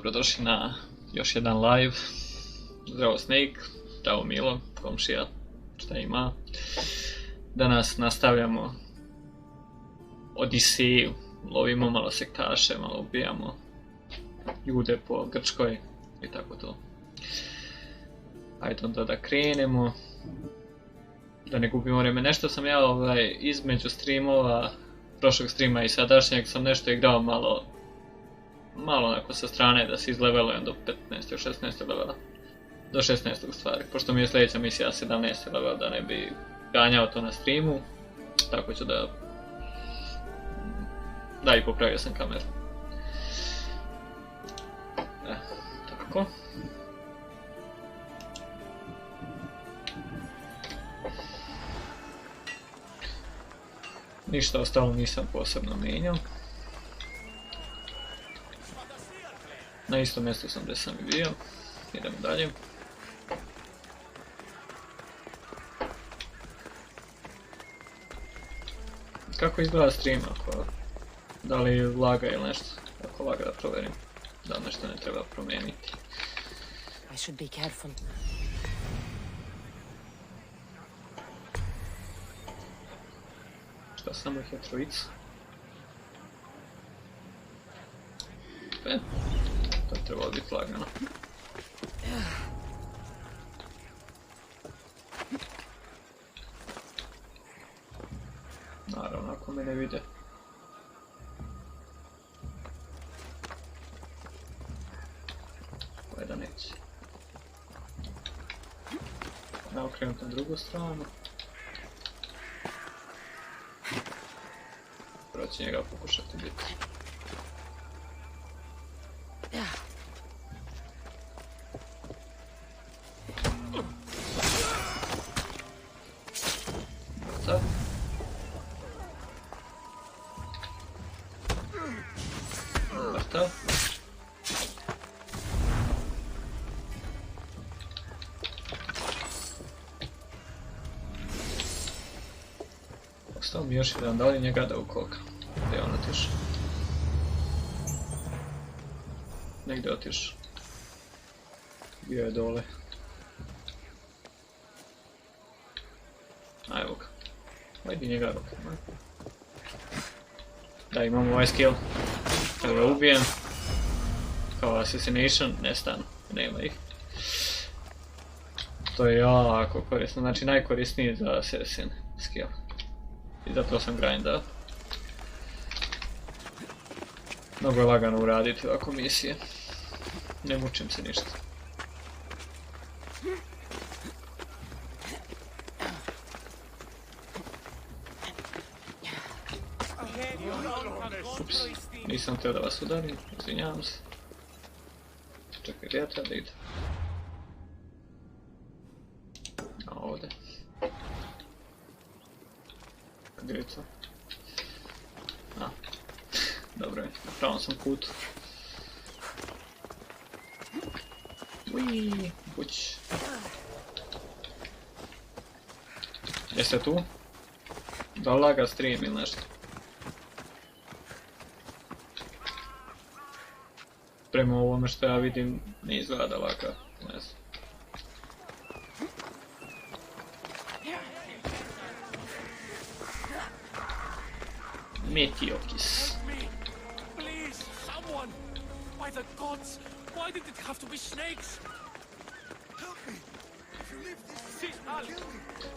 dobrodošli na još jedan live. Zdravo Snake, zdravo Milo, komšija, šta ima. Danas nastavljamo Odiseju, lovimo malo sektaše, malo ubijamo ljude po Grčkoj i tako to. Ajde onda da krenemo, da ne gubimo vreme. Nešto sam ja između streamova, prošlog streama i sadašnjeg sam nešto igrao malo onako sa strane da se izlevelujem do 15. 16. levela. Do 16. stvari, pošto mi je sljedeća misija 17. level, da ne bi ganjao to na streamu, tako ću da... Da, i popravio sam kameru. Tako. Ništa ostalo nisam posebno mijenjao. Na istom mjestu sam gdje sam i bio. Idemo dalje. Kako izgleda stream ako... Da li laga ili nešto? Ako laga da provjerim. Da li nešto ne treba promijeniti. I should be careful. Šta, samo ih je trojica? To je trebalo biti lagano. Naravno, ako me ne vide. Da neće. Ja okrenut na drugu stranu. Prvo će njega pokušati biti. Mrtav. Mrtav. Ostao mi još jedan, da li njega da ukolka? Gdje je on otišao? Negdje otišao. Bio je dole. A evo ga. Ajde njega ruke. Da, imamo ovaj skill. Kad ga ubijem, kao assassination, nestanu. Nema ih. To je jako korisno, znači najkorisniji za assassin skill. I zato sam grindao. Mnogo je lagano uraditi ovako misije. Ne mučim se ništa. Ups, nisam htio da vas udarim, izvinjavam se. Čekaj, gdje ja treba da idem? A ovdje. Gdje je to? A, dobro je, na pravom sam putu. Uiii, buć. Jeste tu? Da laga stream ili nešto? Prema ovome što ja vidim, ne izgleda da laga, ne znam. Metiokis.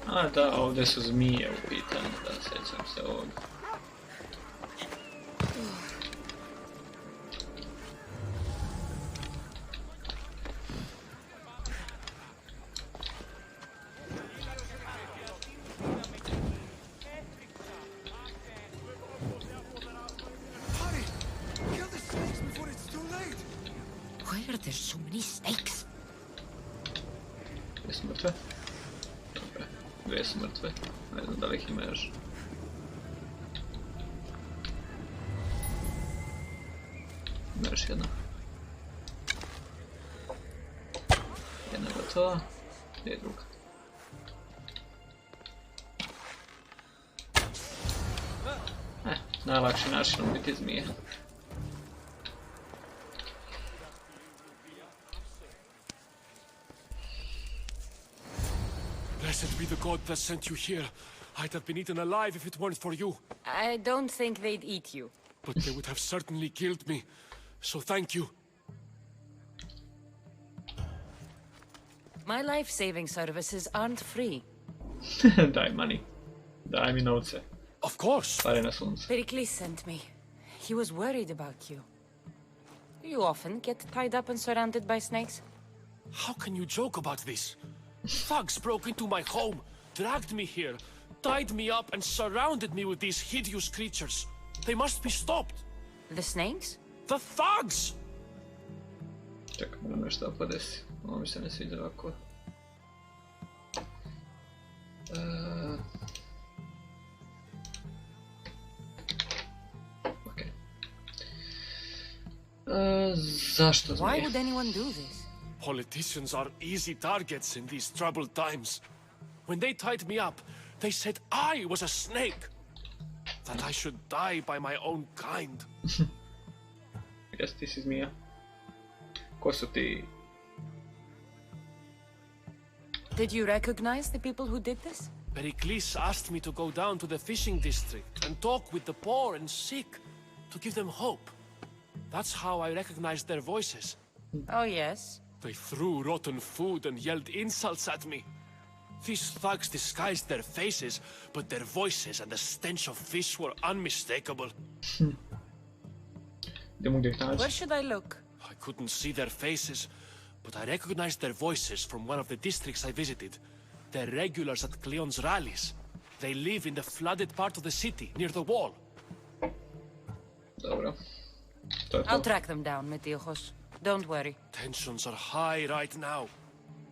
A da, ovdje su zmije u pitanju, da, sjećam se ovoga. There's so many snakes. Dvije su mrtve? Dobre, dvije su mrtve. Ne znam da li ih ima još. Ima još jedna. Jedna gotova. Gdje je druga? Najlakši način ubiti zmije. god that sent you here. I'd have been eaten alive if it weren't for you. I don't think they'd eat you. But they would have certainly killed me. So thank you. My life-saving services aren't free. Daj money. Daj mi novce. Of course. Pare na sunce. Pericles sent me. He was worried about you. You often get tied up and surrounded by snakes? How can you joke about this? Thugs broke into my home, dragged me here, tied me up and surrounded me with these hideous creatures. They must be stopped. The snakes? The thugs! Čekaj, moram nešto da podesi. Ovo mi se ne sviđa ovako. Okej. Zašto Why zmije? would anyone do this? Politicians are easy targets in these troubled times. When they tied me up, they said I was a snake. That I should die by my own kind. Jes, ti si zmija. Ko su ti? Did you recognize the people who did this? Pericles asked me to go down to the fishing district and talk with the poor and sick, to give them hope. That's how I recognized their voices. Oh, yes. They threw rotten food and yelled insults at me. These thugs disguised their faces, but their voices and the stench of fish were unmistakable. Where should I look? I couldn't see their faces, but I recognized their voices from one of the districts I visited. They're regulars at Cleon's rallies. They live in the flooded part of the city, near the wall. Dobro. To je I'll to. track them down, Metiojos. Don't worry. Tensions are high right now.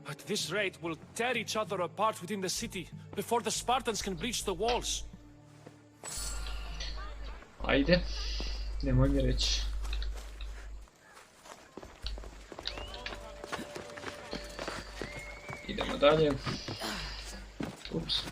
At this rate, we'll tear each other apart within the city before the Spartans can breach the walls. Ajde. Nemoj mi reći. Idemo dalje. Ups.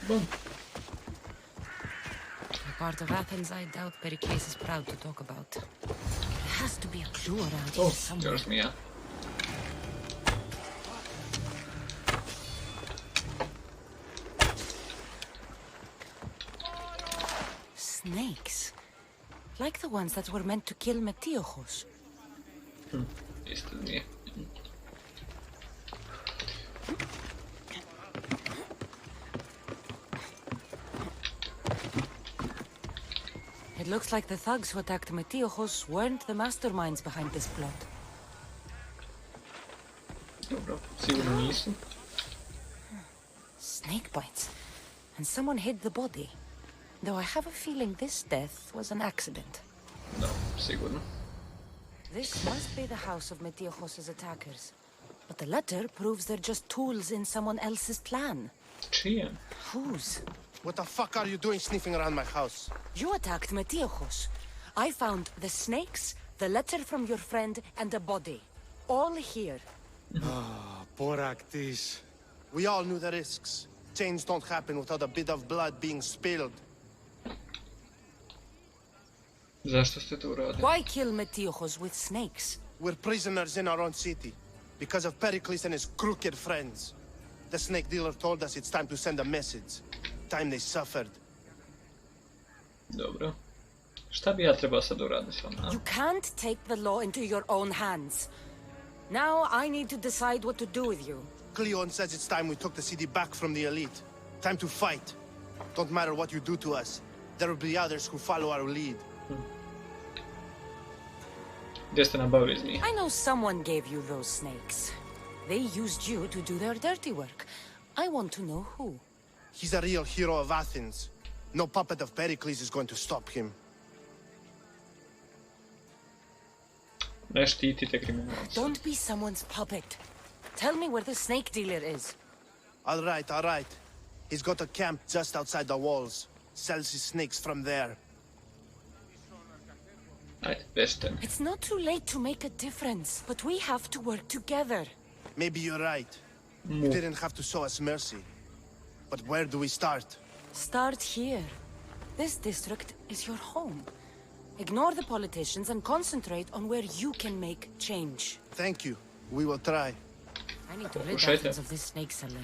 Bom. A part of Athens I doubt Pericles is proud to talk about. There has to be a clue around here O, somewhere. još zmija. Snakes. Like the ones that were meant to kill Metiojos. Isto zmije. It looks like the thugs who attacked Metiojos weren't the masterminds behind this plot. Dobro, sigurno nisu. Snake bites. And someone hid the body. Though I have a feeling this death was an accident. Da, sigurno. This must be the house of Metiojos' attackers. But the letter proves they're just tools in someone else's plan. Čije? Whose? What the fuck are you doing sniffing around my house? You attacked Metiojos. I found the snakes, the letter from your friend, and a body. All here. Boraktis. We all knew the risks. Change don't happen without a bit of blood being spilled. Zašto ste to uradili? Why kill Metiojos with snakes? We're prisoners in our own city. Because of Pericles and his crooked friends. The snake dealer told us it's time to send a message. Time they suffered. Dobro. Šta bi ja trebao sad uraditi s vama? You can't take the law into your own hands. Now I need to decide what to do with you. Cleon says it's time we took the city back from the elite. Time to fight. Don't matter what you do to us. There will be others who follow our lead. Gdje ste nabavili zmije? I know someone gave you those snakes. They used you to do their dirty work. I want to know who. He's a real hero of Athens. No puppet of Pericles is going to stop him. Ne štitite kriminalce. Don't be someone's puppet. Tell me where the snake dealer is. All right, all right. He's got a camp just outside the walls. Sells his snakes from there. Ajde, bežite mi. It's not too late to make a difference, but we have to work together. Maybe you're right. You didn't have to show us mercy. But where do we start? Start here. This district is your home. Ignore the politicians and concentrate on where you can make change. Thank you. We will try. I need to rid Athens of this snake seller.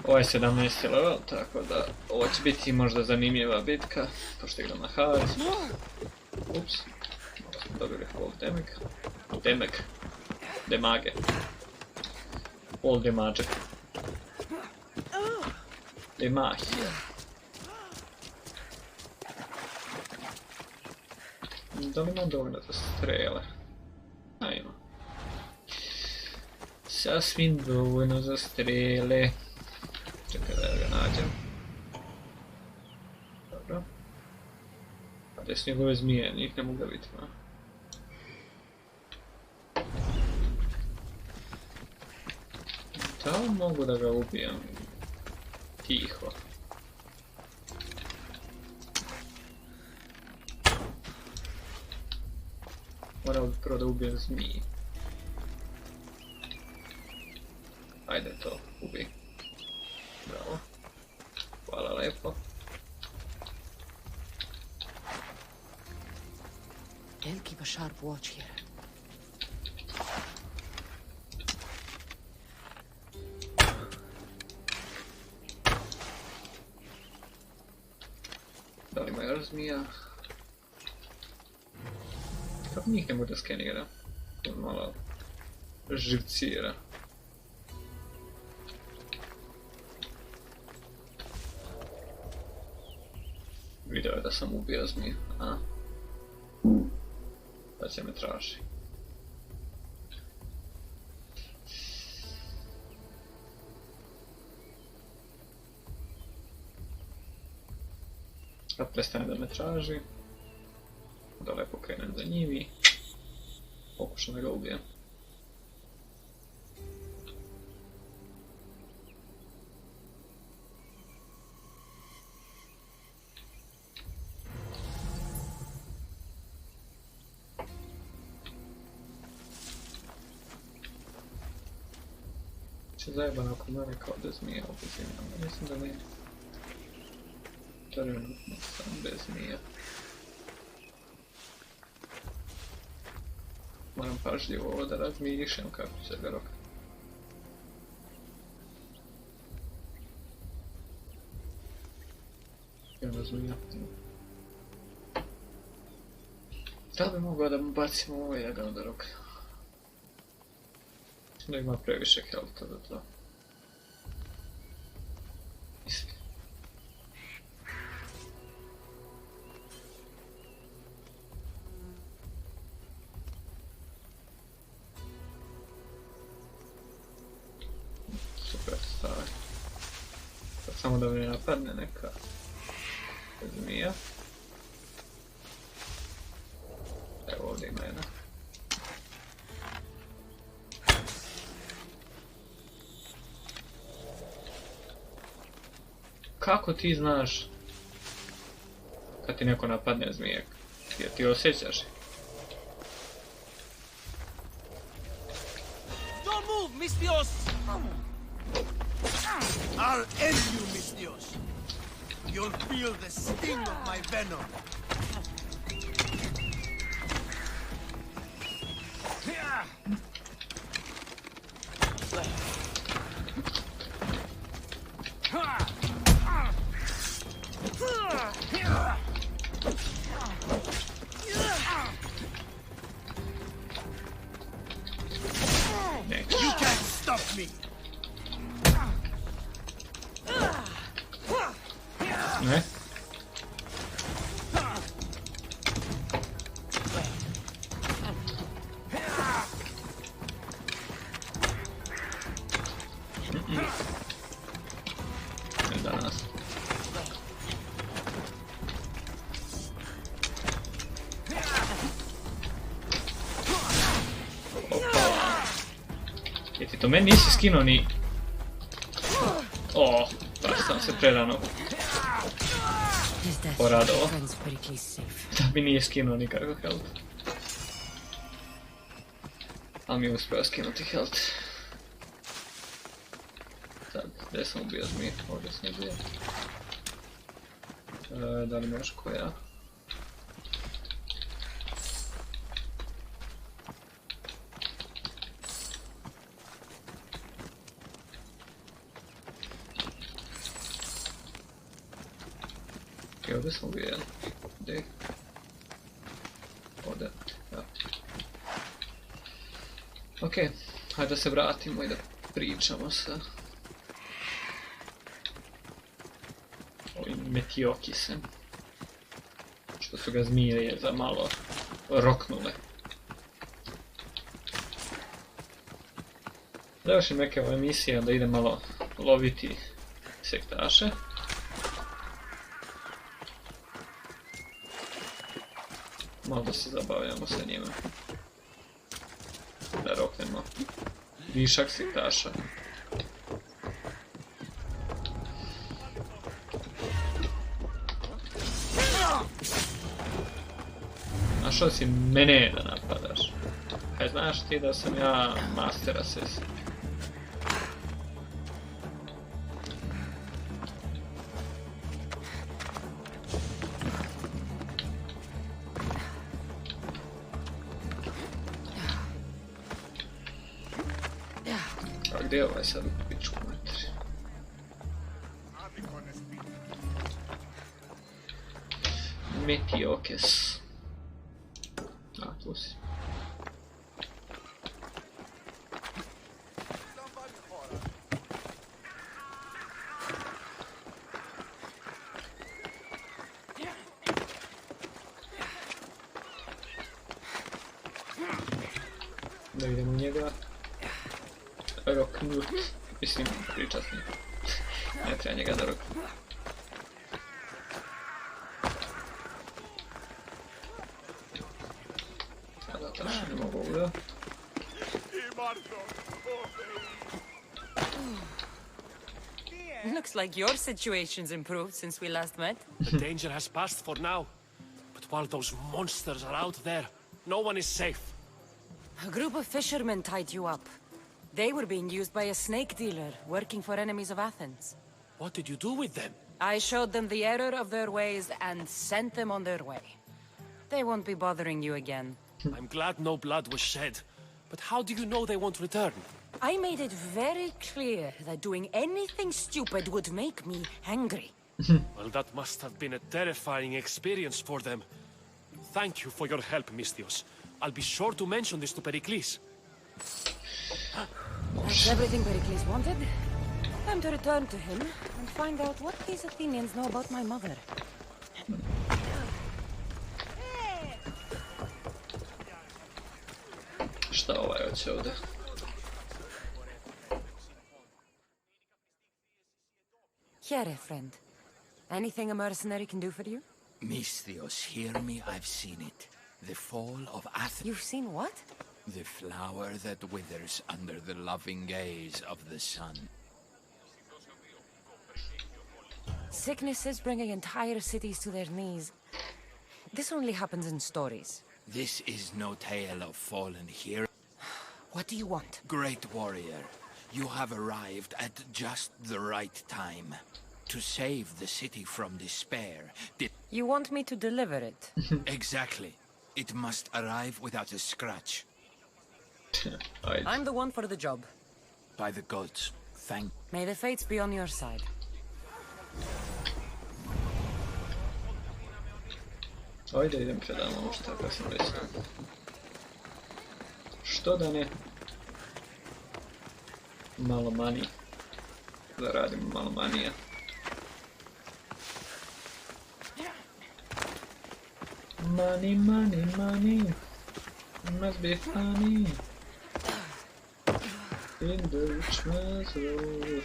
Ovo je 17. level, tako da ovo će biti možda zanimljiva bitka, pošto igram na hard. Ups, malo smo dobili full damage. Full damage. Demahija. Da li imam dovoljno za strele? A ima. Sasvim dovoljno za strele. Čekaj da ga nađem. Dobro. A gdje su njegove zmije? Njih ne mogu da vidim, a? Da li mogu da ga ubijem? Tiho. Morao bi prvo da ubijem zmiji. Ajde to, ubij. Bravo. Hvala lepo. I'll keep a sharp watch here. Da li ima još zmija? Kako njih ne mogu da skenira? To malo živcira. Video je da sam ubio zmiju, a? Da će me traži. Kad prestane da me traži, da lepo krenem za njim i pokušam da ga ubijem. Će zajebano ako mene kao da zmija obezimam, mislim da ne. Trenutno sam bez zmija. Moram pažljivo ovo da razmišljam kako će ga rokati. Jedna zmija. Da li bi mogao da mu bacimo ovo i da ga onda rokati? Da ima previše healtha za to. Mislim. Super stvar. Sad samo da mi napadne neka zmija. Evo ovdje ima jedna. Kako ti znaš kad ti neko napadne zmijek? Jer ti osjećaš? Don't move, Mistios! I'll end you, Mistios. You'll feel the sting of my venom. You can't stop me. Ne? Ne danas. Jer ti to meni nisi skinuo ni... O, baš sam se prerano his death poradovao. friends Pericles safe. Da mi nije skinuo nikakav health. Ali mi je uspio skinuti health. Sad, gdje sam ubio zmije? Ovdje sam ubio. Da li možeš koja? I ovdje sam ubio jedan. Gdje? Ovdje, ja. Okej, hajde da se vratimo i da pričamo sa ovim Metiokisem. Što su ga zmije za malo roknule. Završim neke ove misije, da ide malo loviti sektaše. Malo da se zabavljamo sa njima. Da roknemo višak sektaša. Našao si mene da napadaš. Kaj znaš ti da sam ja master assassin? A gdje je ovaj sad u pičku materi? Metiokis. A, tu si. Da idemo u njega. Roknut. Mislim, pričat s njim. Ne treba njega da roknu. Sada tačno ne mogu ovdje. Looks like your situation's improved since we last met. The danger has passed for now. But while those monsters are out there, no one is safe. A group of fishermen tied you up. They were being used by a snake dealer working for enemies of Athens. What did you do with them? I showed them the error of their ways and sent them on their way. They won't be bothering you again. I'm glad no blood was shed. But how do you know they won't return? I made it very clear that doing anything stupid would make me angry. Well, that must have been a terrifying experience for them. Thank you for your help, Misthios. I'll be sure to mention this to Pericles. That's everything Pericles wanted. Time to return to him and find out what these Athenians know about my mother. Šta ovaj hoće ovdje? Here, friend. Anything a mercenary can do for you? Misthios, hear me, I've seen it. The fall of Athens. You've seen what? The flower that withers under the loving gaze of the sun. Sicknesses bringing entire cities to their knees. This only happens in stories. This is no tale of fallen hero. What do you want? Great warrior, you have arrived at just the right time. To save the city from despair. You want me to deliver it? Exactly. It must arrive without a scratch. Ajde. I'm the one for the job. By the gods, thank... May the fates be on your side. Ajde idem predam ovo što tako sam već znam. Što da ne? Malo mani. Da radimo malo manija. Money, money, money. Must be funny. In the rich man's world.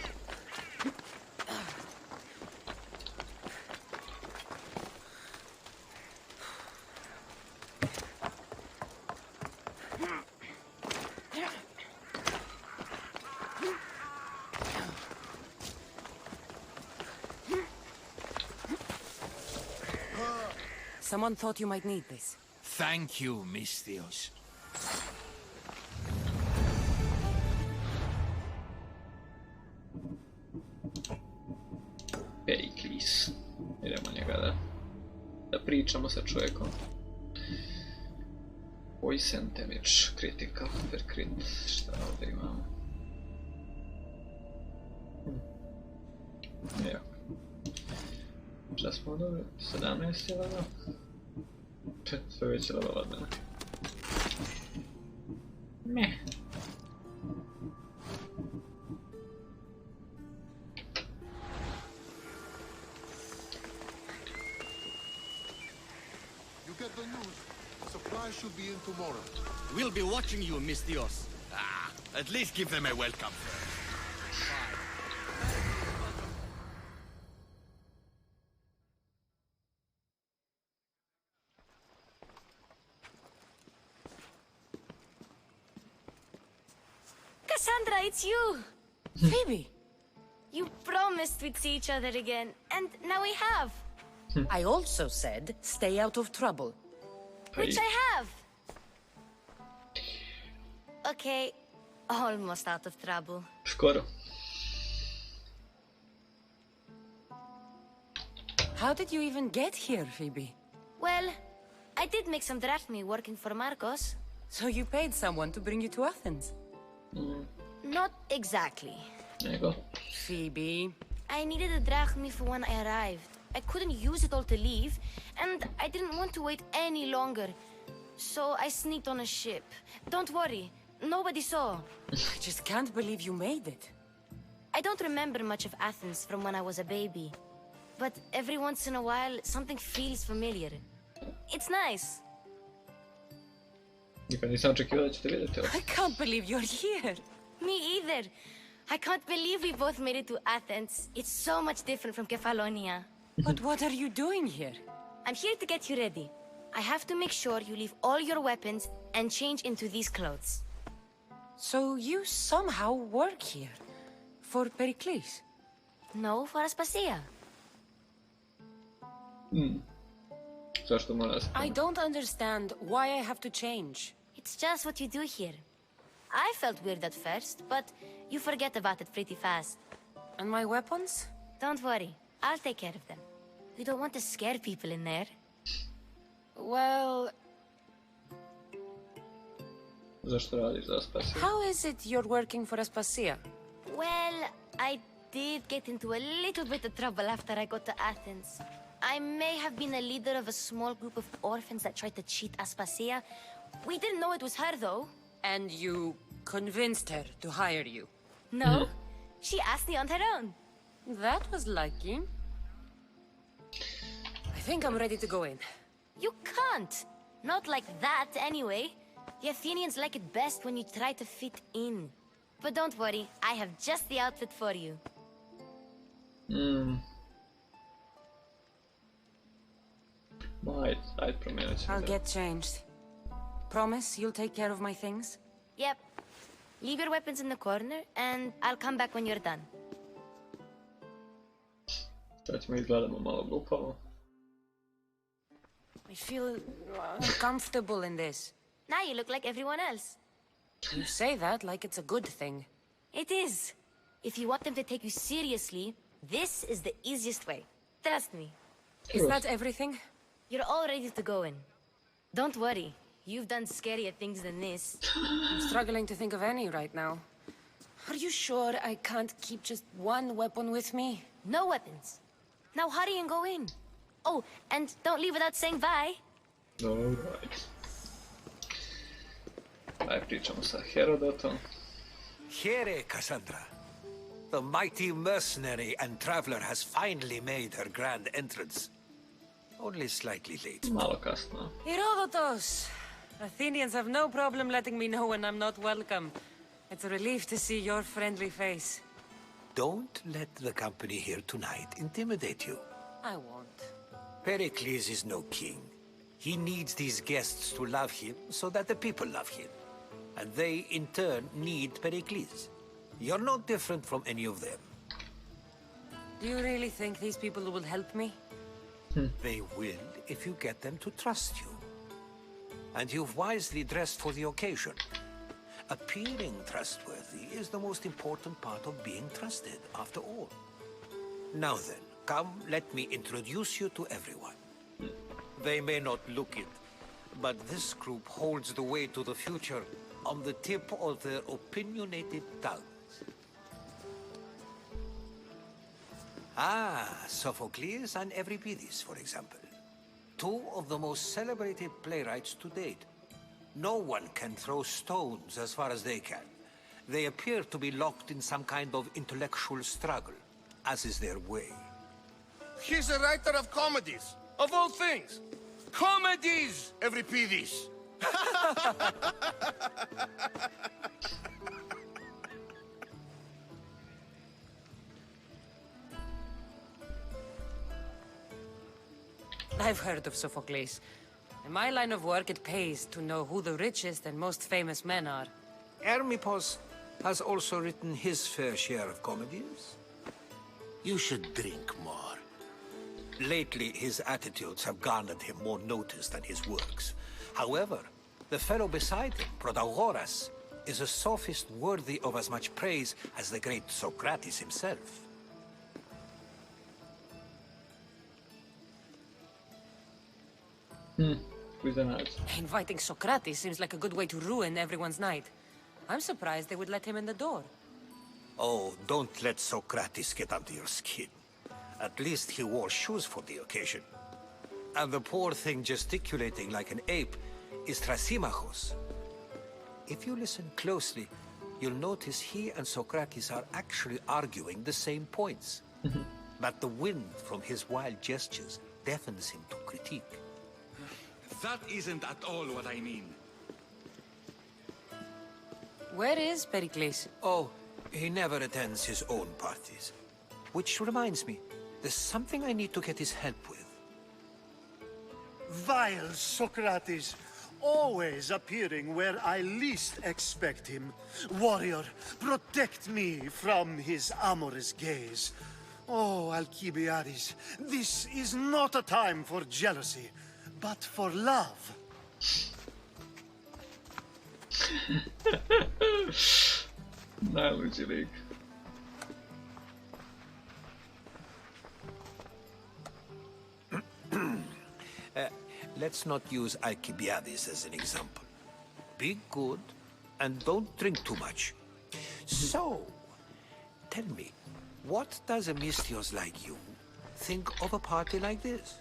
Someone thought you might need this. Thank you, Mistios. Periklis. Idemo njega da pričamo sa čovjekom. Poison damage, critical, per crit, šta ovdje imamo? Evo. Šta smo dobili? 17 je level? Sve već je level od mene. Meh. Get the news. Supplies should be in tomorrow. We'll be watching you, Mistios. At least give them a welcome. Cassandra, it's you! Phoebe! You promised we'd see each other again, and now we have. I also said, stay out of trouble. Which I have. Okay, almost out of trouble. Skoro. How did you even get here, Phoebe? Well, I did make some drachmi working for Marcos. So you paid someone to bring you to Athens? Not exactly. There you go. Phoebe... I needed a drachmi for when I arrived. I couldn't use it all to leave, and I didn't want to wait any longer. So I sneaked on a ship. Don't worry, nobody saw. I just can't believe you made it. I don't remember much of Athens from when I was a baby. But every once in a while, something feels familiar. It's nice. Nikad nisam očekivao da ćete vidjeti ovo. I can't believe you're here. Me either. I can't believe we both made it to Athens. It's so much different from Kefalonia. But what are you doing here? I'm here to get you ready. I have to make sure you leave all your weapons and change into these clothes. So you somehow work here? For Pericles? No, for Aspasia. Zašto mora se... I don't understand why I have to change. It's just what you do here. I felt weird at first, but you forget about it pretty fast. And my weapons? Don't worry, I'll take care of them. You don't want to scare people in there. Well... Zašto radiš za Aspasia? How is it you're working for Aspasia? Well, I did get into a little bit of trouble after I got to Athens. I may have been a leader of a small group of orphans that tried to cheat Aspasia. We didn't know it was her, though. And you convinced her to hire you? No, she asked me on her own. That was lucky. I think I'm ready to go in. You can't. Not like that, anyway. The Athenians like it best when you try to fit in. But don't worry, I have just the outfit for you. Ajde, promijenit ćemo I'll ga. get changed. Promise you'll take care of my things? Yep. Leave your weapons in the corner, and I'll come back when you're done. Sad ćemo izgledamo malo glupavo. I feel uncomfortable in this. Now you look like everyone else. You say that like it's a good thing. It is. If you want them to take you seriously, this is the easiest way. Trust me. Is that everything? You're all ready to go in. Don't worry. You've done scarier things than this. I'm struggling to think of any right now. Are you sure I can't keep just one weapon with me? No weapons. Now hurry and go in. Oh, and don't leave without saying bye. Alright. Ajde, pričamo sa Herodotom. Here, Cassandra. The mighty mercenary and traveler has finally made her grand entrance. Only slightly late. Malo kasno. Herodotos! Athenians have no problem letting me know when I'm not welcome. It's a relief to see your friendly face. Don't let the company here tonight intimidate you. I won't. Pericles is no king. He needs these guests to love him so that the people love him. And they, in turn, need Pericles. You're no different from any of them. Do you really think these people will help me? They will if you get them to trust you. And you've wisely dressed for the occasion. Appearing trustworthy is the most important part of being trusted, after all. Now then, come, let me introduce you to everyone. They may not look it, but this group holds the way to the future on the tip of their opinionated tongues. Sophocles and Euripides, for example. Two of the most celebrated playwrights to date. No one can throw stones as far as they can. They appear to be locked in some kind of intellectual struggle, as is their way. He's a writer of comedies, of all things. Comedies, Euripides. I've heard of Sophocles. In my line of work, it pays to know who the richest and most famous men are. Hermippos has also written his fair share of comedies. You should drink more. Lately, his attitudes have garnered him more notice than his works. However, the fellow beside him, Protagoras, is a sophist worthy of as much praise as the great Socrates himself. Inviting Socrates seems like a good way to ruin everyone's night. I'm surprised they would let him in the door. Oh, don't let Socrates get under your skin. At least he wore shoes for the occasion. And the poor thing gesticulating like an ape is Thrasymachos. If you listen closely, you'll notice he and Socrates are actually arguing the same points. But the wind from his wild gestures deafens him to critique. That isn't at all what I mean. Where is Pericles? Oh, he never attends his own parties. Which reminds me, there's something I need to get his help with. Vile Socrates, always appearing where I least expect him. Warrior, protect me from his amorous gaze. Oh, Alcibiades, this is not a time for jealousy, but for love. Najluđi lik. Let's not use Alcibiades as an example. Be good, and don't drink too much. So, tell me, what does a Misthios like you think of a party like this?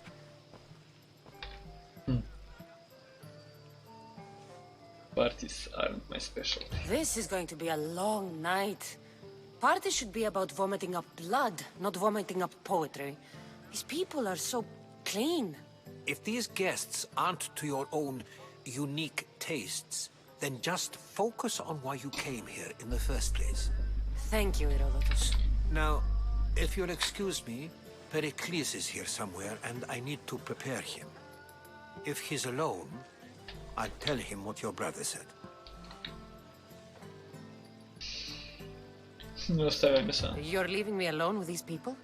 Parties aren't my specialty. This is going to be a long night. Parties should be about vomiting up blood, not vomiting up poetry. These people are so clean. If these guests aren't to your own unique tastes, then just focus on why you came here in the first place. Thank you, Herodotus. Now, if you'll excuse me, Pericles is here somewhere, and I need to prepare him. If he's alone, I'll tell him what your brother said. Ostavaj me sam. You're leaving me alone with these people?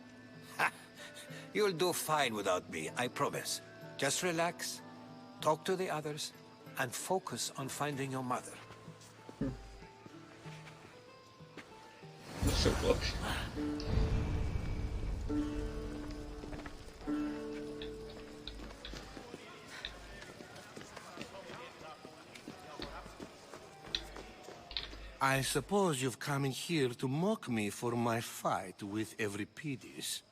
You'll do fine without me, I promise. Just relax, talk to the others, and focus on finding your mother. Da se uklopi. I suppose you've come in here to mock me for my fight with Euripides.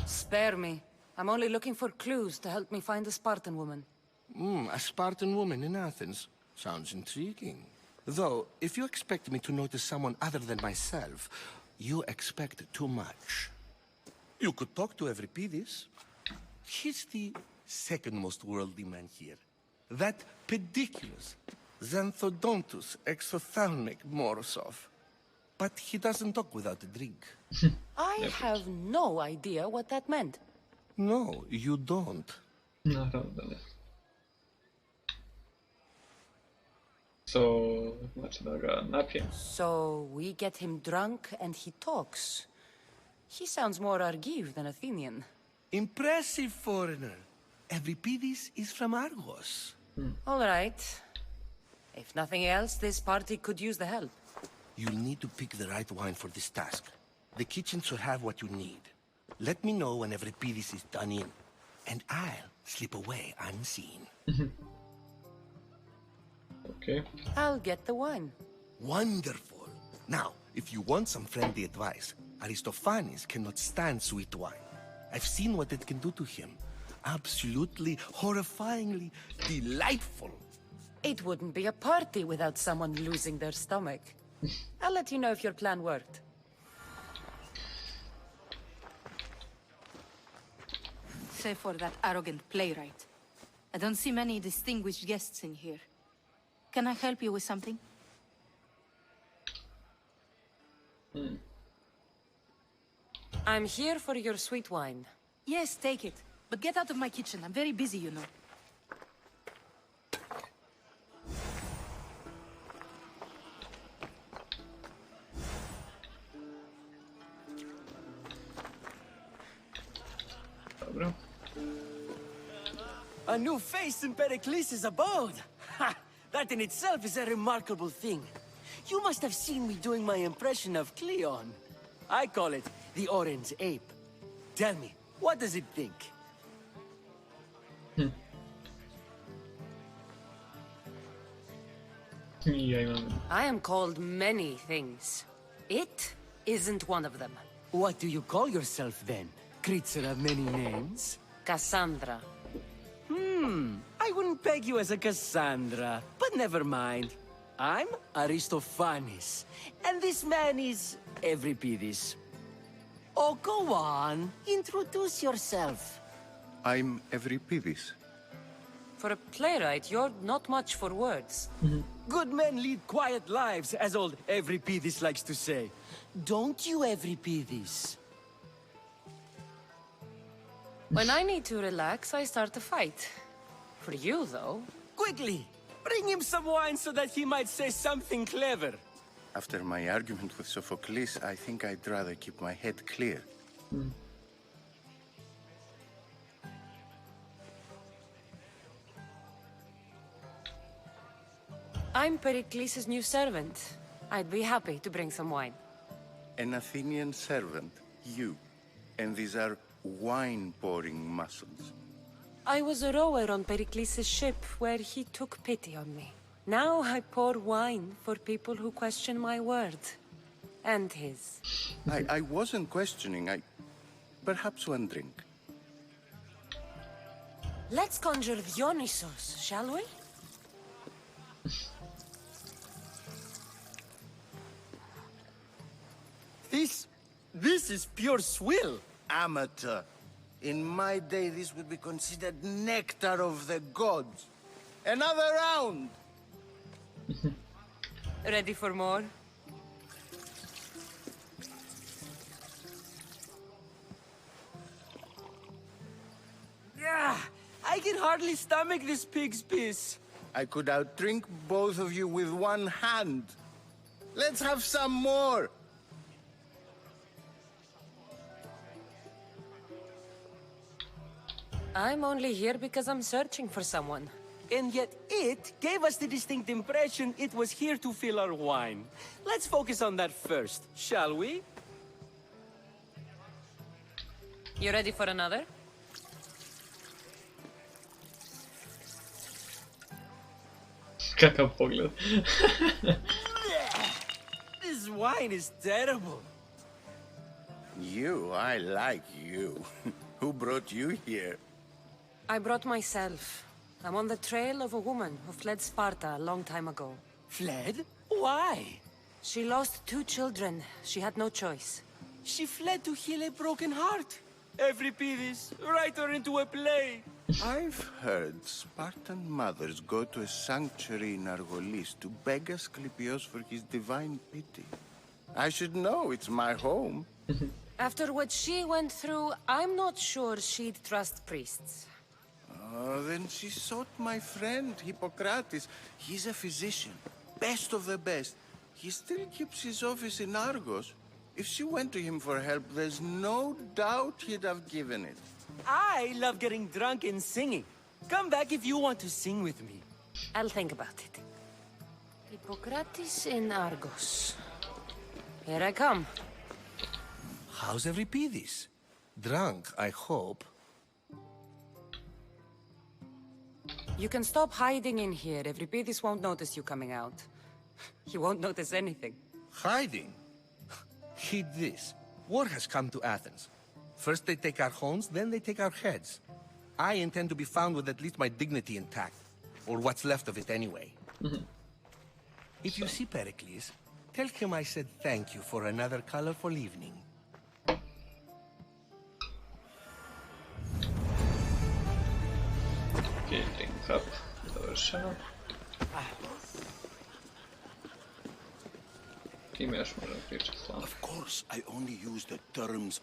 Spare me. I'm only looking for clues to help me find the Spartan woman. A Spartan woman in Athens. Sounds intriguing. Though, if you expect me to notice someone other than myself, you expect too much. You could talk to Euripides. He's the second most worldly man here. That pediculous Xanthodontus exophthalmic Morosov. But he doesn't talk without a drink. I have no idea what that meant. No, you don't. Naravno da ne. Znači da ga napijem. So we get him drunk and he talks. He sounds more Argive than Athenian. Impressive, foreigner. Euripides is from Argos. All right. If nothing else, this party could use the help. You'll need to pick the right wine for this task. The kitchen should have what you need. Let me know when Euripides is done in, and I'll slip away unseen. Okay. I'll get the wine. Wonderful. Now, if you want some friendly advice, Aristophanes cannot stand sweet wine. I've seen what it can do to him. Absolutely, horrifyingly delightful. It wouldn't be a party without someone losing their stomach. I'll let you know if your plan worked. Save for that arrogant playwright. I don't see many distinguished guests in here. Can I help you with something? I'm here for your sweet wine. Yes, take it. But get out of my kitchen. I'm very busy, you know. Dobra. A new face in Pericles' abode! Ha! That in itself is a remarkable thing. You must have seen me doing my impression of Cleon. I call it the Orange Ape. Tell me, what does it think? I am called many things. It isn't one of them. What do you call yourself then? Creature of many names? Cassandra. I wouldn't peg you as a Cassandra, but never mind. I'm Aristophanes, and this man is Euripides. Oh, go on. Introduce yourself. I'm Euripides. For a playwright, you're not much for words. Good men lead quiet lives, as old Euripides likes to say. Don't you, Euripides? When I need to relax, I start a fight. For you, though... Quickly! Bring him some wine so that he might say something clever. After my argument with Sophocles, I think I'd rather keep my head clear. I'm Pericles' new servant. I'd be happy to bring some wine. An Athenian servant, you. And these are wine-pouring muscles. I was a rower on Pericles' ship where he took pity on me. Now I pour wine for people who question my word. And his. I wasn't questioning, perhaps one drink. Let's conjure Dionysos, shall we? This is pure swill. Amateur. In my day, this would be considered nectar of the gods. Another round! Ready for more? Yeah, I can hardly stomach this pig's piss. I could outdrink both of you with one hand. Let's have some more! I'm only here because I'm searching for someone. And yet it gave us the distinct impression it was here to fill our wine. Let's focus on that first, shall we? You ready for another? Kakav pogled. This wine is terrible. I like you. Who brought you here? I brought myself. I'm on the trail of a woman who fled Sparta a long time ago. Fled? Why? She lost 2 children. She had no choice. She fled to heal a broken heart. Euripides, write her into a play. I've heard Spartan mothers go to a sanctuary in Argolis to beg Asclepios for his divine pity. I should know, it's my home. After what she went through, I'm not sure she'd trust priests. Then she sought my friend, Hippocrates. He's a physician, best of the best. He still keeps his office in Argos. If she went to him for help, there's no doubt he'd have given it. I love getting drunk and singing. Come back if you want to sing with me. I'll think about it. Hippocrates in Argos. Here I come. How's Euripides? Drunk, I hope. You can stop hiding in here. Euripides won't notice you coming out. He won't notice anything. Hiding? Heed this. War has come to Athens. First they take our homes, then they take our heads. I intend to be found with at least my dignity intact. Or what's left of it anyway. If you see Pericles, tell him I said thank you for another colorful evening. Gating up. Završeno. Time još možemo pričati s vama. Of course, I only use the terms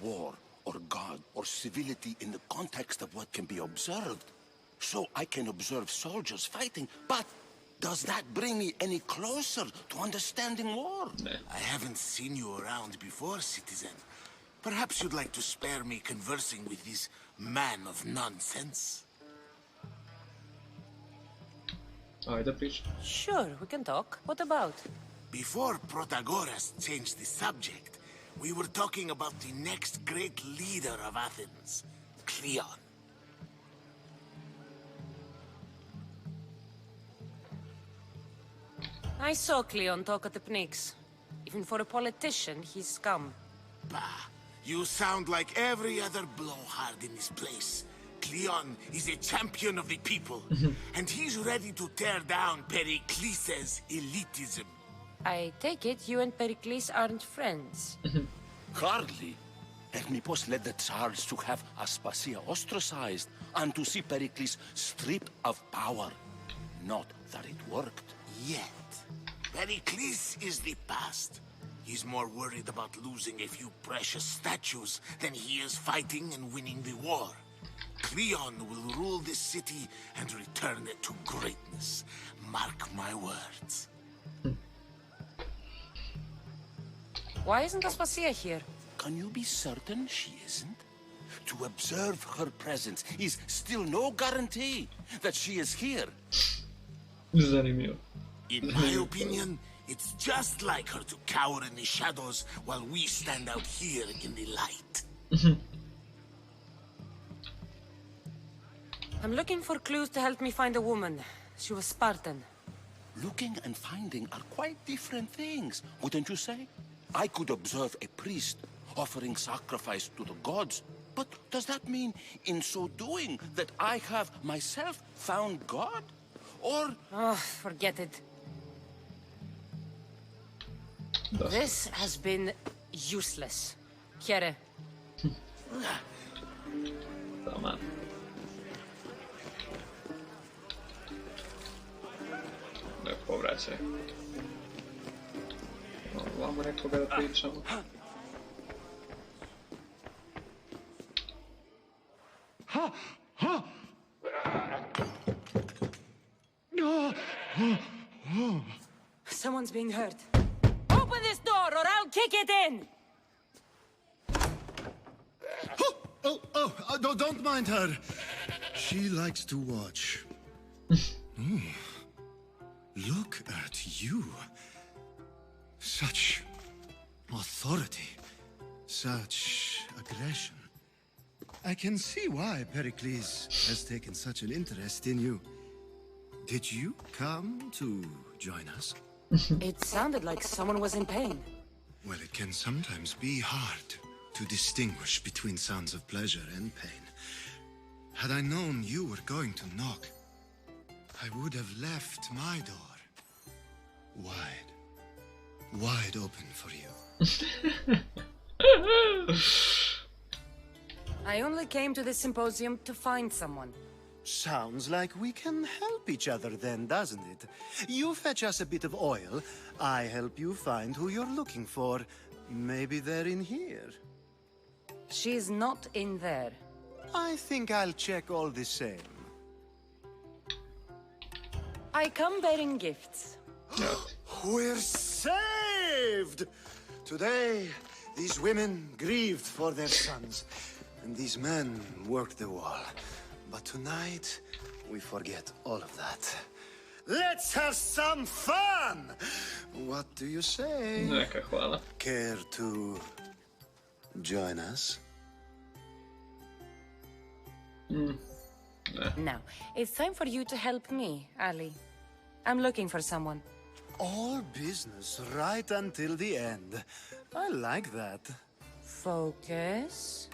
war or god or civility in the context of what can be observed. So I can observe soldiers fighting, but does that bring me any closer to understanding war? I haven't seen you around before, citizen. Perhaps you'd like to spare me conversing with this man of nonsense? Ajde priča. Sure, we can talk. What about? Before Protagoras changed the subject, we were talking about the next great leader of Athens, Cleon. I saw Cleon talk at the Pnyx. Even for a politician, he's scum. Bah, you sound like every other blowhard in this place. Cleon is a champion of the people, and he's ready to tear down Pericles' elitism. I take it you and Pericles aren't friends. Hardly. Hermippos led the Tsars to have Aspasia ostracized and to see Pericles stripped of power. Not that it worked. Yet, Pericles is the past. He's more worried about losing a few precious statues than he is fighting and winning the war. Cleon will rule this city and return it to greatness. Mark my words. Why isn't Aspasia here? Can you be certain she isn't? To observe her presence is still no guarantee that she is here. Zanimljivo. In my opinion, it's just like her to cower in the shadows while we stand out here in the light. I'm looking for clues to help me find a woman. She was Spartan. Looking and finding are quite different things, wouldn't you say? I could observe a priest offering sacrifice to the gods, but does that mean, in so doing, that I have myself found God? Or... Oh, forget it. This has been useless. Chiere. Taman. Da povraćaj. Vamo nekoga da pričamo. Someone's being hurt. Open this door or I'll kick it in! Don't mind her. She likes to watch. Look at you. Such authority. Such aggression. I can see why Pericles has taken such an interest in you. Did you come to join us? It sounded like someone was in pain. Well, it can sometimes be hard to distinguish between sounds of pleasure and pain. Had I known you were going to knock, I would have left my door wide open for you. I only came to this symposium to find someone. Sounds like we can help each other then, doesn't it? You fetch us a bit of oil, I help you find who you're looking for. Maybe they're in here. She's not in there. I think I'll check all the same. I come bearing gifts. We're saved! Today, these women grieved for their sons, and these men worked the wall. But tonight, we forget all of that. Let's have some fun! What do you say? Neka, hvala. Care to join us? Now, it's time for you to help me, Ali. I'm looking for someone. All business right until the end. I like that. Focus.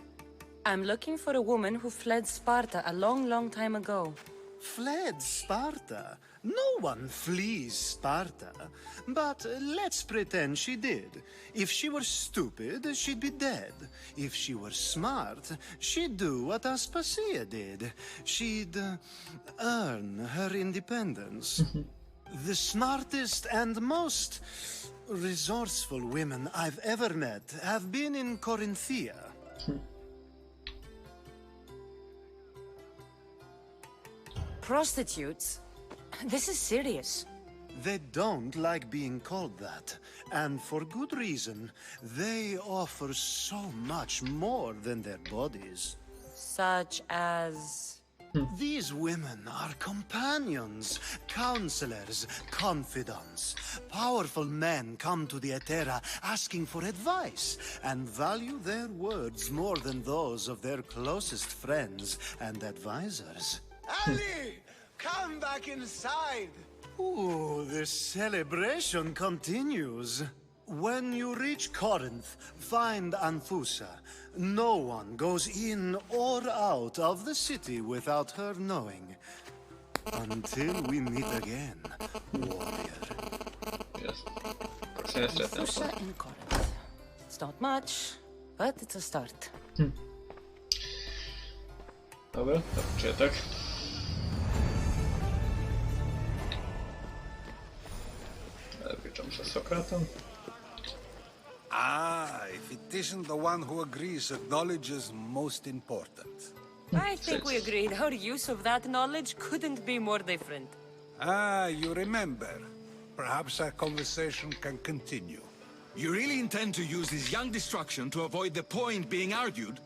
I'm looking for a woman who fled Sparta a long, long time ago. Fled Sparta? No one flees Sparta. But let's pretend she did. If she were stupid, she'd be dead. If she were smart, she'd do what Aspasia did. She'd earn her independence. The smartest and most resourceful women I've ever met have been in Corinthia. Prostitutes? This is serious. They don't like being called that, and for good reason. They offer so much more than their bodies. Such as... These women are companions, counselors, confidants. Powerful men come to the Etera asking for advice and value their words more than those of their closest friends and advisors. Ali! Come back inside! Ooh, the celebration continues. When you reach Corinth, find Anfusa. No one goes in or out of the city without her knowing. Until we meet again, warrior. Yes. Anfusa in Corinth. It's not much, but it's a start. Dobro, za početak. Da pričam sa Sokratom. Ah, if it isn't the one who agrees that knowledge is most important. I think we agreed our use of that knowledge couldn't be more different. Ah, you remember. Perhaps our conversation can continue. You really intend to use this young destruction to avoid the point being argued?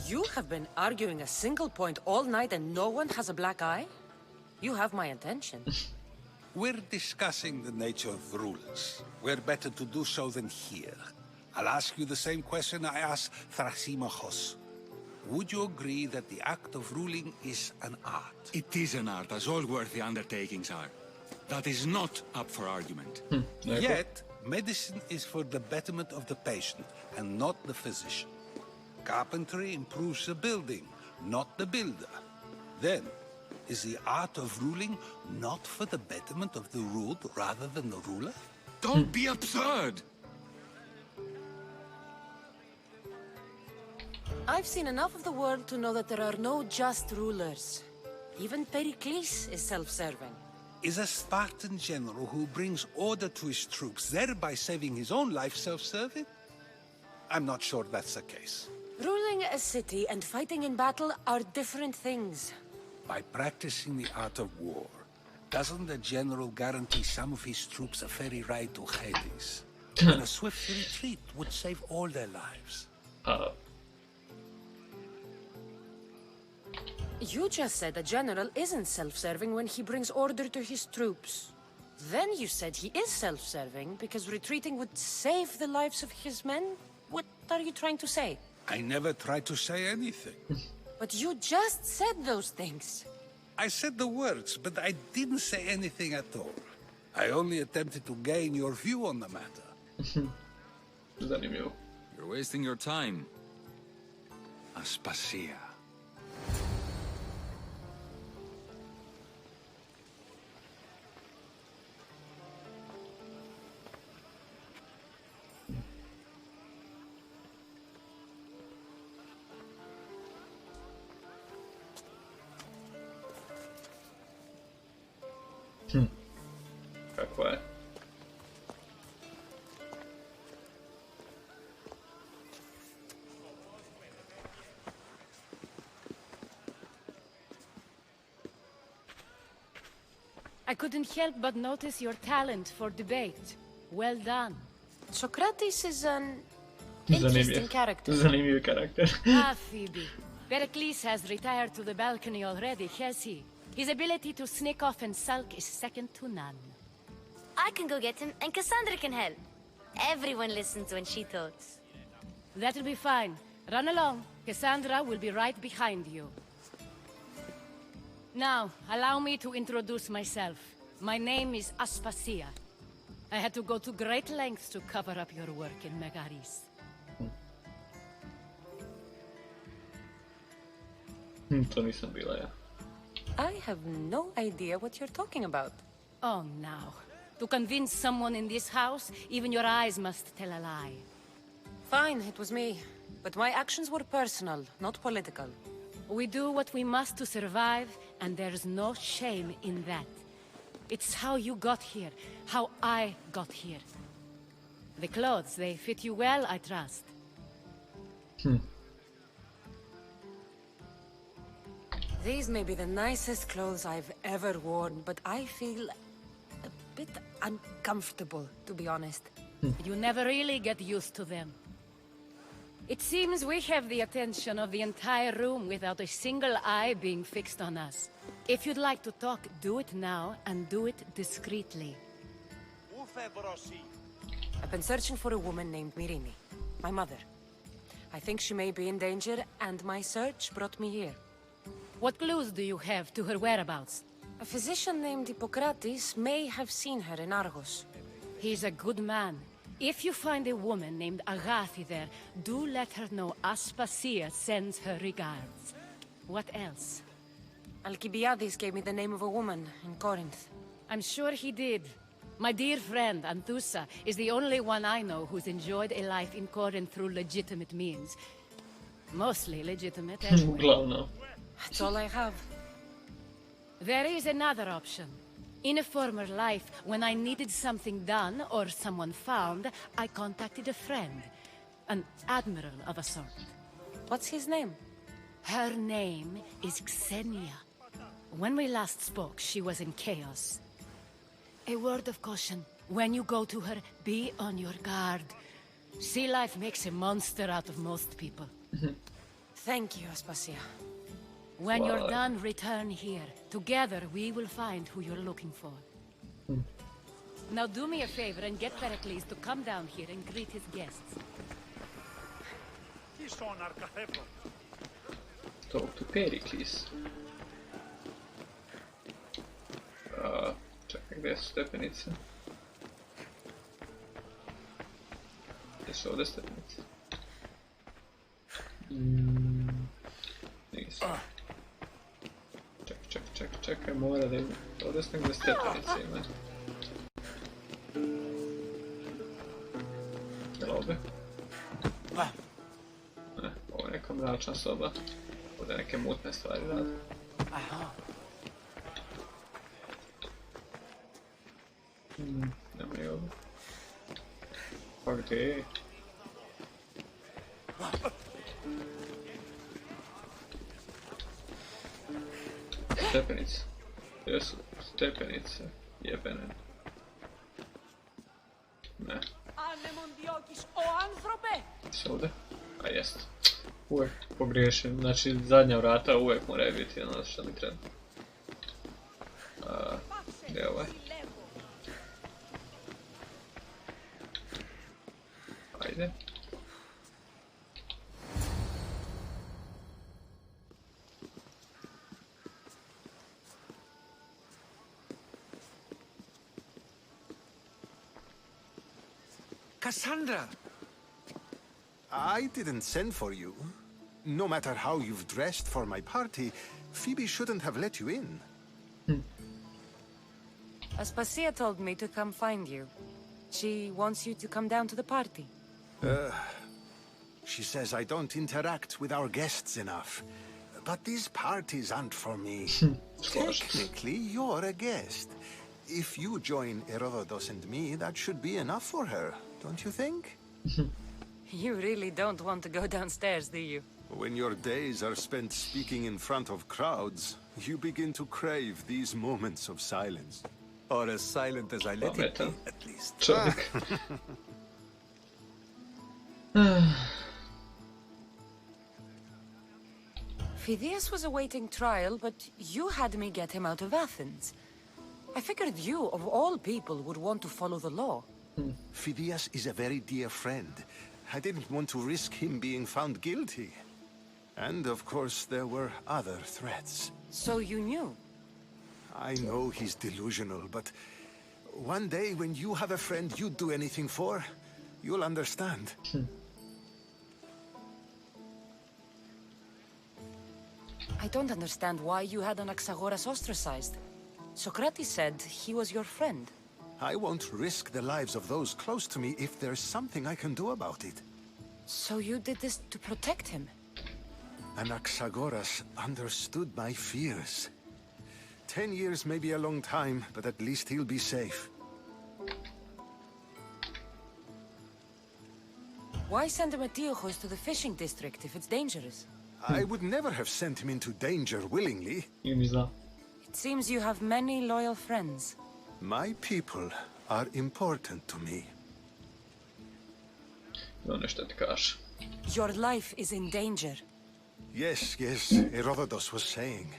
You have been arguing a single point all night and no one has a black eye? You have my attention. We're discussing the nature of rulers. Where better to do so than here? I'll ask you the same question I asked Thrasimachos. Would you agree that the act of ruling is an art? It is an art, as all worthy undertakings are. That is not up for argument. Yet, medicine is for the betterment of the patient, and not the physician. Carpentry improves the building, not the builder. Then, is the art of ruling not for the betterment of the ruled rather than the ruler? Don't be absurd! I've seen enough of the world to know that there are no just rulers. Even Pericles is self-serving. Is a Spartan general who brings order to his troops, thereby saving his own life, self-serving? I'm not sure that's the case. Ruling a city and fighting in battle are different things. By practicing the art of war, doesn't the general guarantee some of his troops a ferry ride to Hades? And a swift retreat would save all their lives. You just said a general isn't self-serving when he brings order to his troops. Then you said he is self-serving because retreating would save the lives of his men? What are you trying to say? I never tried to say anything. But you just said those things. I said the words, but I didn't say anything at all. I only attempted to gain your view on the matter. You're wasting your time. Aspasia. Kako je? I couldn't help but notice your talent for debate. Well done. Socrates is an interesting character. Zanimljiv karakter. Phoebe. Pericles has retired to the balcony already, has he? His ability to sneak off and sulk is second to none. I can go get him, and Cassandra can help. Everyone listens when she talks. That'll be fine. Run along. Cassandra will be right behind you. Now, allow me to introduce myself. My name is Aspasia. I had to go to great lengths to cover up your work in Megaris. To nisam bila ja. I have no idea what you're talking about. Oh, now. To convince someone in this house, even your eyes must tell a lie. Fine, it was me. But my actions were personal, not political. We do what we must to survive, and there's no shame in that. It's how you got here, how I got here. The clothes, they fit you well, I trust. These may be the nicest clothes I've ever worn, but I feel a bit uncomfortable, to be honest. You never really get used to them. It seems we have the attention of the entire room without a single eye being fixed on us. If you'd like to talk, do it now, and do it discreetly. I've been searching for a woman named Mirini, my mother. I think she may be in danger, and my search brought me here. What clues do you have to her whereabouts? A physician named Hippocrates may have seen her in Argos. He's a good man. If you find a woman named Agathi there, do let her know Aspasia sends her regards. What else? Alcibiades gave me the name of a woman in Corinth. I'm sure he did. My dear friend, Anthusa, is the only one I know who's enjoyed a life in Corinth through legitimate means. Mostly legitimate, anyway. That's all I have. There is another option. In a former life, when I needed something done or someone found, I contacted a friend. An admiral of a sort. What's his name? Her name is Xenia. When we last spoke, she was in chaos. A word of caution. When you go to her, be on your guard. Sea life makes a monster out of most people. Thank you, Aspasia. When you're done, return here. Together, we will find who you're looking for. Now do me a favor and get Pericles to come down here and greet his guests. Talk to Pericles. Čekaj, gdje su stepenice? Gdje su ovdje stepenice? Nisu. Čekaj, mora da ima. Ovdje su negdje stepenice ima. Jel ovdje? Ne, ovo je neka mračna soba. Ovdje neke mutne stvari rade. Nema je ovdje. Pa gdje je? Stepenice. Gdje su stepenice? Jebene. Ne. Su ovdje? A jest. Uvijek pogriješim. Znači zadnja vrata uvijek moraju biti ono što mi treba. Gdje je ovaj? Ajde. Cassandra! I didn't send for you. No matter how you've dressed for my party, Phoebe shouldn't have let you in. Aspasia told me to come find you. She wants you to come down to the party. She says I don't interact with our guests enough. But these parties aren't for me. Technically, you're a guest. If you join Herodotus and me, that should be enough for her, don't you think? You really don't want to go downstairs, do you? When your days are spent speaking in front of crowds, you begin to crave these moments of silence. Or as silent as I let it be, at least. Čovjek. Phidias was awaiting trial, but you had me get him out of Athens. I figured you, of all people, would want to follow the law. Phidias is a very dear friend. I didn't want to risk him being found guilty. And, of course, there were other threats. So you knew? I know he's delusional, but one day when you have a friend you'd do anything for, you'll understand. I don't understand why you had Anaxagoras ostracized. Socrates said he was your friend. I won't risk the lives of those close to me if there's something I can do about it. So you did this to protect him? Anaxagoras understood my fears. 10 years may be a long time, but at least he'll be safe. Why send Metiochos to the fishing district if it's dangerous? I would never have sent him into danger willingly. It seems you have many loyal friends. My people are important to me. Your life is in danger. Yes, Herodotus was saying.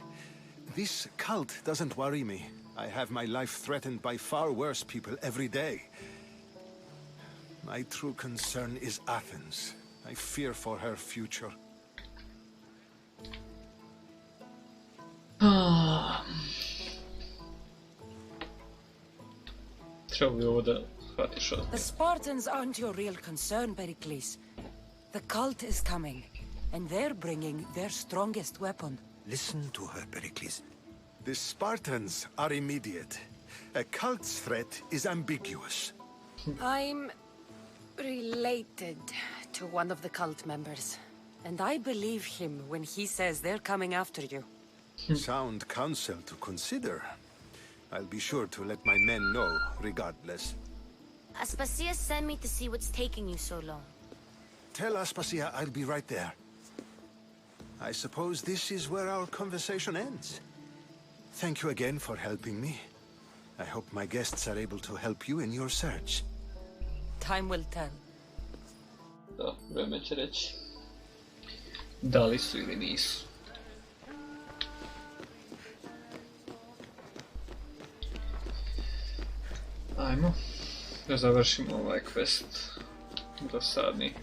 This cult doesn't worry me. I have my life threatened by far worse people every day. My true concern is Athens. I fear for her future. The Spartans aren't your real concern, Pericles. The cult is coming, and they're bringing their strongest weapon. Listen to her, Pericles. The Spartans are immediate. A cult's threat is ambiguous. I'm related to one of the cult members, and I believe him when he says they're coming after you. Sound counsel to consider. I'll be sure to let my men know, regardless. Aspasia sent me to see what's taking you so long. Tell Aspasia I'll be right there. I suppose this is where our conversation ends. Thank you again for helping me. I hope my guests are able to help you in your search. Time will tell. Da, vreme će reći. Da li su ili nisu. Ajmo da završimo ovaj quest dosadni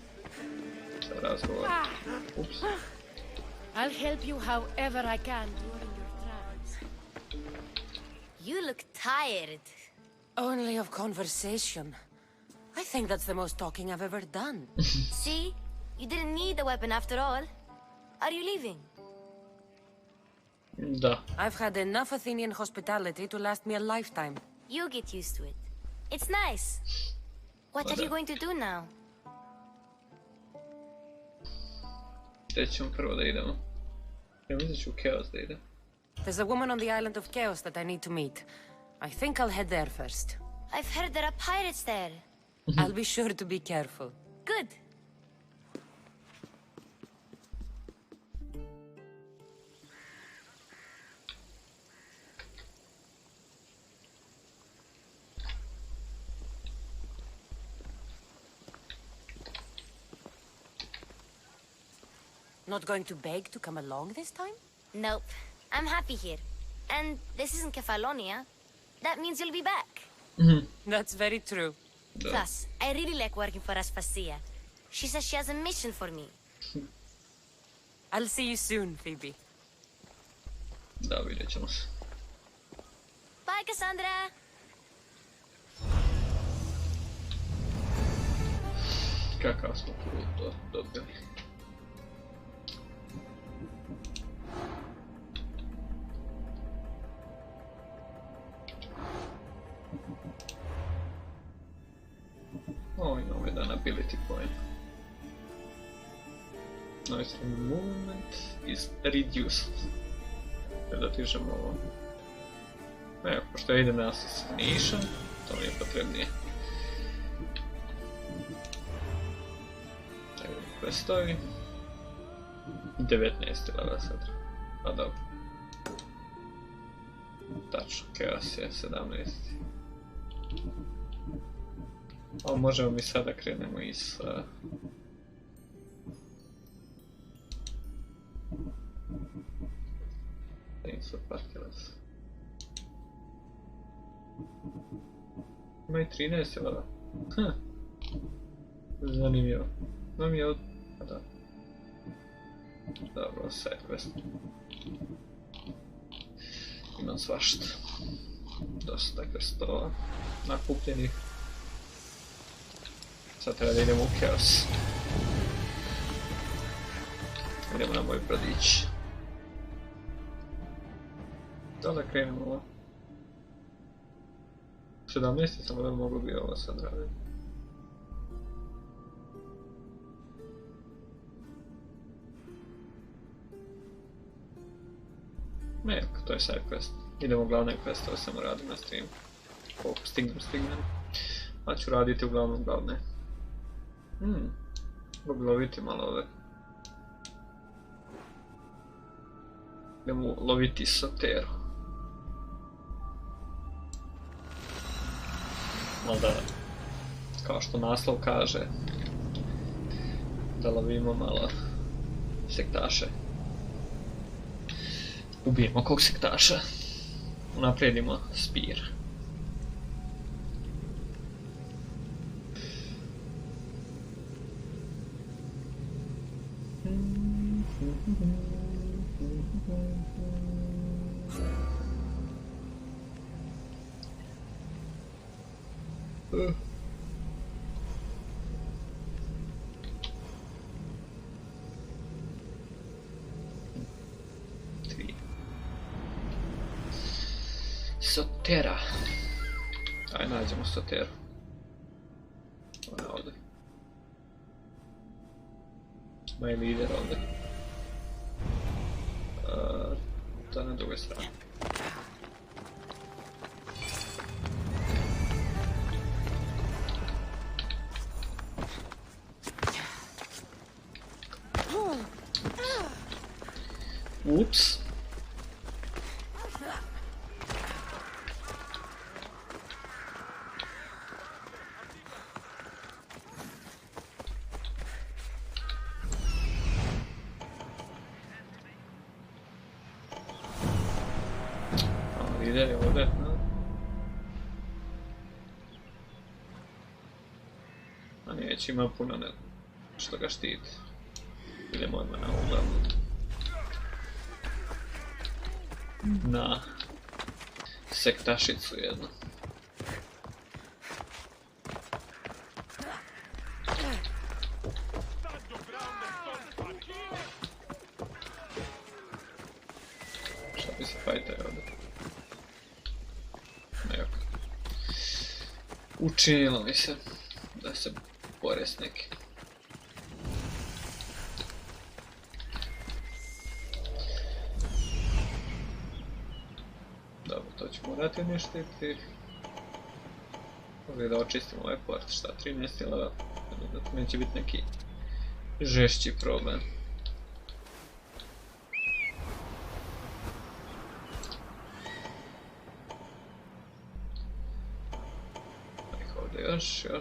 za razgovor. Ups. I'll help you however I can during your travels. You look tired. Only of conversation. I think that's the most talking I've ever done. See? You didn't need the weapon after all. Are you leaving? Da. I've had enough Athenian hospitality to last me a lifetime. You'll get used to it. It's nice. What are you going to do now? Gdje ćemo prvo da idemo? Ja mislim ću u Chaos da idem. There's a woman on the island of Chaos that I need to meet. I think I'll head there first. I've heard there are pirates there. I'll be sure to be careful. Good. Not going to beg to come along this time? Nope. I'm happy here. And this isn't Kefalonia. That means you'll be back. That's very true. Plus, I really like working for Aspasia. She says she has a mission for me. I'll see you soon, Phoebe. Da, vidjet ćemo se. Bye, Cassandra! Kakav smo to dobili. O, imamo jedan ability point. Noise movement is reduced. Da dižemo ovo. Evo, pošto ide na assassination, to mi je potrebnije. Evo, questovi. 19 level sad. Pa dobro. Tačno, Chaos je 17. O, možemo mi sada krenemo i sa... Nisu Partilas. Ima i 13, jel da? Zanimljivo. Znam je od... da. Dobro, side quest. Imam svašta. Dosta questova nakupljenih. Sad treba da idemo u Chaos. Idemo na moj brodić. Da li krenemo ovo? 17. samo da mogu bi ovo sad raditi. Ne, to je side quest. Idemo glavne questove, samo radim na streamu. Koliko stignem. A ću raditi uglavnom glavne. Mogu loviti malo ove. Idemo loviti Soteru. Onda, kao što naslov kaže, da lovimo malo sektaše. Ubijemo kog sektaša. Unaprijedimo spir. Sotera. Aj, nađemo Soteru. Ona je ovdje. Moj lider ovdje. To je na drugoj strani. Ups. Lider je ovdje. A neće, ima puno što ga štiti. Idemo odmah na uglavnom. Na sektašicu jednu. Šta bi se fajtaju ovdje? Nejako. Učinilo mi se da se bore s nekim. Dobro, to ću morati uništiti. Ovdje da očistimo ovaj port, šta, 13 level. Neće biti neki žešći problem. Ovdje još.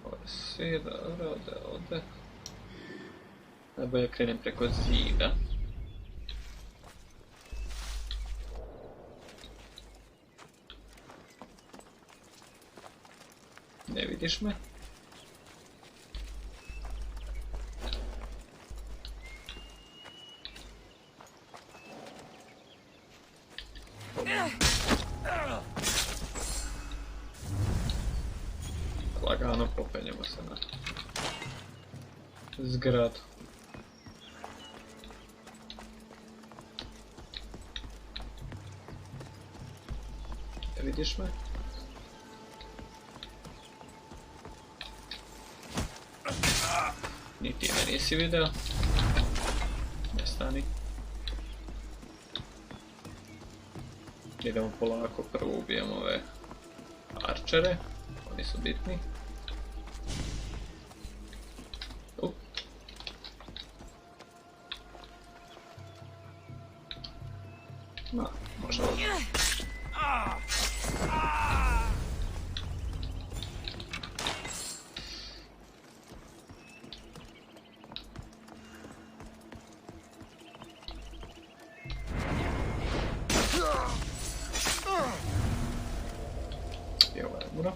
Ovdje svi, dobro, ovdje. Najbolje krenem preko zida. Ne vidiš me? Lagano popenjemo se na zgradu. Vidiš me? Ni ti me nisi video. Ne stani. Idemo polako, prvo ubijemo ove arčere. Oni su bitni. No, može ovo. I ovo je muro.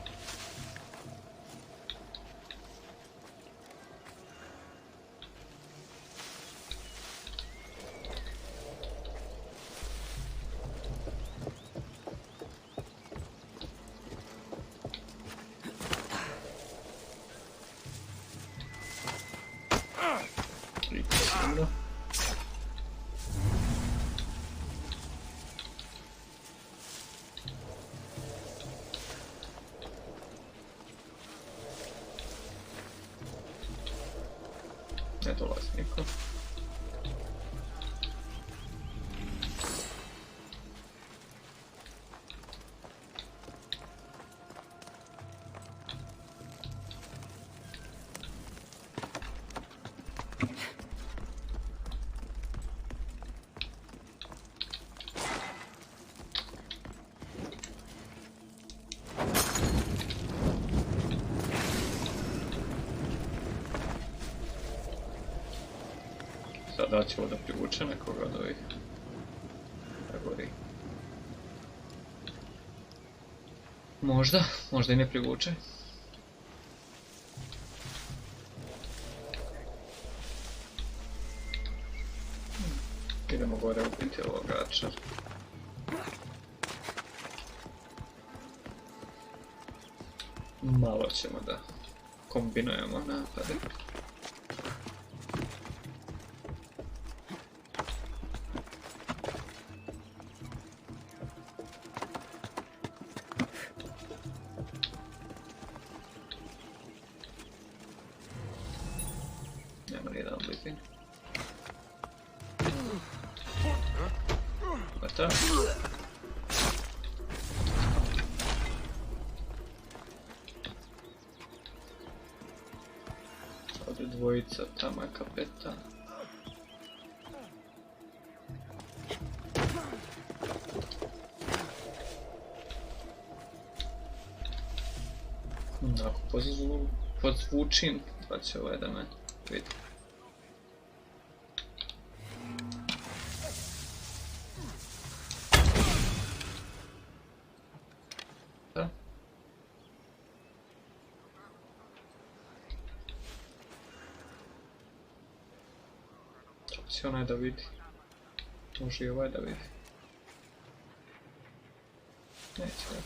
Ne dolazi niko. Sada ćemo da privuče nekoga od ovih da gori. Možda i ne privuče. Idemo gore ubiti ovog gača. Malo ćemo da kombinujemo napade. Nema nijedan blizini. Hvata. Ovdje dvojica tamo je kapetan. Ako podzvučim, pa će ovaj da me vidi. Da. Kako će onaj da vidi? Može i ovaj da vidi. Neće da.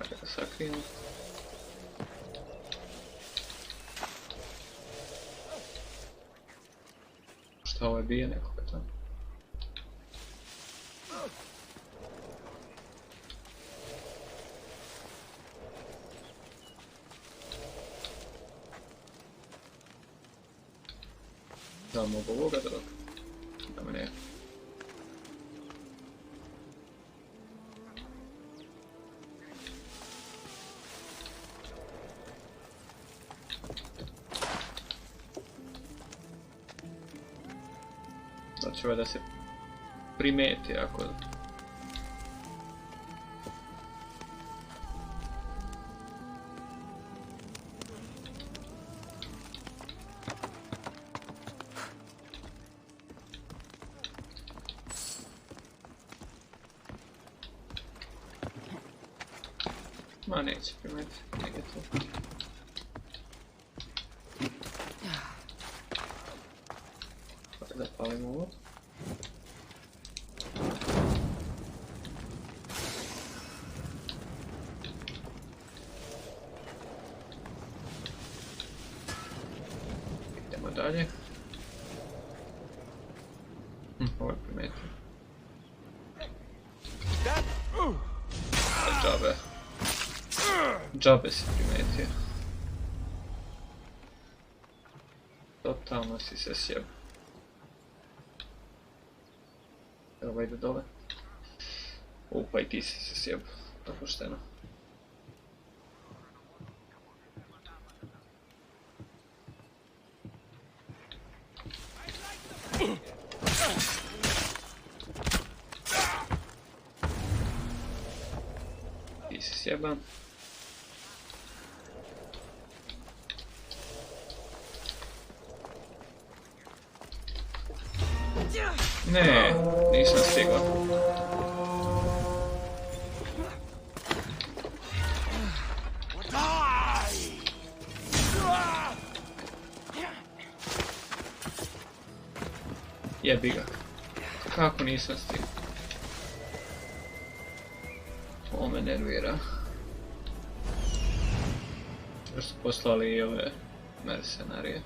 Ajde da sakrijemo. Šta ovo je bije nekoga tamo? Da mogu ovoga da dok? Da me ne. Da će ovaj da se primeti ako... Ma neće primeti, nije to. Hvala da palimo ovo. Idemo dalje. Ovo je primetio. Džabe. Džabe si primetio. Totalno si se sjeb. Evo ide dole. Pa i ti si se sjeb. To pošteno. sjebam. Ne, nisam stigao. Jebi ga. Kako nisam stigao? Ovo me nervira. Jer su poslali i ove mercenarije.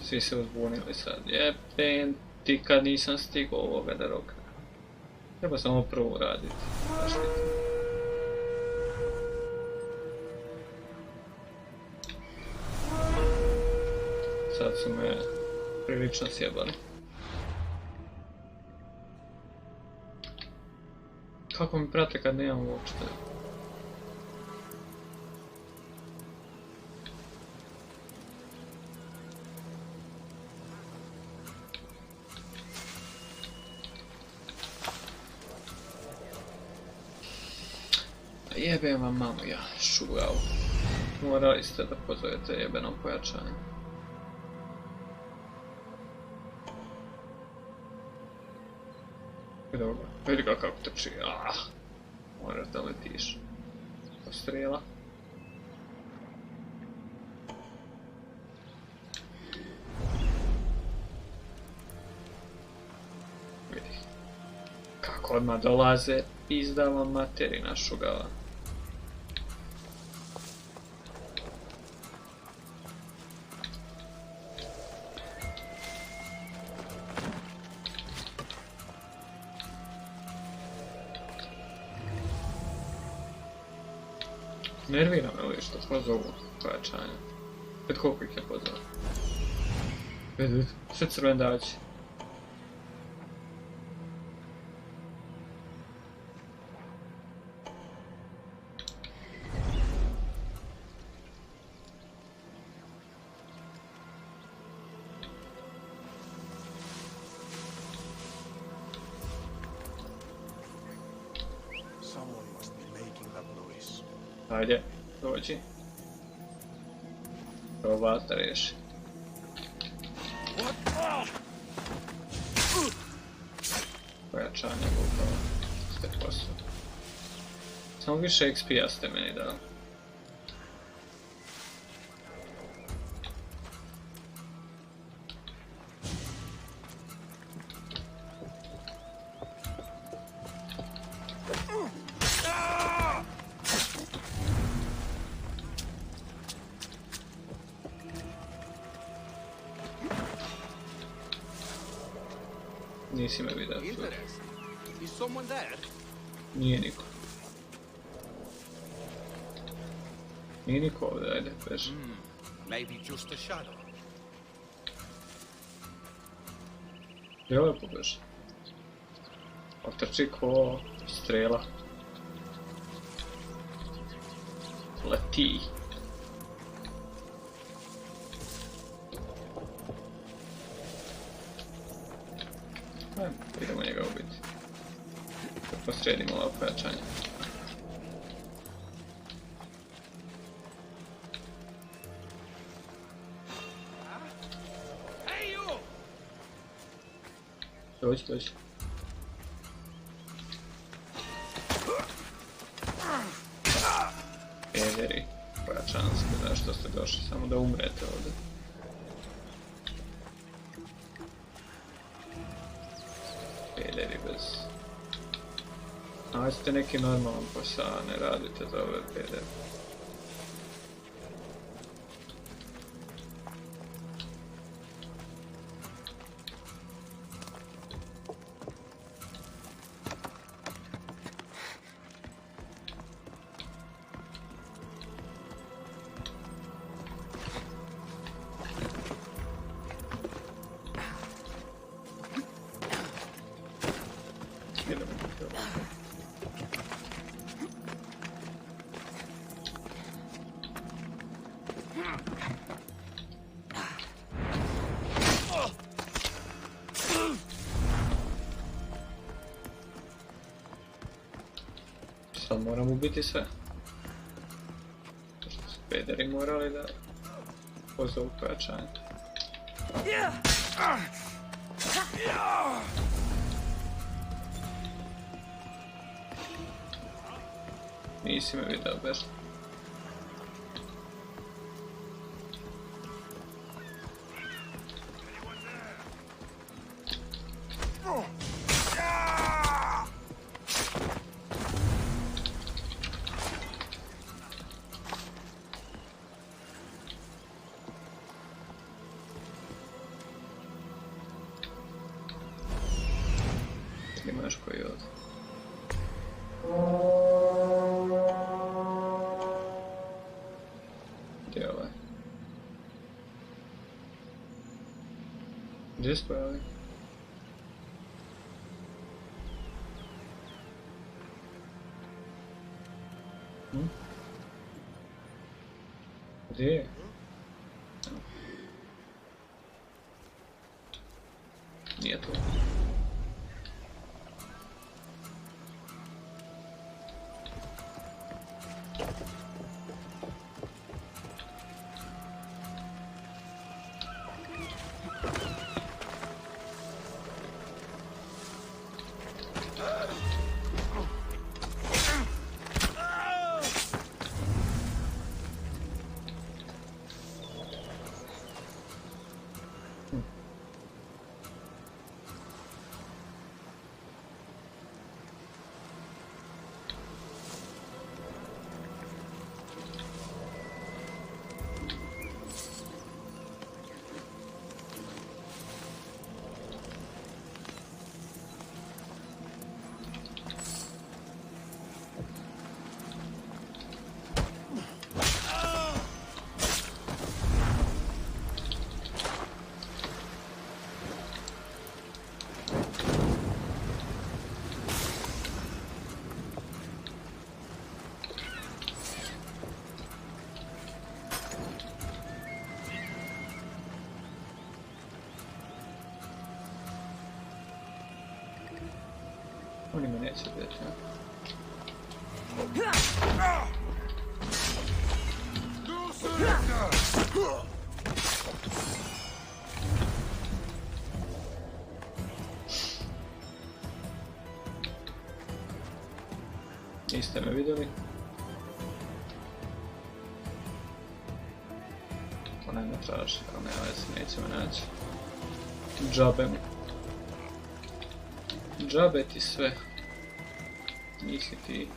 Svi se uzbunili sad. Jebem ti kad nisam stigao ovoga da roka. Treba samo prvo uraditi. Sad su me prilično sjebali. Kako mi prate kad nemam uopšte? Jebem vam mamu ja, šugao. Morali ste da pozovete jebenom pojačanju. Dobro, vidi ga kako trči, moraš da letiš. Postrijela. Vidi. Kako odmah dolaze, izdava materina šugava. Nervira me li što pozovu pojačanja. Pet koliko ih je pozvao? Vidi, sve crvendaći. Ajde, dođi. Proba da riješi. Pojačanje bukava. Ste posao. Samo više XP-a ste meni dali. Nisi me vidio. Nije niko. Nije niko ovdje, ajde, beži. Gdje ovo pobeži? Otrči ko strela. Leti. Idemo njega ubiti. Posredimo ova pojačanja. Dođi, dođi. Pederi, pojačanski, zašto ste došli? Samo da umrete ovdje. Pederi bez... Nađite neki normalan posao, ne radite za ove pederi. Sad moram ubiti sve. Što su pederi morali da pozovu pojačanje. Nisi me vidio baš. Imaš koji ovdje. Gdje je ovaj? Gdje su ovaj? Gdje je? Nije tu. Oni me neće biti, ja. Niste me vidjeli? Onaj me traži, ali nema veze, neće me naći. Džabe mu. Džabe ti sve. Nisi ti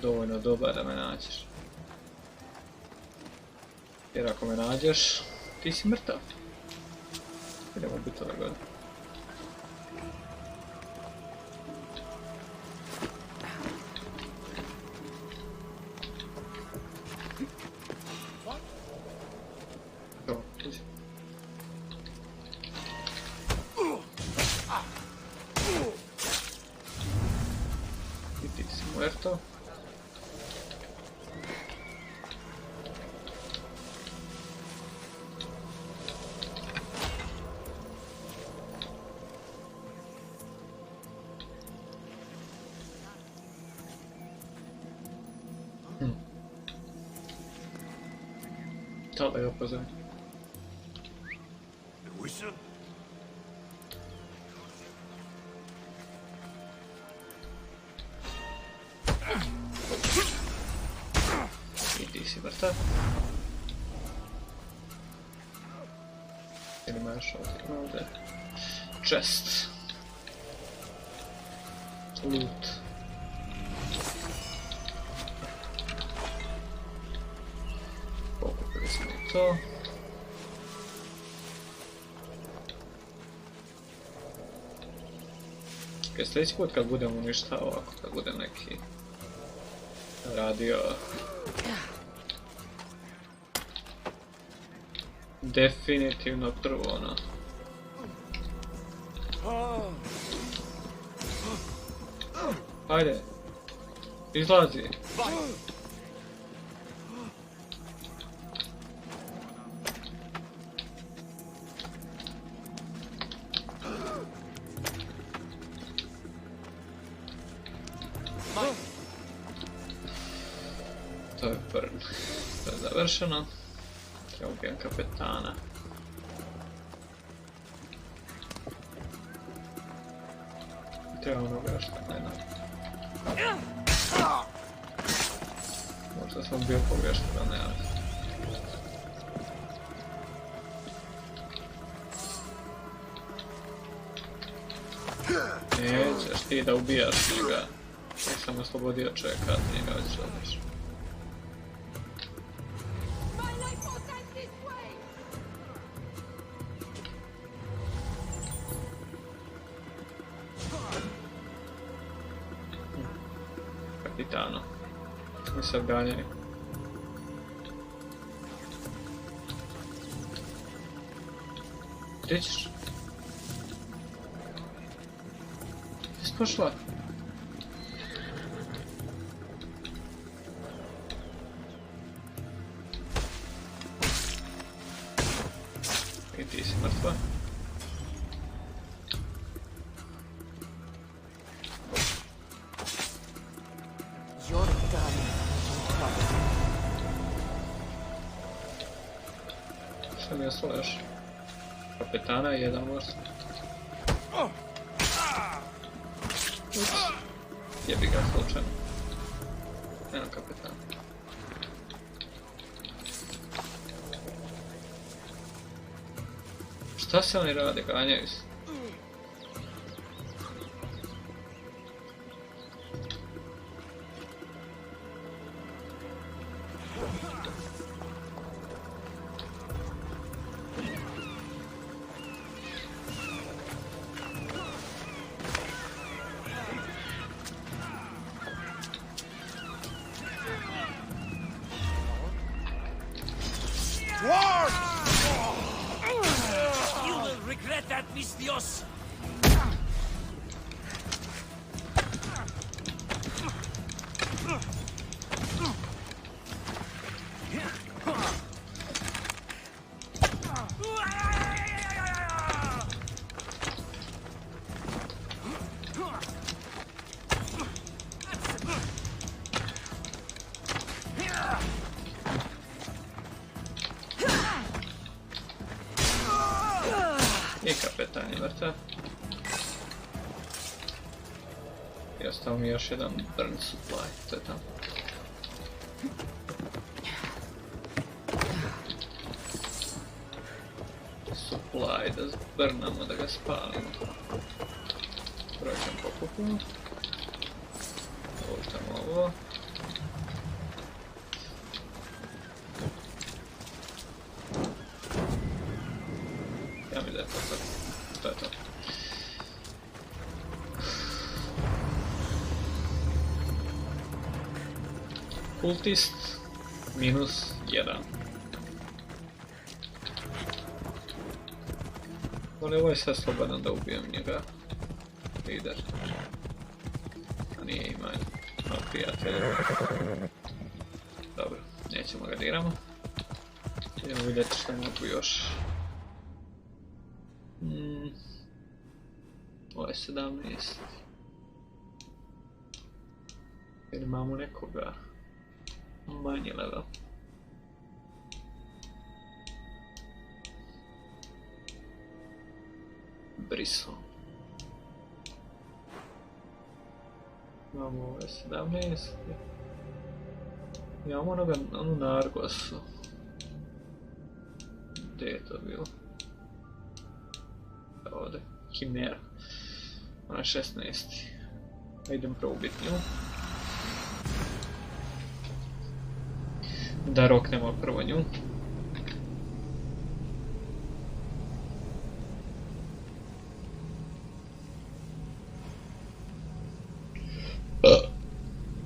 dovoljno dobar da me nađeš. Jer ako me nađeš, ti si mrtav. Idemo biti ove godine. Muerto. Da ga pozovem. I ti si mrtav. Ili imaš ovdje? Chest. Loot. Pokupili smo i to. Sljedeći put kad budem uništao ovako, kad budem neki radio definitivno prvo ono. Ajde, izlazi. završeno. Treba ubijem kapetana. Treba onoga što ne znam. Možda sam bio pogrešno, da ne, ali... Nećeš ti da ubijaš njega. Ja sam oslobodio čovjeka, a ti njega već odliš. Kapitano. Mi se odganjaju. Gdje ćeš? Gdje si pošla? I ti si mrtva. Što mi je ostalo još? Kapetana i jedan most. Jebi ga slučajno. Eno kapetana. Šta se oni rade? Ganjaju se. You will regret that, mis Dios! I kapetan je mrtav. I ostao mi još jedan burn supply, to je tamo. Supply, da zbrnamo, da ga spalimo. Prođem po kupu. Ovuštamo ovo. Ja mi da je to sad. To je to. Kultist -1. Ali ovo je sad slobodan da ubijem njega. Lider. A nije ima prijatelja. Dobro, nećemo ga diramo. Idemo vidjeti što mogu još. Ovo je 17. Jer imamo nekoga manji level. Briso. Imamo ovo je 17. Imamo onu Nargosu. Gdje je to bilo? Ovdje, Himera. Ona je 16. Idem probit nju. Da roknemo prvo nju.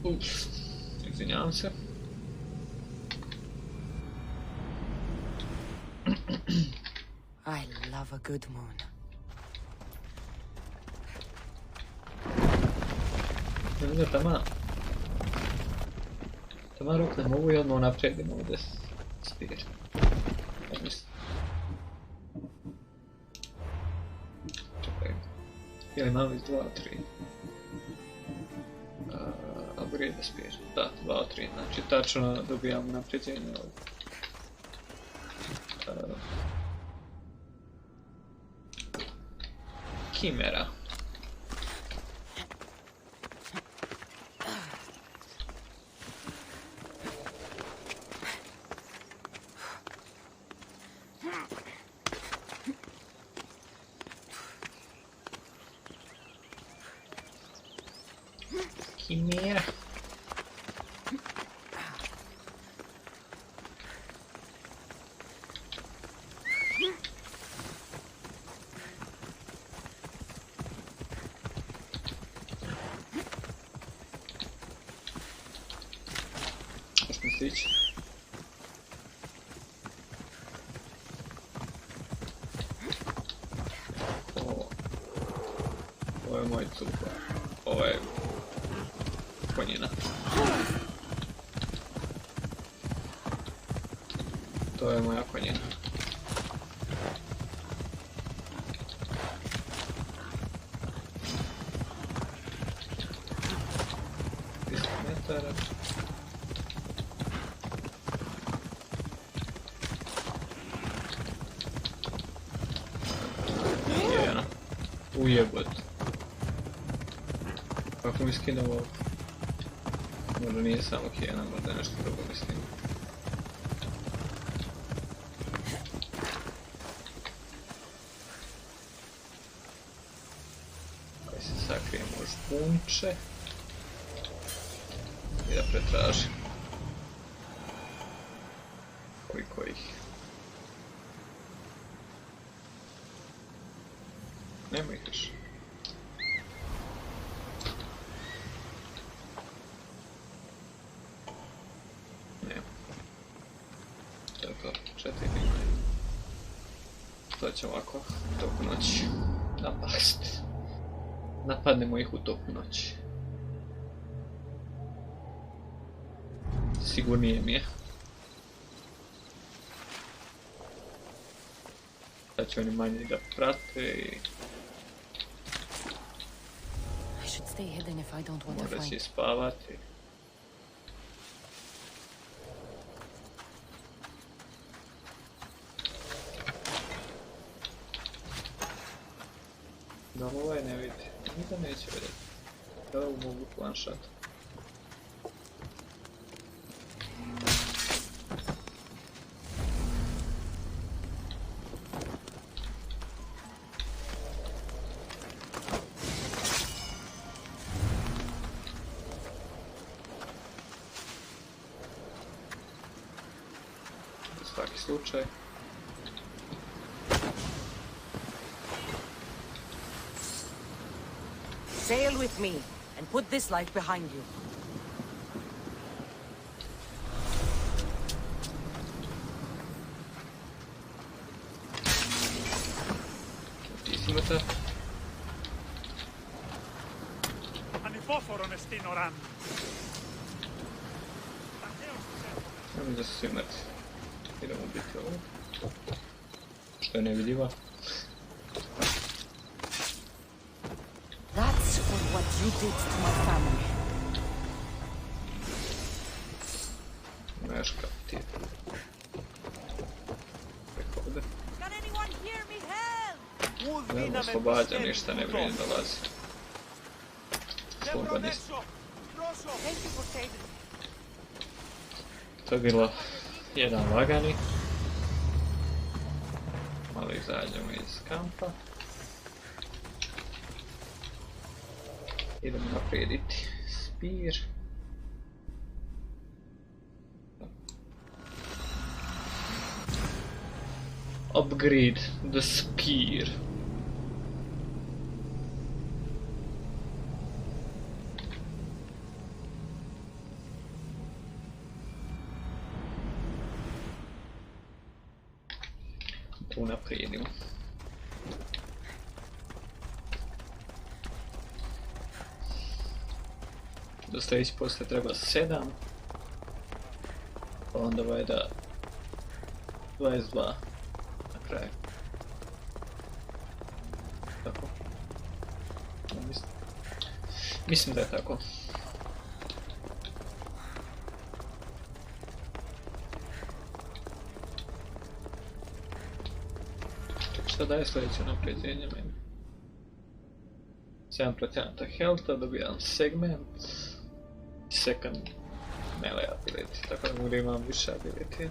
Ups, izvinjavam se. I love a good moon. Da tamo roknemo ovu i odmah naprijedimo ovdje spir. Čekaj. Je li malo iz 2, 3? Upgrade spir. Da, 2, 3. Znači tačno dobijamo naprijeđenje ovdje. Kimera. Kimera. Možemo stići. Ovo je moj cupa. Ovo je konjina. To je moja konjina. Metara. Jena. Ujebot. Kako mi skinuo ovo? Možda nije samo Kijena, možda je nešto drugo mislim. Kaj se sakrijemo u špunče. I da pretražim. Koliko ih. Nema ih još. Nema. Dobro, 4 imaju. To će ovako toku noći napasti. Napadnemo ih u toku noći. Sigurnije mi je. Sad će oni manje da prate i... Mora si spavati. Da ovaj ne vidi. Nikad neće vidjeti. Da ovo mogu one shot. Svaki slučaj. Sail with me and put this light behind you. Fortissimo. Anifoforon est ignoran. Ja mislim da su svi mrtvi. Idemo biti ovo. Što je nevidljiva. That's for what you did to my family. Meška ti. Preko ovdje. Nema oslobađa, ništa ne vrijedi dolazi. Slobodni ste. To je bilo jedan lagani. Malo izađemo iz kampa. Idemo naprijediti spir. Upgrade the spear. Unaprijedimo. Dosta ići poslije treba 7. Pa onda vajda 22 na kraju. Tako. Mislim da je tako. Šta daje sljedeće napređenje meni? 7% healtha, dobijam segment, second melee ability, tako da mogu da imam više ability.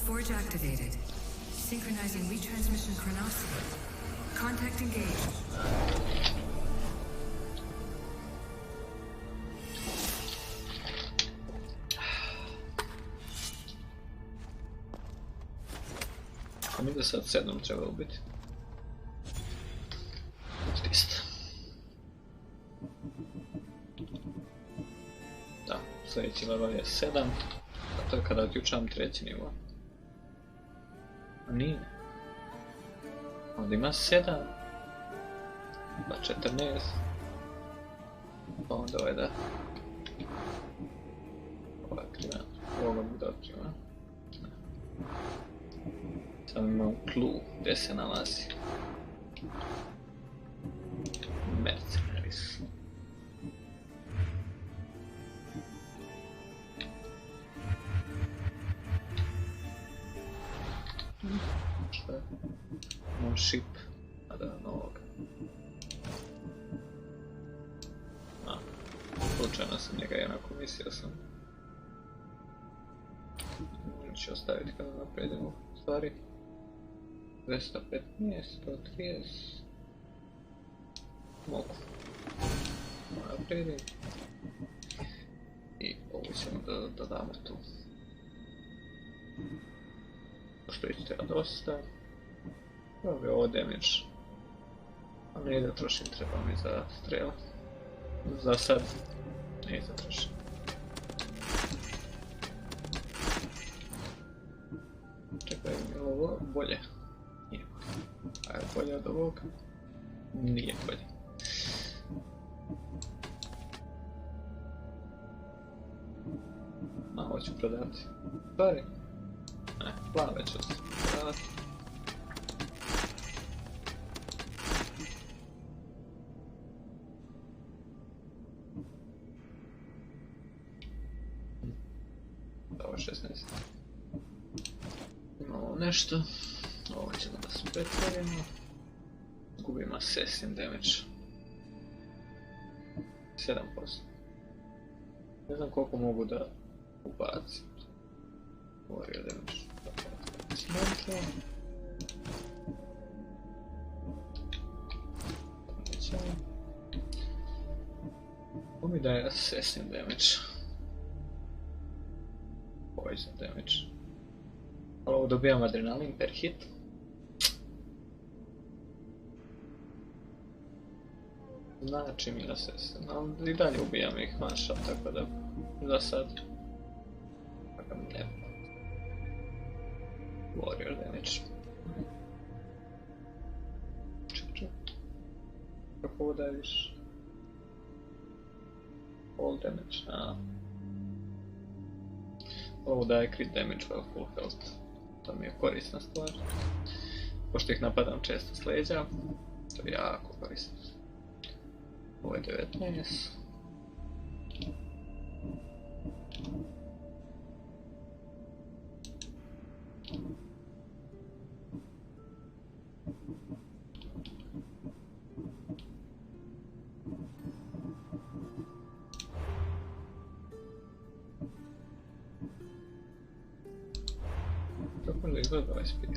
Forge activated. Synchronizing retransmission chronicity. Contact engaged. A mi da sad 7 trebalo biti. 300. Da, sljedeći level je 7. A to je kada otjučam treći nivo. A nije. Onda ima 7. Pa 14. Pa onda ovaj da. Ova kriva. Ovoga mi da otkriva. Sad imam clue gdje se nalazi. Mercenaries. Šta je? Imam ship. A da, novoga. A, slučajno sam njega jednako mislio sam. Ću ostaviti kada napređemo stvari. 215, 130. Mogu. Napredim. I ovo ćemo da dodamo tu. Pošto ići treba dosta. Ovo je ovo damage. A ne da trošim, treba mi za strela. Za sad. Ne da trošim. Čekaj, je ovo bolje? Nije bolje. A je bolje od ovoga? Nije bolje. Malo ću prodati. Stvari. Ne, plave ću se prodati. Ovo 16. Imamo nešto. Ovo ćemo da se pretvorimo. Gubimo assassin damage. 7%. Ne znam koliko mogu da ubacim. Warrior damage. Smatram. Ovo mi daje assassin damage. Poison damage. Ovo dobijam adrenalin per hit. Znači mi assassin, ali i dalje ubijam ih one shot, tako da za sad tako mi ne. Warrior damage. Ček. Kako ovo daje više? All damage, Ovo daje crit damage while full health. To mi je korisna stvar. Pošto ih napadam često s leđa, to je jako korisno. Ovo je 19. Kako da izgleda ovaj spear?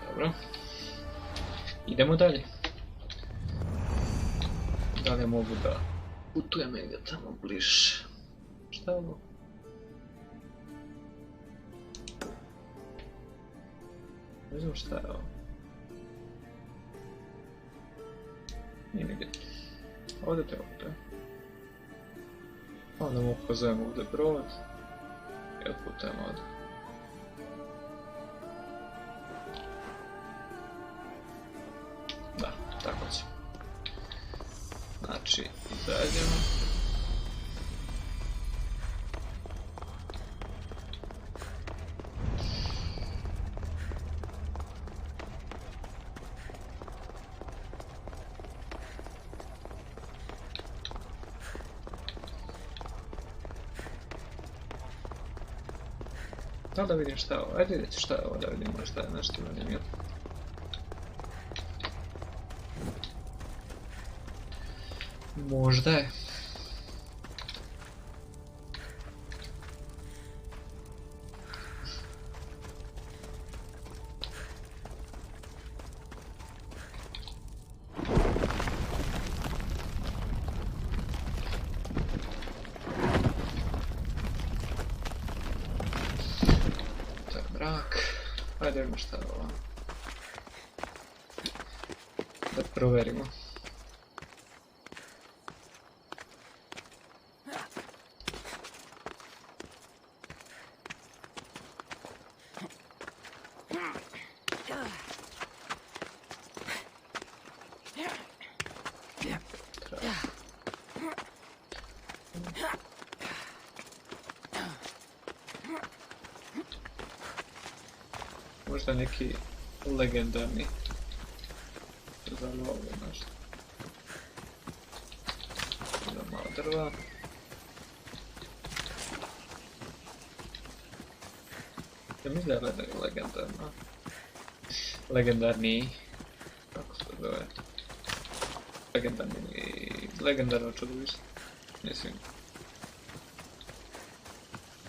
Dobro. Idemo dalje. Da li mogu da putujem negdje tamo bliže? Šta je ovo? Ne znam šta je ovo. Nije mi bitno. Ovdje te ovdje. Onda mu pozovemo ovdje brod. I otputujemo ovdje. Da, tako će. Znači, izađemo. Da vidim šta je ovo, ajde vidjeti šta je ovo, da vidimo šta je nešto zanimljivo. Možda je. Ajde vidimo šta je ovo. Da proverimo. Možda neki legendarni za lovu nešto. Za malo drva. Ja mislim da je legendarno. Legendarni. Kako se zove? Legendarno čudovište. Mislim.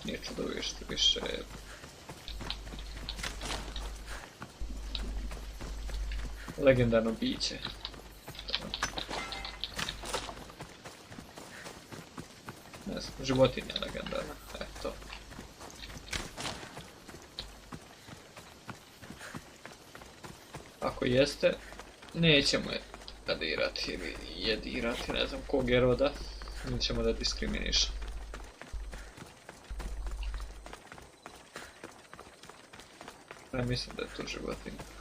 Nije čudovište, više legendarno biće. Ne znam, životinja legendarna, eto. Ako jeste, nećemo je adirati ili jedirati, ne znam kog je roda, nećemo da diskriminišemo. Ne mislim da je to životinja.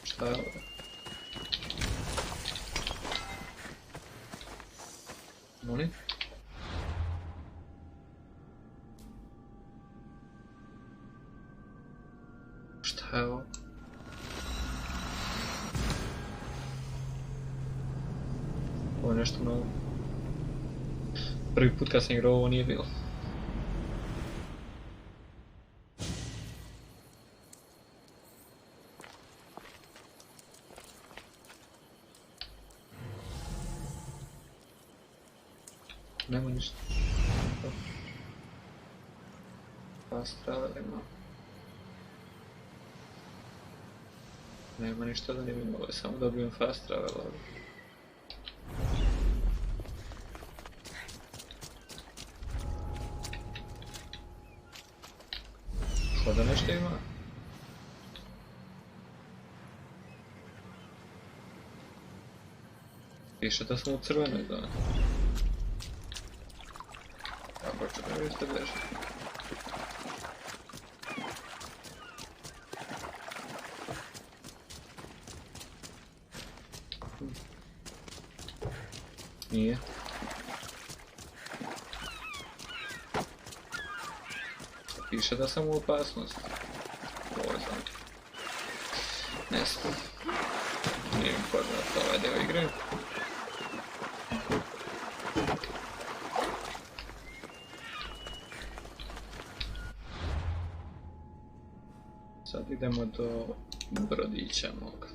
Šta je ovo? Molim? Šta je ovo? Ovo je nešto novo. Prvi put kad sam igrao ovo nije bilo. Nema ništa. Fast travelima. Nema ništa zanimljivo, ovo je samo dobijem fast travel ovdje. Hoda nešto ima? Piše da smo u crvenoj zoni. Ako ću da vidite beži. Nije. Piše da sam u opasnosti. Ovo je znam. Ne znam. Nije mi poznato ovaj deo igre. Sad idemo do brodića mog.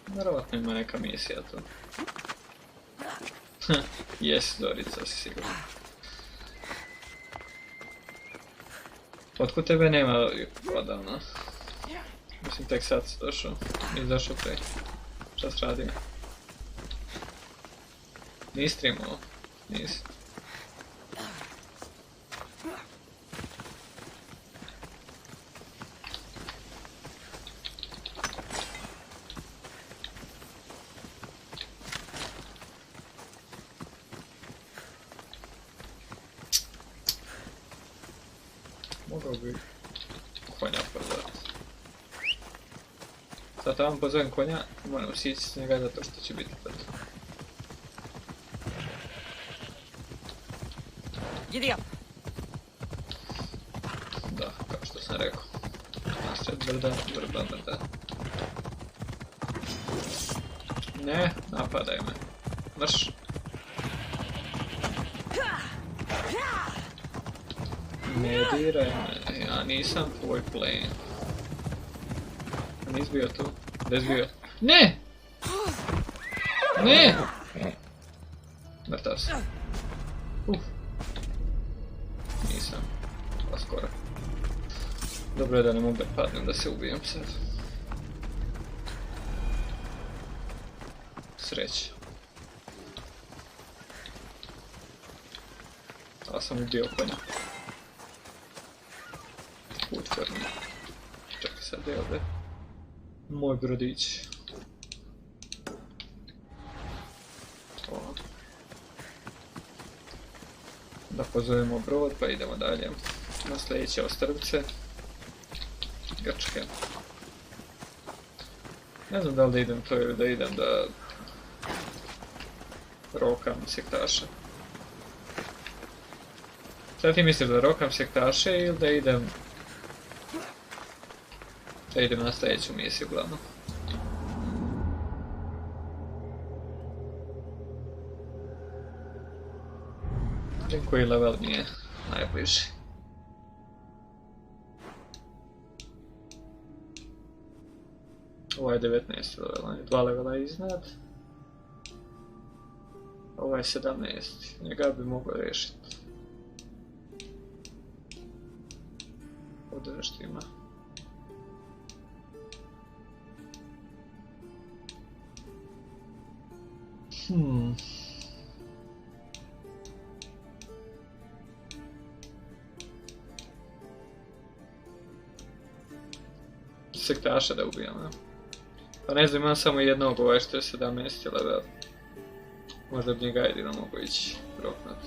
Vjerovatno ima neka misija tu. Jes, Dorica, si sigurno. Otkud tebe nema odavno? Mislim, tek sad si došao. Nisi došao pre. Šta si radio? Nisi streamao? Nisi. Mogao bi konja prodati. Sad tamo pozovem konja, moram sići s njega zato što će biti tvrdo. Giddy up. Da, kao što sam rekao. Nasred brda, brda. Ne, napadaj me. Mrš. Ne diraj me, ja nisam tvoj plen. Nis bio tu? Gdje si bio? Ne! Ne! Mrtav sam. Nisam. Pa skoro. Dobro je da ne mogu da padnem, da se ubijem sad. Sreće. Ali sam ubio konja. Put for me. Čekaj sad, gdje je ovdje? Moj brodić. Da pozovemo brod pa idemo dalje na sljedeće ostrvce Grčke. Ne znam da li da idem to ili da idem da rokam sektaše. Sad ti misliš da rokam sektaše ili da idem na sljedeću misiju uglavnom. Koji level mi je najbliži. Ovo je 19 level, on je 2 levela iznad. Ovo je 17, njega bi mogao riješiti. Ovdje nešto ima. Sektaša da ubijam, ja. Pa ne znam, imam samo jednog ovaj što je 17 level. Možda bi njega jedino mogu ići proknat.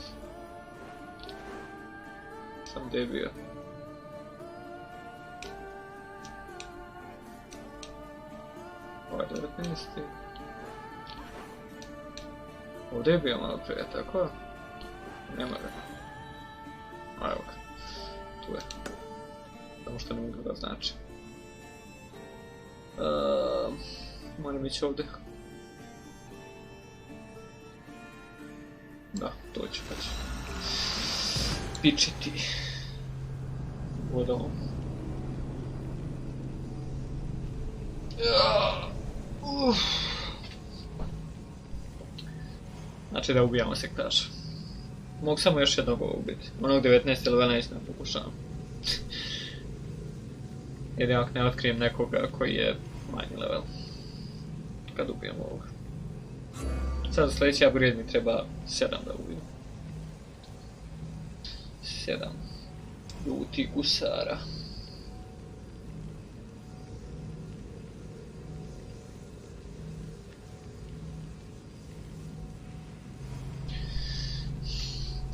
Sam gdje je bio. Ovaj 19. Ovdje je bio malo prije, tako? Nema ga. A evo ga. Tu je. Samo što ne mogu da znači. Moram ići ovdje. Da, to ću pa ću pičiti vodom. Znači da ubijamo sektaša. Mogu samo još jednog ubiti. Onog 19 levela ne pokušavam. Jedino ako ne otkrijem nekoga koji je manji level. Kad ubijem ovog. Sad za sljedeći upgrade mi treba 7 da ubijem. 7 ljuti gusara.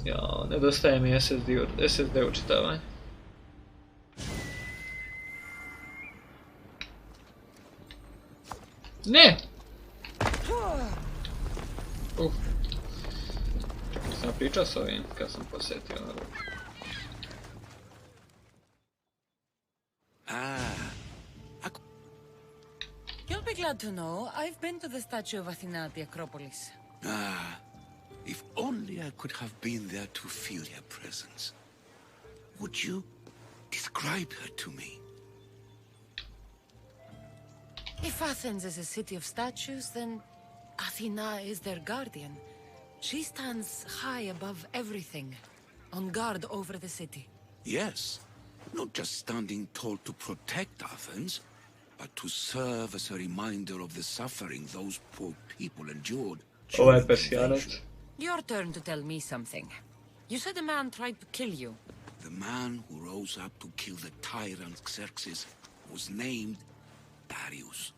Ja, nedostaje mi SSD učitavanje. Ne! Sam pričao s ovim kad sam posjetio na ruku. You'll be glad to know I've been to the statue of Athena at the Acropolis. If only I could have been there to feel your presence. Would you describe her to me? If Athens is a city of statues, then Athena is their guardian. She stands high above everything, on guard over the city. Yes, not just standing tall to protect Athens, but to serve as a reminder of the suffering those poor people endured during the invasion. Your turn to tell me something. You said a man tried to kill you. The man who rose up to kill the tyrant Xerxes was named Darius.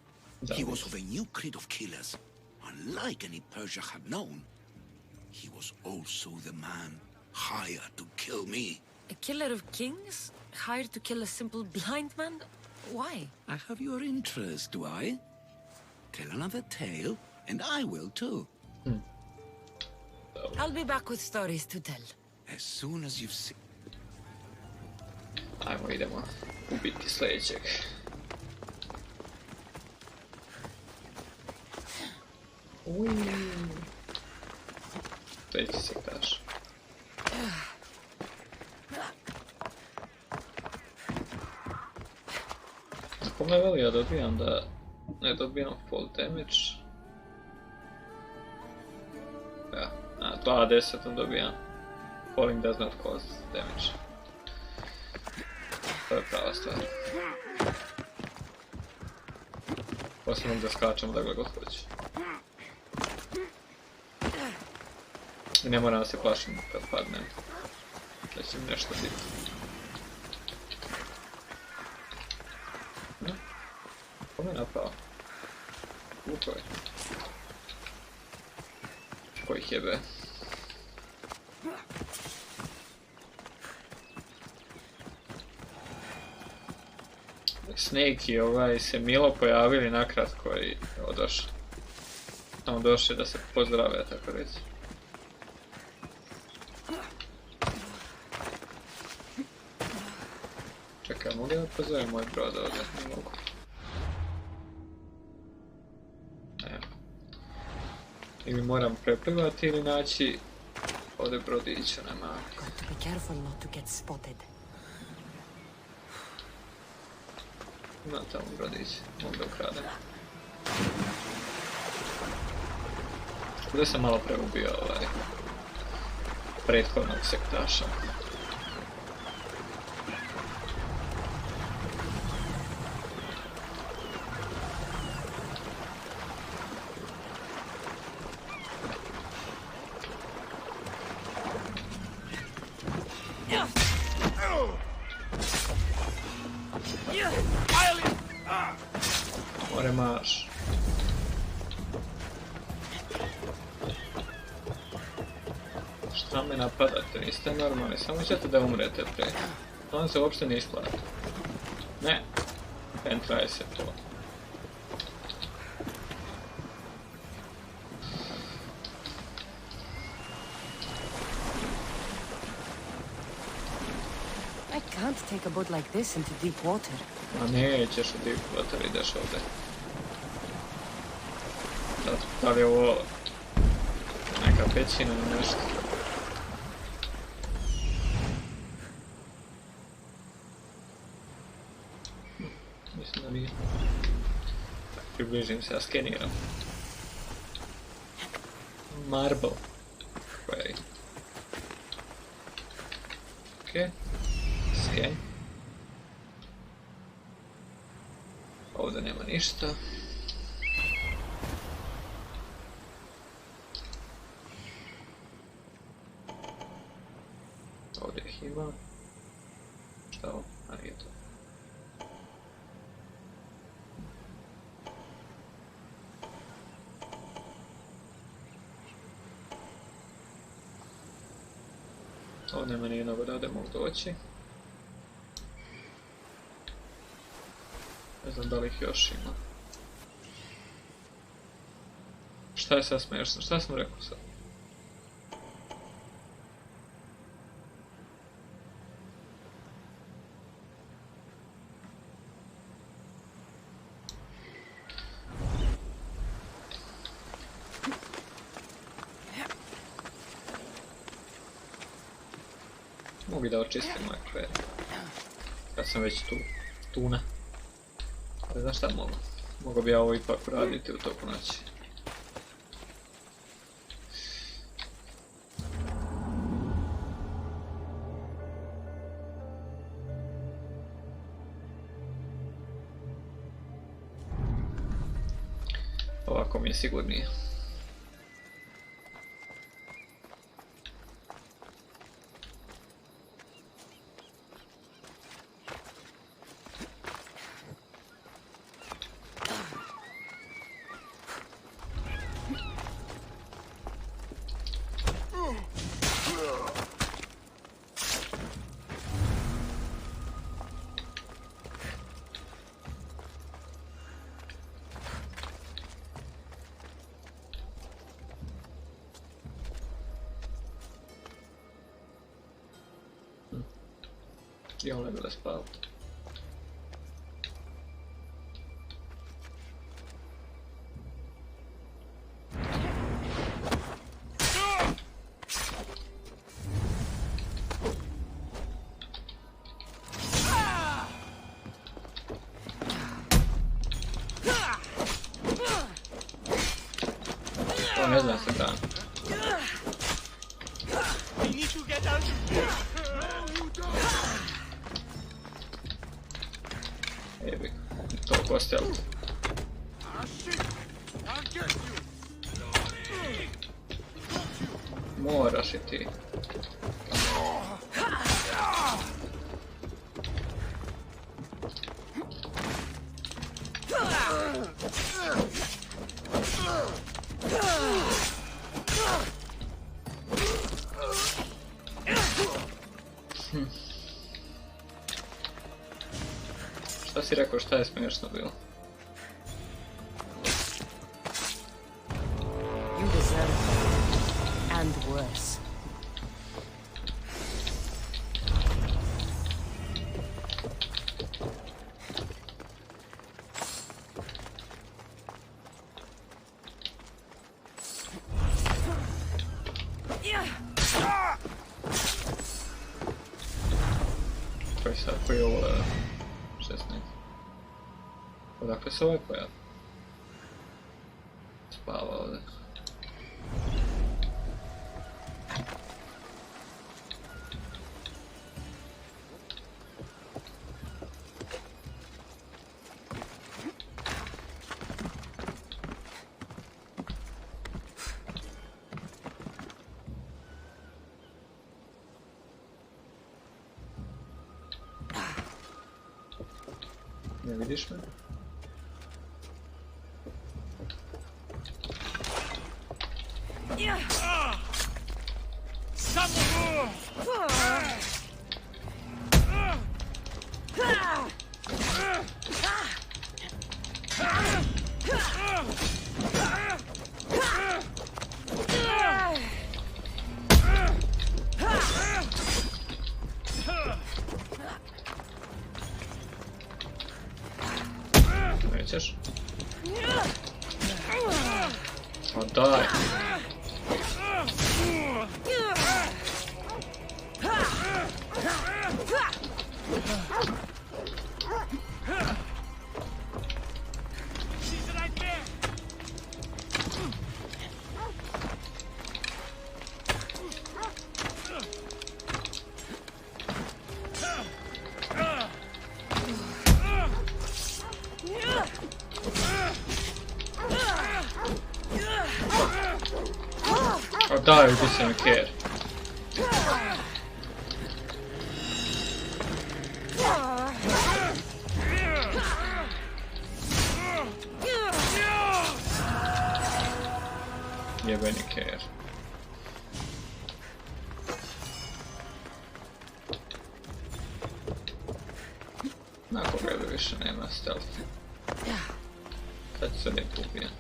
He was of a new creed of killers. Unlike any Persia had known, he was also the man hired to kill me. A killer of kings? Hired to kill a simple blind man? Why? I have your interest, do I? Tell another tale, and I will too. I'll be back with stories to tell. As soon as you've seen... Ajmo, idemo ubiti sljedećeg. Sljedeći sektaš. Ako me veli ja dobijam da ne dobijam full damage. Ja, na 2-10 dobijam. Falling does not cause damage. To je prava stvar. Poslije mogu da skačemo da god hoće. I ne moram da se plašim kad padnem. Da će mi nešto biti. Ko me napao? Ko je? Ko ih jebe? Snake i se Milo pojavili nakratko i odošli. Samo došli da se pozdrave, tako reći. Čekaj, mogu da pozovem moj brod ovdje? Ne mogu. Ili moram preplivati ili naći ovdje brodića, nema. Be careful not to get spotted. Ima tamo brodić, mogu da ukradem. Ovdje sam malo preubio prethodnog sektaša. More marš. Šta me napadate? Niste normalni, samo ćete da umrete pre. To vam se uopšte ne isplati. Ne. Pentraje se to. I can't take a boat like this into deep water. A nećeš u deep water, ideš ovdje. Da li je ovo neka pećina ili nešto? Mislim da nije. Približim se, ja skeniram. Marble. Query. Ok. Scan. Ovdje nema ništa. Ovdje ih ima. Šta ovo? A nije to. Ovdje nema nijednog odavde mogu doći. Ne znam da li ih još ima. Šta je sad smiješno? Šta sam rekao sad? Mogu da očistim moj kver. Kad sam već tu. Tuna. Ali znaš šta mogu? Mogu bi ja ovo ipak uraditi u toku noći. Ovako mi je sigurnije. I on nego da spava. On ne zna se brani. Jebi, toliko ostalo. Moraš i ti. Šta si rekao, šta je smiješno bilo? You deserve it. And worse. Koji je ovo 16? Odakle se ovaj pojav? Spava ovdje. Ne vidiš me? Nećeš? O daj! O daj, ubi se mi ker. Jebeni ker. Na pogledu više nema stealth. Sad ću se lijepo ubijem.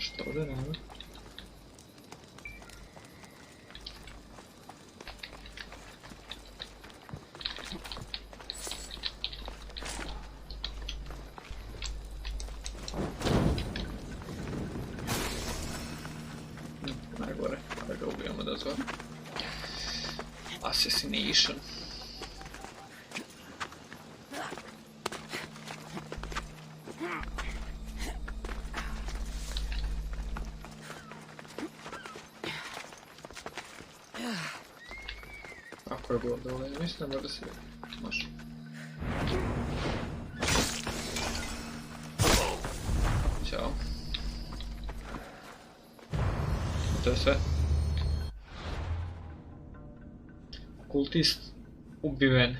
Što ovdje nema? Najgore, da ga ubijemo da zove. Assassination. Ako je bilo dole, mislim da se može. Ćao. To je sve. Kultist ubiven.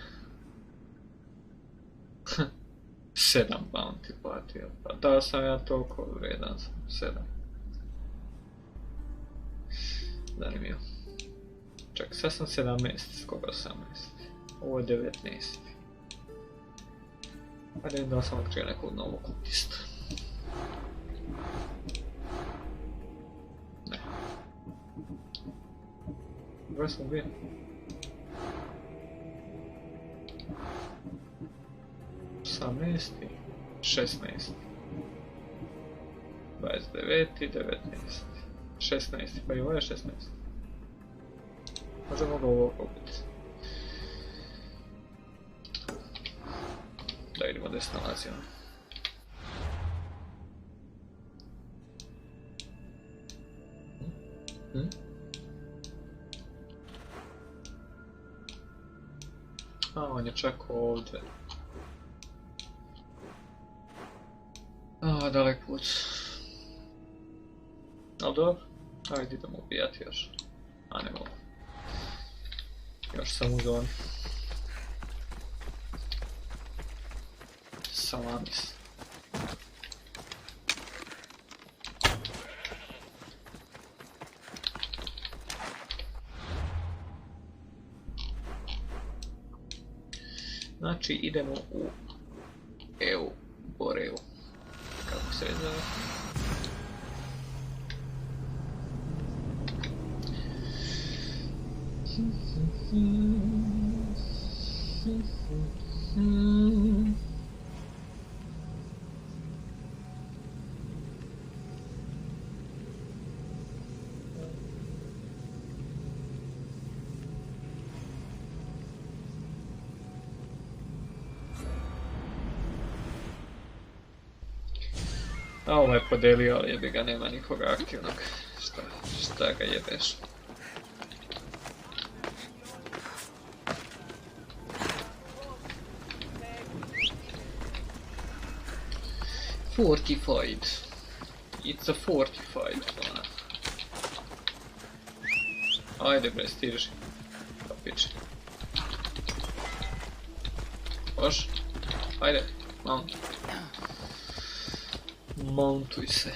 7 bounty platio. Pa da sam ja toliko vredan sam. 7. Zanimljivo. Čak, sad sam 17, skoro 18. Ovo je 19. Ajde vidim da sam otkrio nekog novog kultista. Ne. Gdje sam bio? 18. 16. 29. 19. 16. Pa i ovo je 16. Možda mogu ovo kupiti. Da vidimo gdje se nalazimo. A, on je čak ovdje. A, dalek put. Ali dobro, ajde idemo ubijati još. A, ne mogu. Još sam u zoni. Salamis. Znači idemo u EU Boreu. Kako se zove? A ovo je podelio, ali jebi ga, nema nikoga aktivnog. Šta ga jebeš? Fortified. It's a fortified zona. Ajde bre, stiži. Kapiči. Boš? Ajde, mount. Mountuj se.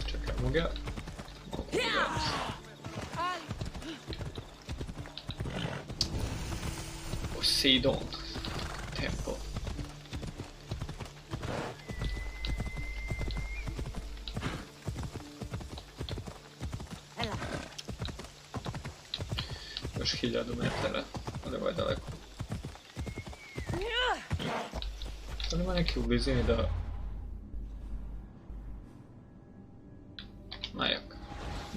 Čekaj, mogu ja? Poseidon Temple. Još 1000 metara, ali ovo je daleko. Ali ima neki u blizini da... Majak.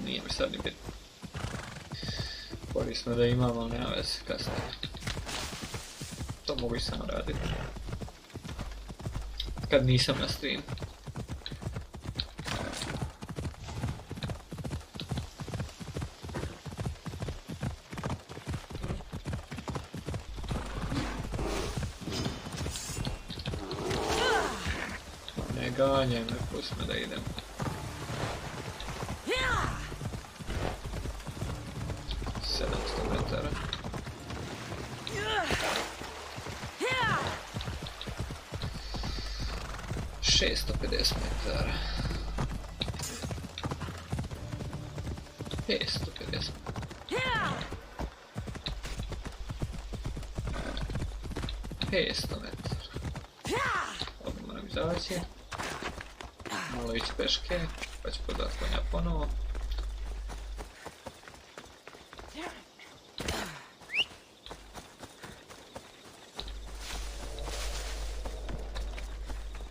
Nije mi sad ni bitno. Korisno da imam, ali nema veze kasnije. To mogu i sam raditi. Kad nisam na streamu. Ne ganjaj me, pusti me da idem. 650 metara. 550. Ovdje moram izaći. Malo ići peške, pa ću prodati konja ponovo.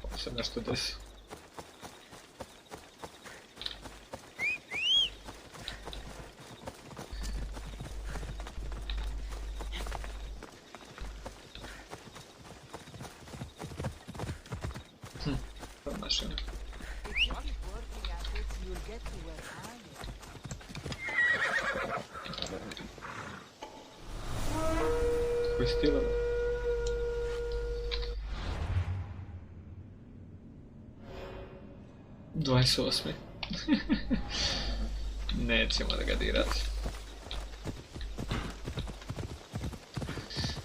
Ovo se nešto desi. Promašeno. Koji stilova? ...28. Nećemo da ga dirati.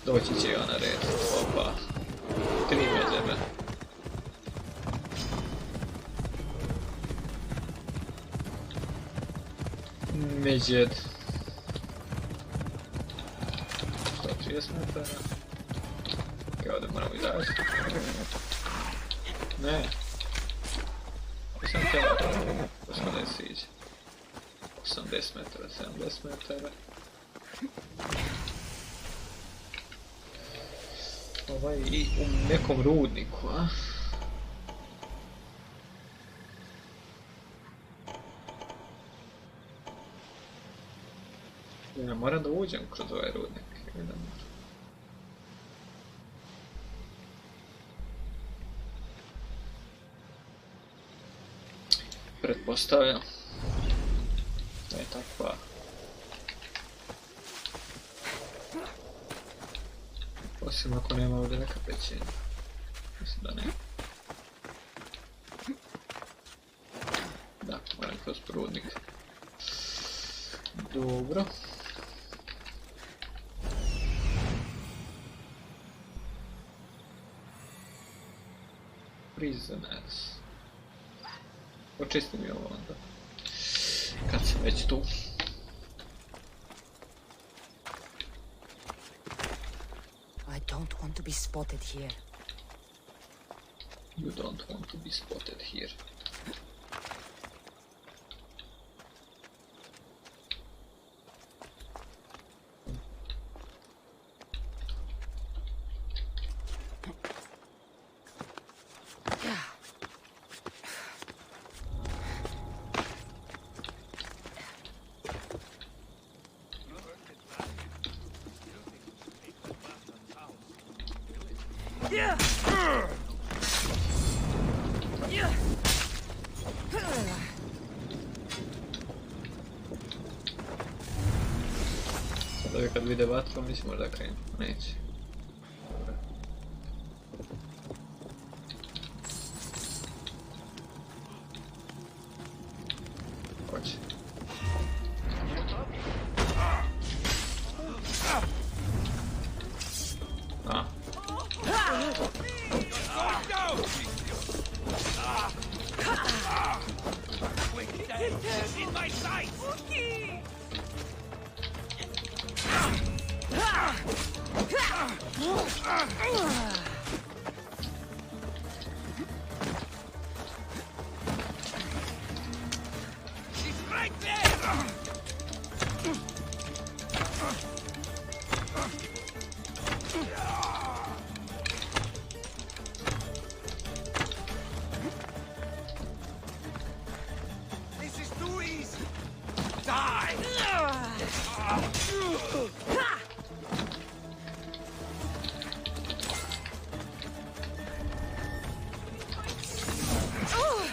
Doći će i ona red. Opa. 3 medljebe. Medjed. 130 metara. Ok, ovdje moramo izaći. Ne. Ovo sam htjela. Ovo smo da se iđe. 80 metara, 70 metara. Ovaj i u nekom rudniku, a? Ja moram da uđem kroz ovaj rudnik. Pretpostavljam da je takva. Osim ako nema ovdje neka pećenja. Mislim da ne. Da, moram kroz rudnik. Dobro. Prisoners. Očisti mi ovo onda. Kad sam već tu. I don't want to be spotted here. You don't want to be spotted here. Sada kad vide vatru, mislimo da krenu. Neće. Dobro. Hoće. A.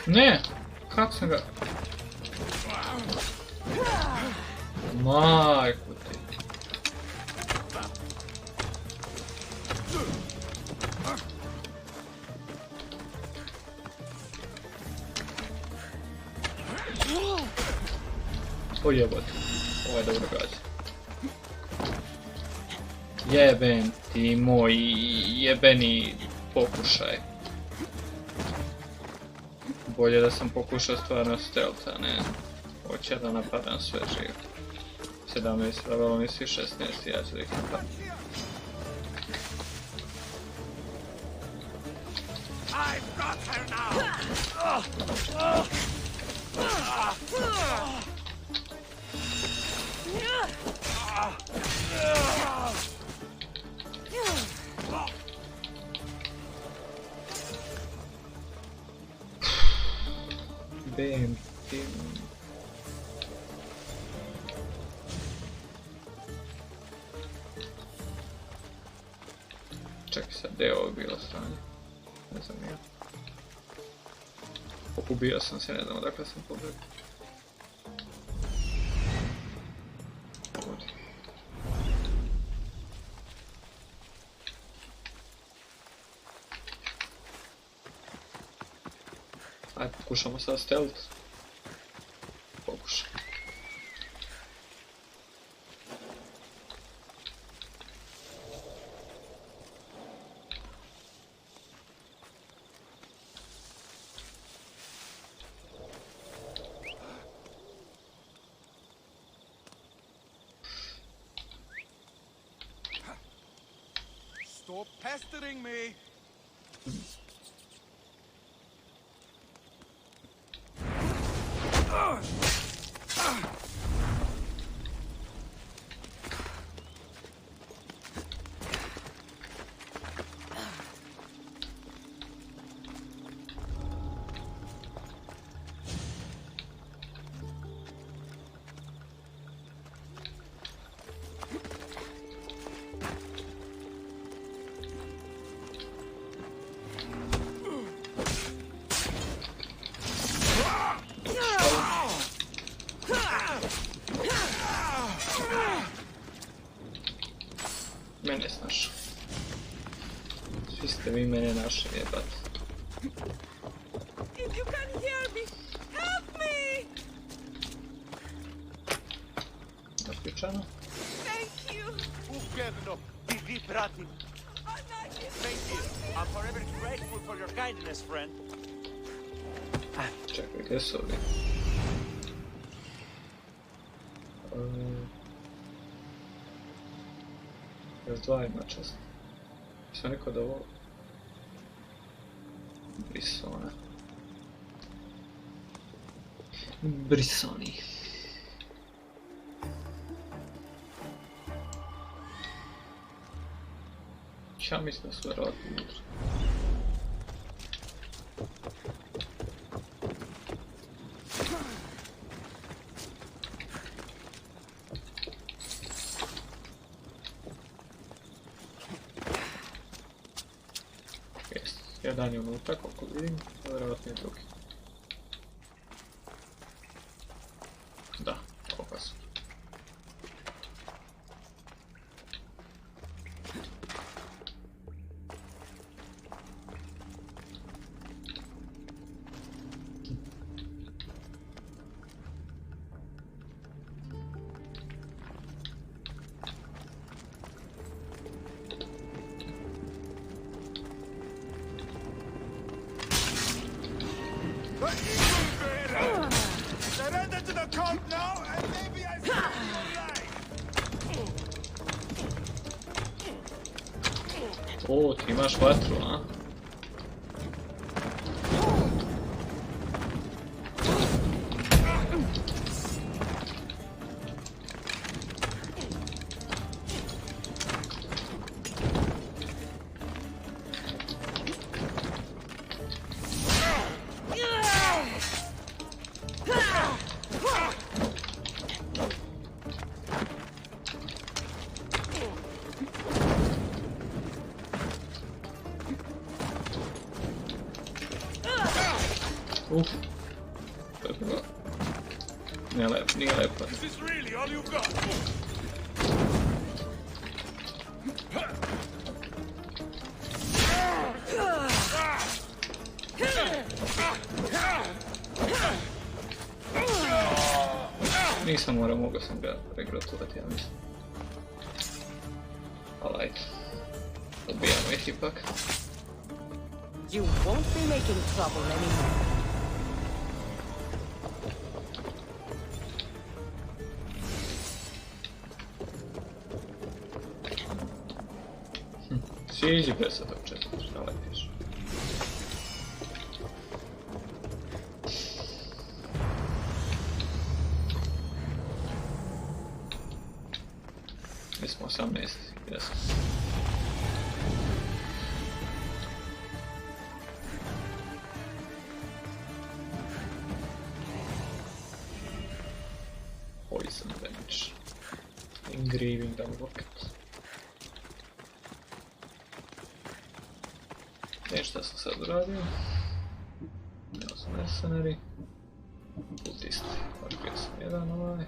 Ne! Kako sam ga... Majku ti. O jebote, ovo je dobro gađa. Jeben ti moj jebeni pokušaj. Bolje da sam pokušao stvarno stealth, a ne hoće da napadam sve živo. 17 level, oni svi 16, ja ću da ih napadam. I've got her now! Bam, bam. Čekaj sad, gdje je ovo bilo stranje? Ne znam ja. Ubio sam se, ne znam odakle sam pobjegao. Ovdje. Ajde, pokušamo sad stealth. Pokušaj. Stop pestering me! Mene snašao. Svi ste vi mene našli, jebat. If you can hear me, help me! Zaključano. Thank you! Ugevno, ti vi pratim. Thank you. I'm forever grateful for your kindness, friend. Čekaj, gdje su ovi? Još dva ima čast. Sam rekao da ovo... Brisona. Brisoni. Ja mislim da su vjerovatno unutra. Jedan je unutra, koliko vidim, a vjerovatno je drugi. Da, oba su. Surrender to the cult now, and maybe I feel alive. O, ti imaš vatru, a? To je bilo... Nije lepo. Is this really all you've got? Nisam mogao sam ga regrotuvati, ja mislim. Ali ajde. Odbijamo ih ipak. You won't be making trouble anymore. Siđi bre sa tog četvrta, šta letiš? Mi smo 18, jesmo. Poison damage. Engraving down rocket. Šta sam sad uradio? Imao sam mercenary. Kultisti. Otkrio sam jedan ovaj.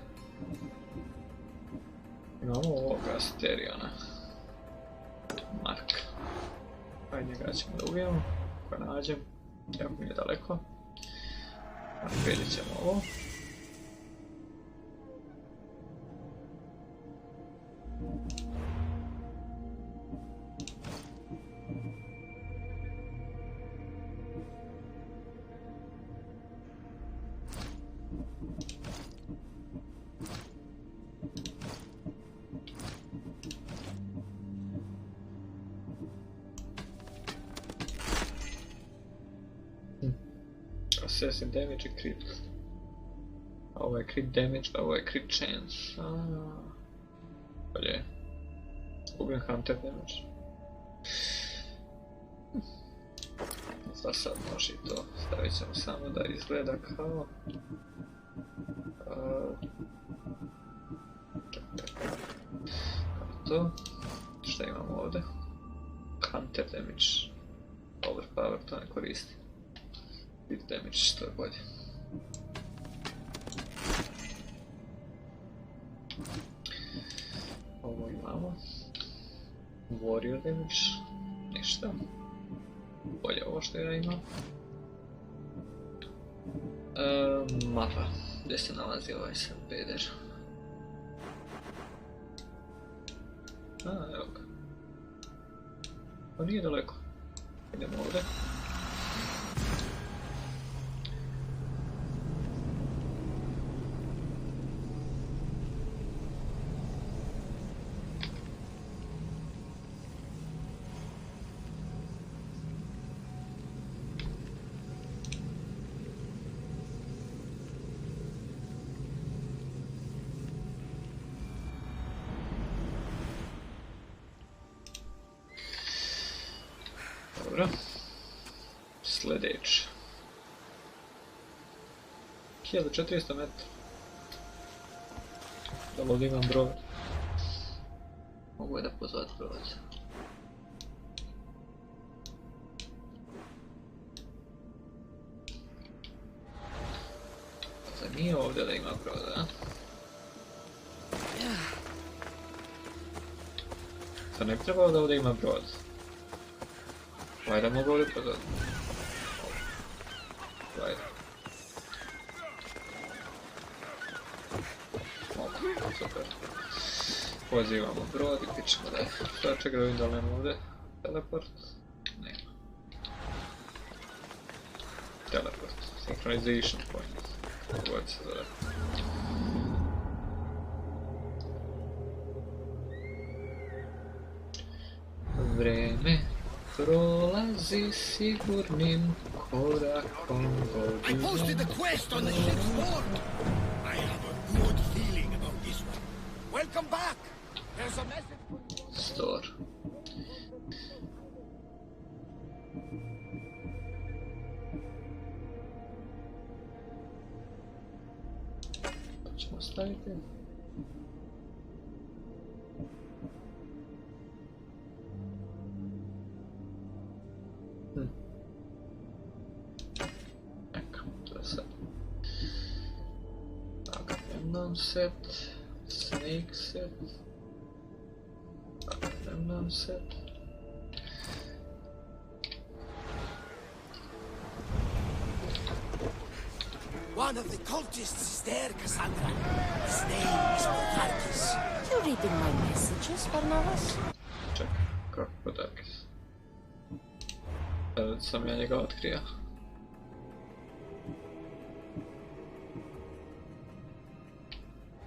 Imamo ovoga Asteriona. Mark. Ajde njega ćemo da ubijemo. Ako nađem. Jako mi je daleko. Vidjet ćemo ovo. Assassin damage i crit. A ovo je crit damage, a ovo je crit chance. Bolje. Ubim hunter damage. Za sad može i to. Stavit ćemo samo da izgleda kao... Kao to. Šta imamo ovdje? Hunter damage. Overpower, to ne koristi. Crit damage, što je bolje. Ovo imamo. Warrior damage, ništa. Bolje ovo što ja imam. Mapa, gdje se nalazi ovaj sad peder. Evo ga. Pa nije daleko. Idemo ovdje. Dobro. Sljedeći. 1400 metara. Da li ovdje imam brod? Mogu je da pozvat brod. Zar nije ovdje da ima brod, a? Zar ne bi trebalo da ovdje ima brod? Ajde, mogu ovdje pozvat. Ajde. Mogu, super. Pozivamo brod i pićemo da je. Sada čekaj da vidim da li nema ovdje teleport. Nema. Teleport. Synchronization point. Kako god se zove. Vreme prolazi sigurnim korakom godina. I posted the quest on the ship's board. I have a good feeling about this one. Welcome back. There's a message for you. Store. To ćemo staviti. Set, snake set, Agamemnon set. One of the cultists is there, Cassandra. His name is Podarkis. You reading my messages, Barnabas? Čekaj, kako Podarkis? Sad sam ja njega otkrio.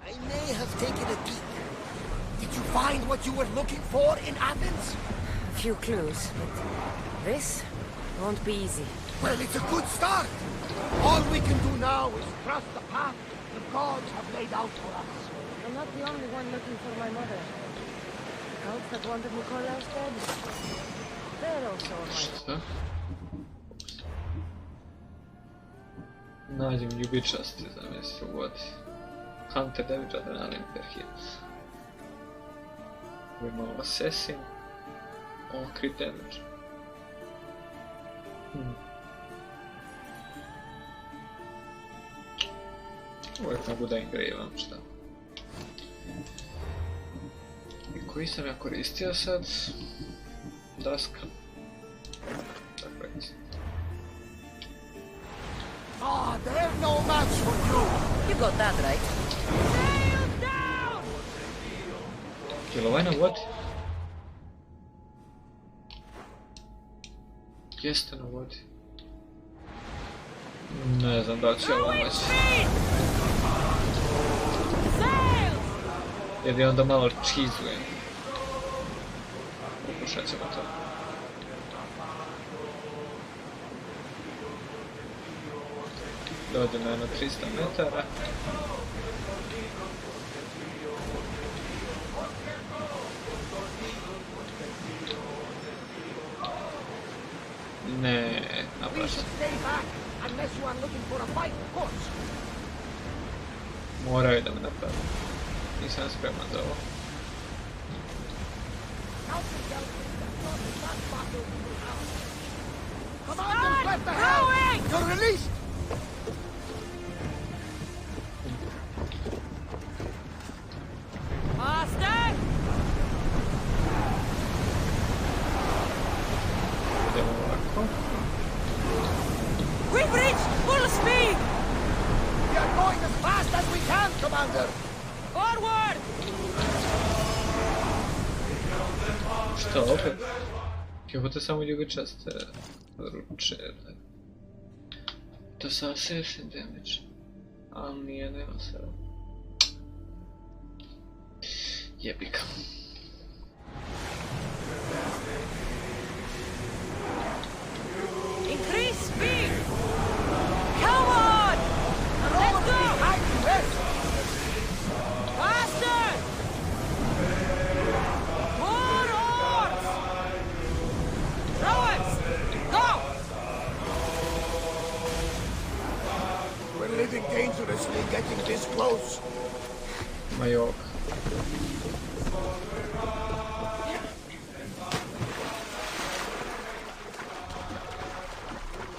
I may have taken a peek. Did you find what you were looking for in Athens? few clues, but this won't be easy. Well, it's a good start. All we can do now is trust the path the gods have laid out for us. I'm not the only one looking for my mother. The cults that wanted Nikolaus dead, they're also on my Šta? Nađem ljubičasti, zamisli u vodi. Hunter damage, adrenaline per hit. Ovo je malo assassin. Ovo crit damage. Uvijek mogu da engravam, šta? I koji sam ja koristio sad? Daska. Tako je. Ah, they're no match for you. You got that right. Sail down! Kilovaj na vodi? Jeste na vodi. Ne znam da će ovo moći. Jer je onda malo cheezujem. Pokušat ćemo to. Dođe na jedno 300 metara. Ne, naprašam. Moraju da me napravi. Nisam spreman za ovo. You're released! Master! Idemo ovako. We've reached full speed! We are going as fast as we can, Commander! Forward! Šta opet? Jebote samo ljubičaste ruče. To sa assassin damage. Ali nije, nema se. Jebika. Increase speed! Come on! Let's go! Faster! More oars! Rowers! Go! We're living dangerously getting this close. Majok.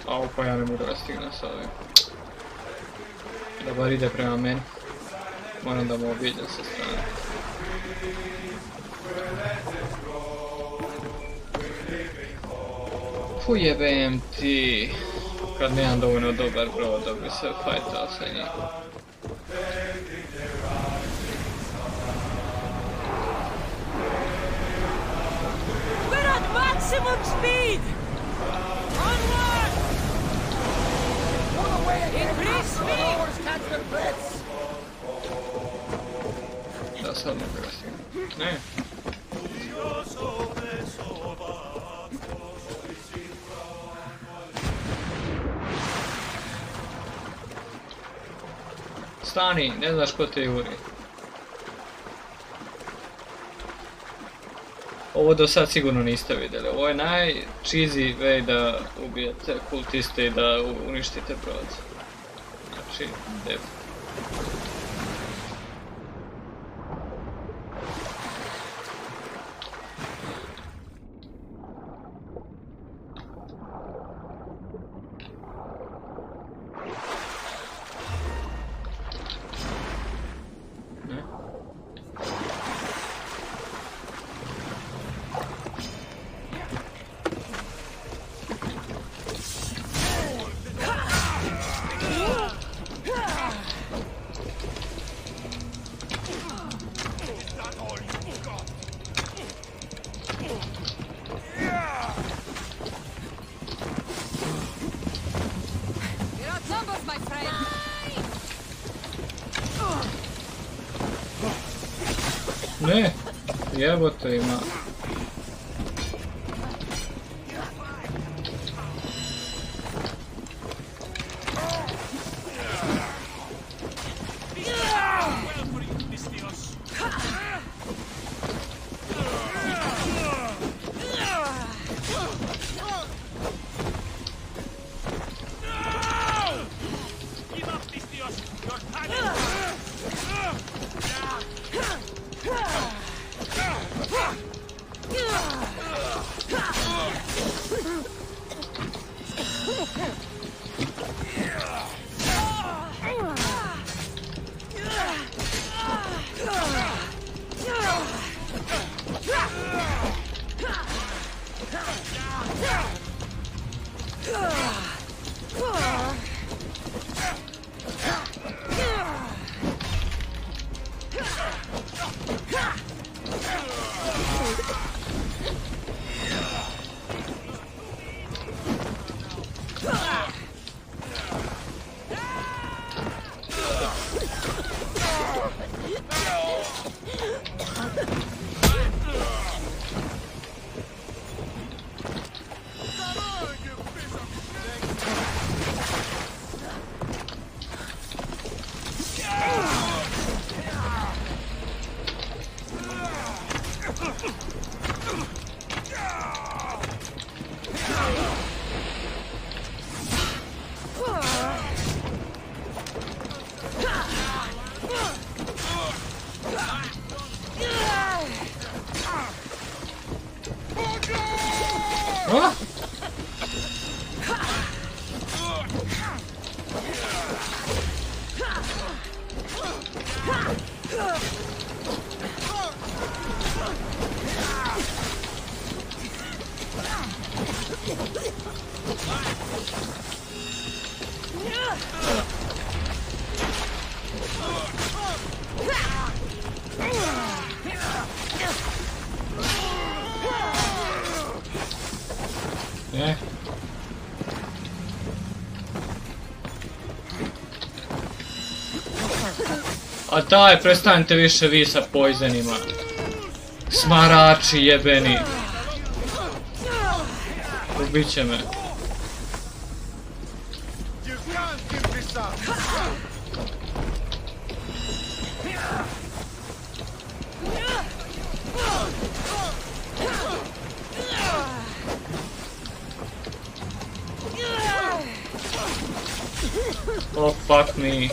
Au, pa ja ne mogu da stignem sa ovim. Da bar ide prema meni. Moram da mu obiđem sa strane. Ujebem ti. Kad nemam dovoljno dobar brod da bi se fajtao sa njim. We're at maximum speed! Onward! Pull away again! Increase The speed! rowers catch their breaths! Da, sad mogu da stignem. Ne. Stani, ne znaš ko te juri. Ovo do sad sigurno niste vidjeli. Ovo je najcheesy way da ubijete kultiste i da uništite brod. Znači, definitivno. Ne, jebote ima. A daj, prestanite više vi sa poizenima. Smarači jebeni. Ubit će me. Oh fuck me.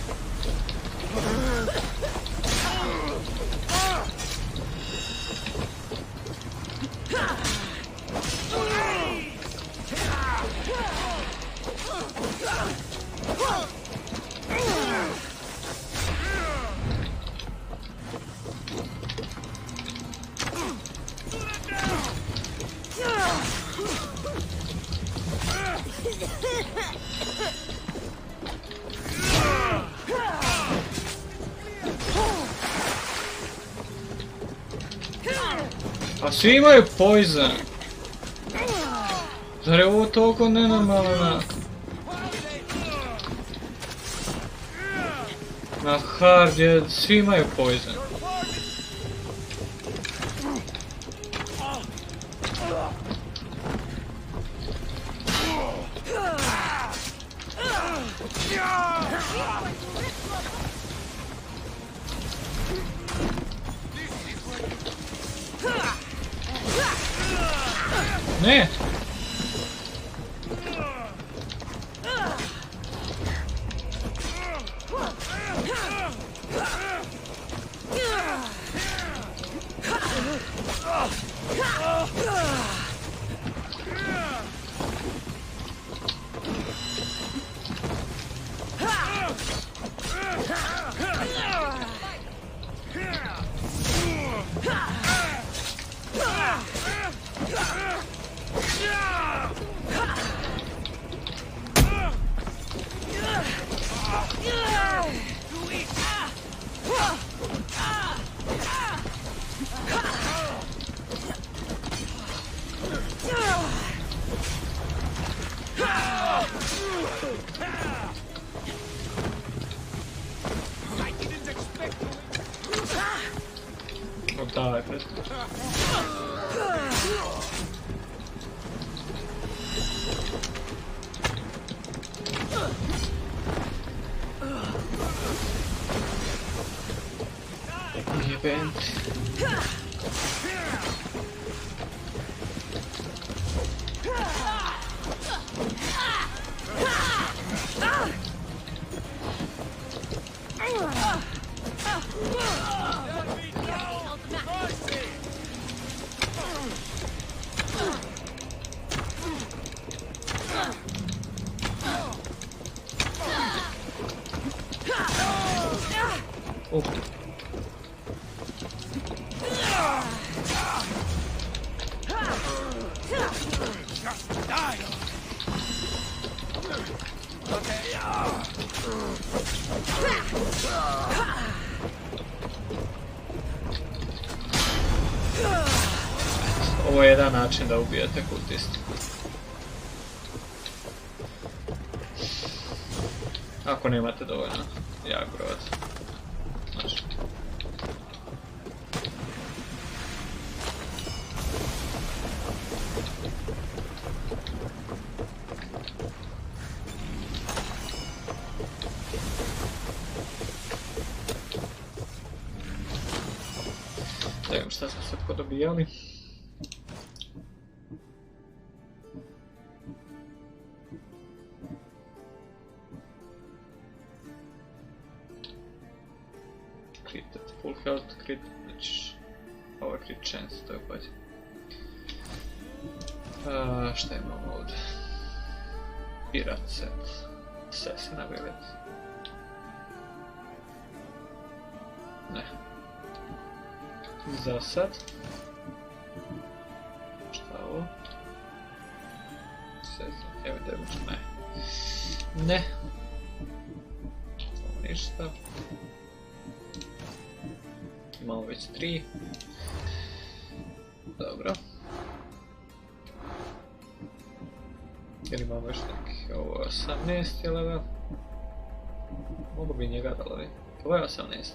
A svi imaju poison. Zar je ovo toliko nenormalno na hard je, svi imaju poison. Ne! Die, but... Event. Oh. Ovo je jedan način da ubijete kultistu. Ako nemate dovoljno jak brod. Znači. Da vidim šta smo sad podobijali. Full health, crit, znači ovo je crit chance, to je bolje. Šta imamo ovdje? Pirat set, assassin ability. Ne. Za sad. Šta je ovo? Assassin, heavy damage, ne. Ne. Ovo ništa. Imamo već 3. Dobro. Jer imamo još neki, ovo je 18 level. Mogu bi njega da lovi. Ovo je 18.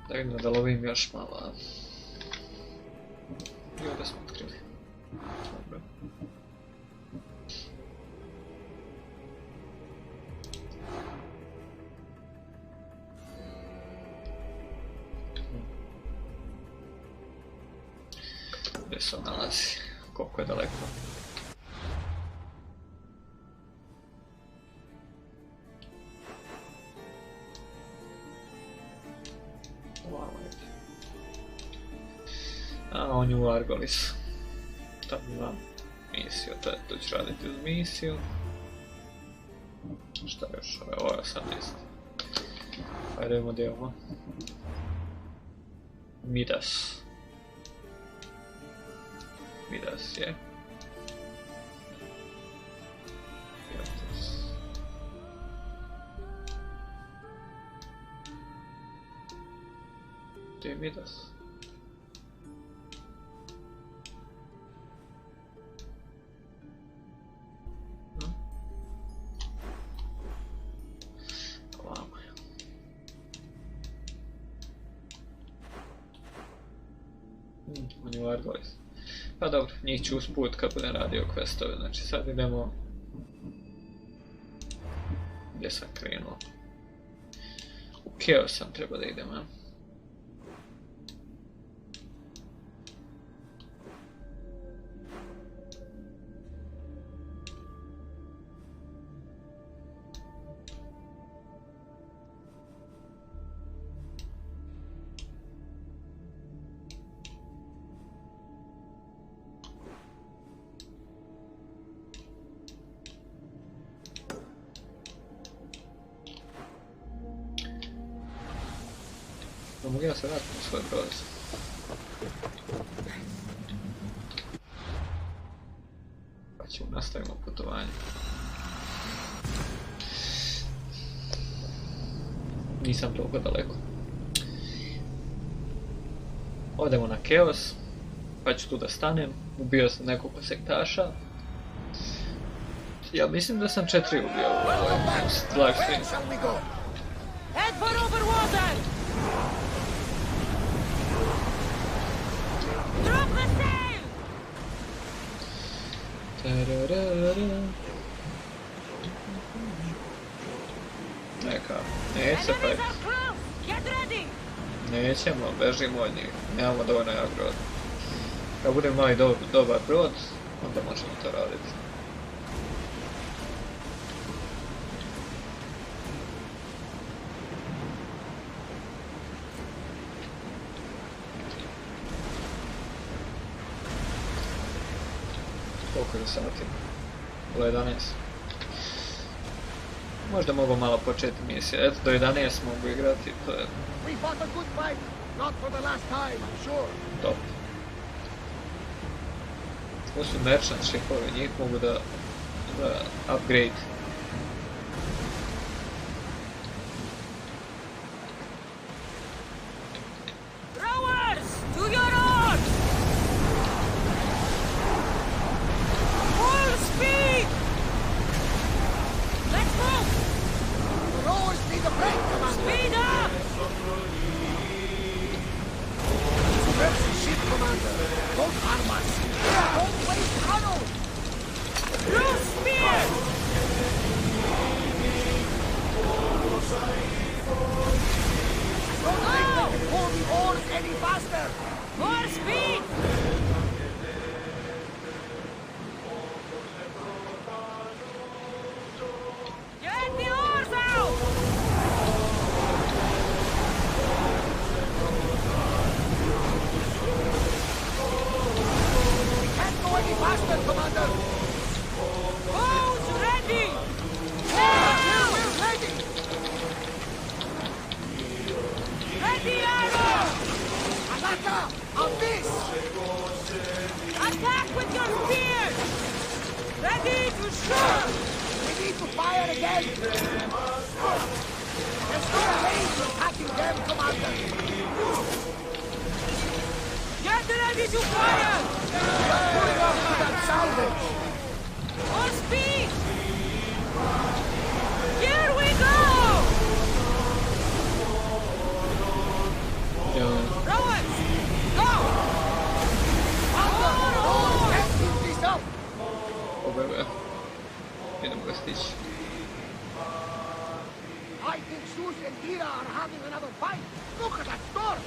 Da vidimo da lovim još malo. I ovdje smo otkrili. Dobro. Gdje se on nalazi? Koliko je daleko? A on je u Argolisu. Tamo imam misiju, to ću raditi uz misiju. Šta još? Ovo je 18. Ajde vidimo gdje imamo. Midas. Midas je. Gdje je Midas? On je u Argolis. Pa dobro, njih ću usput kad budem radio questove, znači sad idemo gdje sam krenuo. U Chaos sam treba da idem, a? Mogu ja se vratim u svoj brod. Pa ćemo nastavimo putovanje. Nisam toliko daleko. Odemo na Chaos, pa ću tu da stanem. Ubio sam nekoliko sektaša. Ja mislim da sam 4 ubio u ovoj live stream. Head for over water! Drop the sail! Neka, neće pa... Nećemo, bežimo od njih, nemamo dovoljno jak brod. Kad budemo imali dobar brod, onda možemo to raditi. Koliko je sati? Bilo 11. Možda mogu malo početi misije. Eto, do 11 mogu igrati, to je... We fought a good fight, not for the last time, I'm sure. Top. Ovo su merchant shipovi, njih mogu da upgrade. Rowers, to your oars! Full speed! Let's move! The rowers need a break, Commander. Speed up! Mercy ship, Commander. Don't harm us. Don't waste ammo. Blue spear! Don't think they can pull the oars any faster. More speed! Get the oars out! We can't go any faster, Commander. Bows ready! We're ready. Ready, arrow! Alaka, on this. Attack with your spears! Ready to shoot! We need to fire again. There's no way to attacking them, Commander. Get ready to fire! We're pulling off with that salvage. More speed! Here we go! Rowers, go! Let's keep this up. Idemo ga stići. I think Zeus and Hera are having another fight. Look at that storm.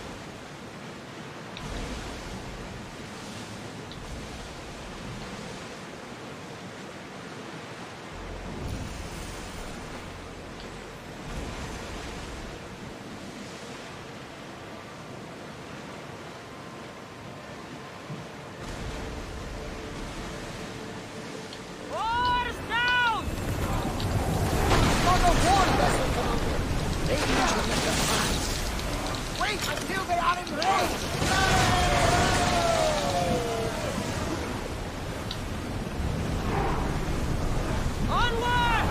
Oars down! Not a war vessel, Commander. They usually let them pass. Wait until they are in range. Onward!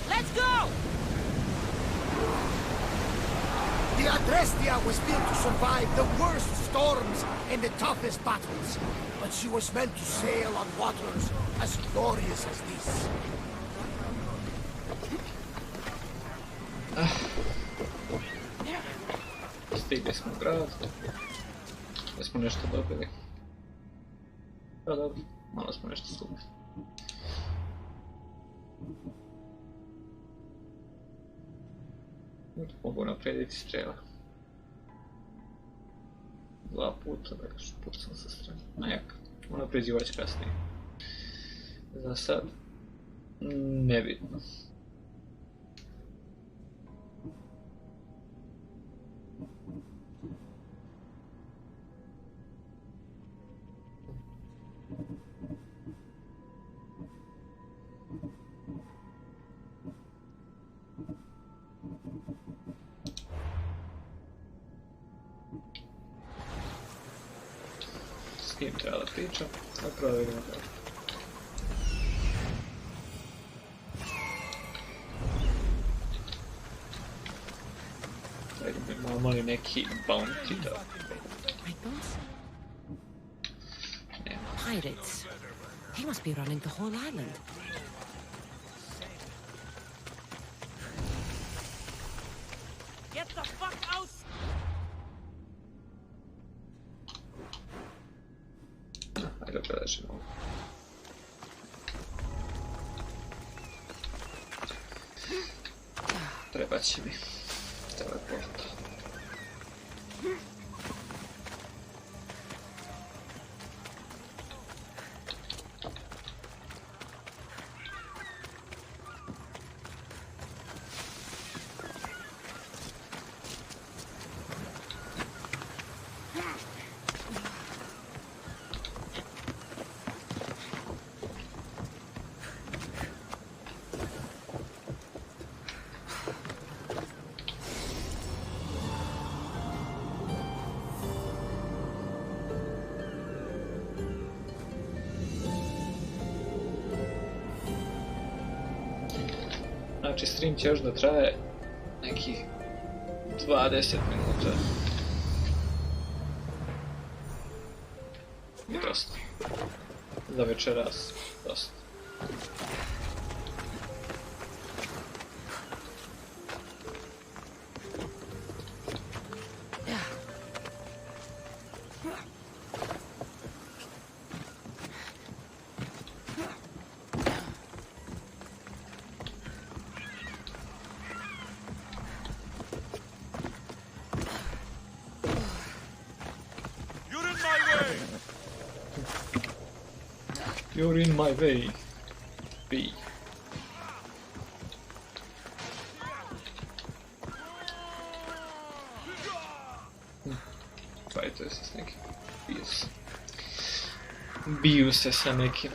Let's go! The Adrestia was built to survive the worst storms and the toughest battles. But she was meant to sail on waters as glorious as this. Stigli smo u grad. Da smo nešto dobili. Pa dobro, malo smo nešto skupili. Mogu naprediti strela. 2 puta, dakle pucam sa strane. Najak, unapređivač kasnije. Za sad, nebitno. S kim treba da pričam, zapravo da vidimo tako. Imamo li neki bounty da... Pirates. They must be running the whole island. Get the fuck out! Ajde preležimo. Treba će mi teleport. Znači stream će još da traje nekih 20 minuta. I dosta. Za večeras, dosta. You're in my way. B. Fajtuje se s nekim. Biju se sa nekim.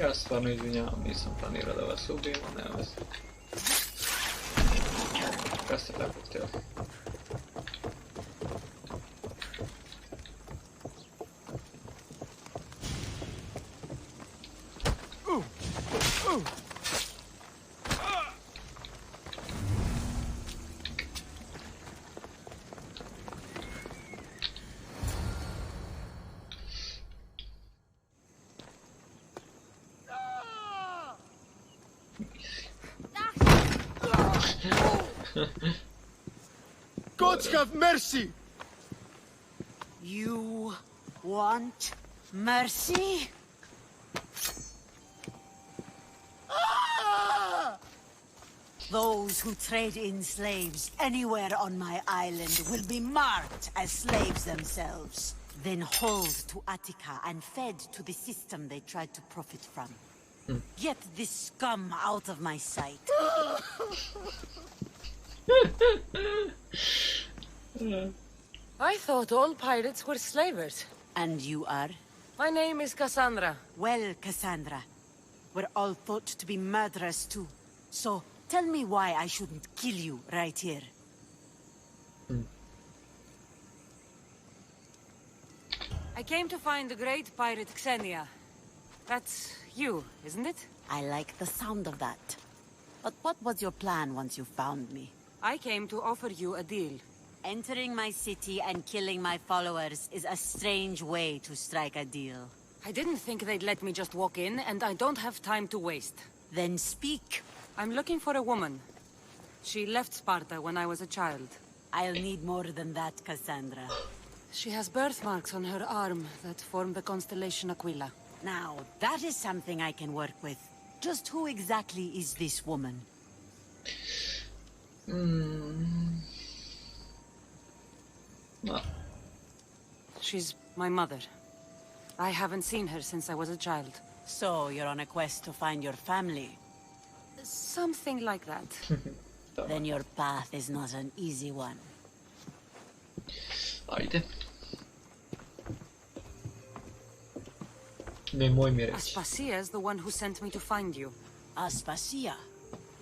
Ja stvarno izvinjavam, nisam planirao da vas ubijemo, nema veze. Kad ste tako htjeli? Gods have mercy! You want mercy? Those who trade in slaves anywhere on my island will be marked as slaves themselves, then hauled to Attica and fed to the system they tried to profit from. Get this scum out of my sight. I thought all pirates were slavers. And you are? My name is Cassandra. Well, Cassandra, we're all thought to be murderers too. So, tell me why I shouldn't kill you right here. I came to find the great pirate Xenia. That's you, isn't it? I like the sound of that. But what was your plan once you found me? I came to offer you a deal. Entering my city and killing my followers is a strange way to strike a deal. I didn't think they'd let me just walk in, and I don't have time to waste. Then speak. I'm looking for a woman. She left Sparta when I was a child. I'll need more than that, Cassandra. She has birthmarks on her arm that form the constellation Aquila. Now, that is something I can work with. Just who exactly is this woman? No. She's my mother. I haven't seen her since I was a child. So, you're on a quest to find your family? Something like that. Then your path is not an easy one. Ajde. Nemoj mi reći. Aspasia's the one who sent me to find you. Aspasia?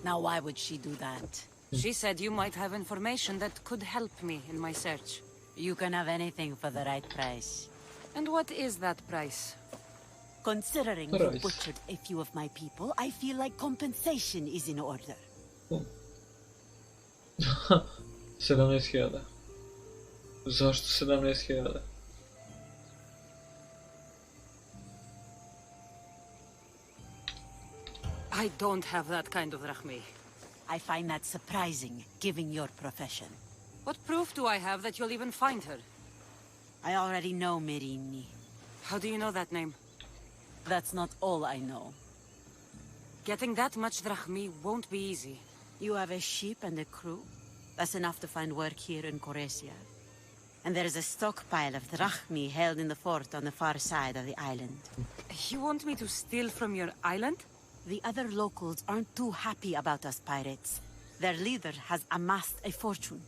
Now why would she do that? She said you might have information that could help me in my search. You can have anything for the right price. And what is that price? Considering you butchered a few of my people, I feel like compensation is in order. 17.000. Zašto 17.000? I don't have that kind of drachmi. I find that surprising, given your profession. What proof do I have that you'll even find her? I already know Merini. How do you know that name? That's not all I know. Getting that much drachmi won't be easy. You have a ship and a crew? That's enough to find work here in Coresia. And there's a stockpile of drachmi held in the fort on the far side of the island. You want me to steal from your island? The other locals aren't too happy about us pirates. Their leader has amassed a fortune.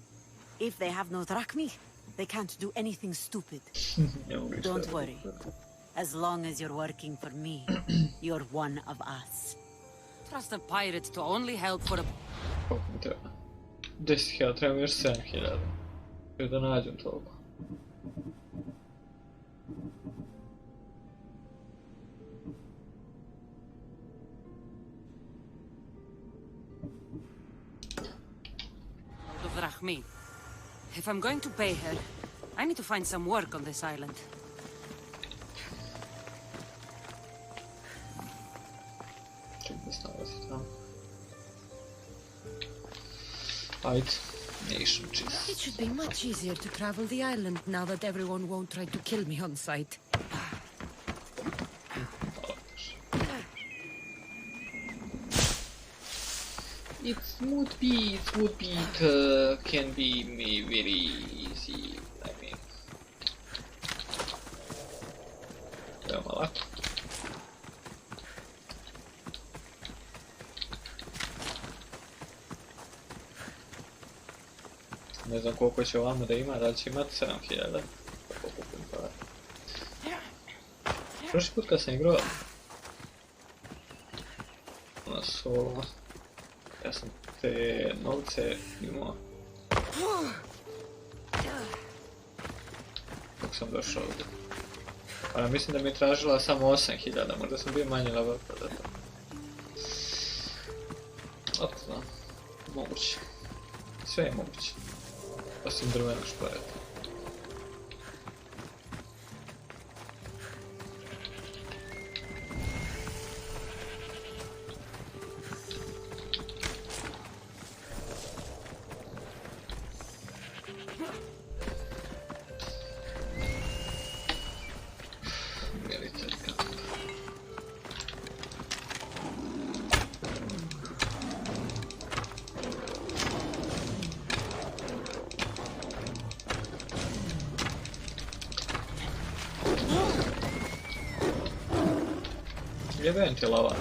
If they have no drachmi, they can't do anything stupid. Don't worry. As long as you're working for me, you're one of us. trust a pirate to only help for a... Koliko mi treba? 10.000, treba mi još 7.000. Jer da nađem toliko. Of Rahmi. If I'm going to pay her, I need to find some work on this island. It should be much easier to travel the island now that everyone won't try to kill me on sight. It would be, can be me very easy, I mean. Veoma lako. Ne znam koliko će ovamo da ima, da li će imati 7.000. Tako kupim para. Prošli put kad sam igrao na solo, ja sam te novce imao. Kako sam došao ovdje. Ali mislim da mi je tražila samo 8.000, možda sam bio manje level pa da to. Oto znam, moguće. Sve je moguće. Osim drvenog šporeta. Jebem ti lava.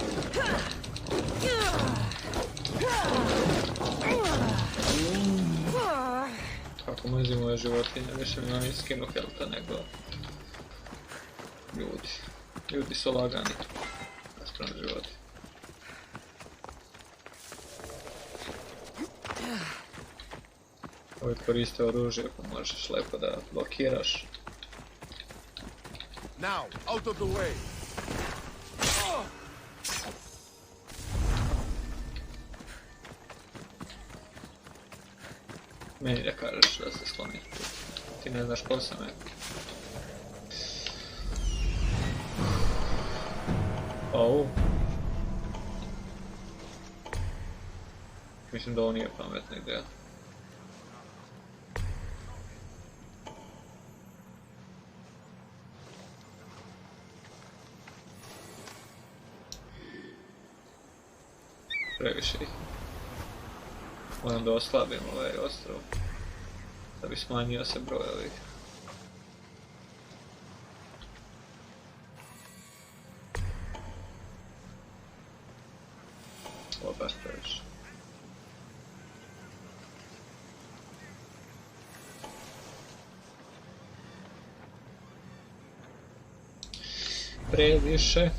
Kako mrzim ove životinje, više mi oni skinu helta nego ljudi. Ljudi su lagani naspram životinje. Ovi koriste oružje pa možeš lepo da blokiraš. Now, out of the way. Meni da kažeš da se skloni. Ti ne znaš ko sam je. Au. Mislim da ovo nije pametna ideja. Previše ih. Moram da oslabim ovaj ostrov, da bi smanjio se broj ovih. Ovo baš previše. Previše.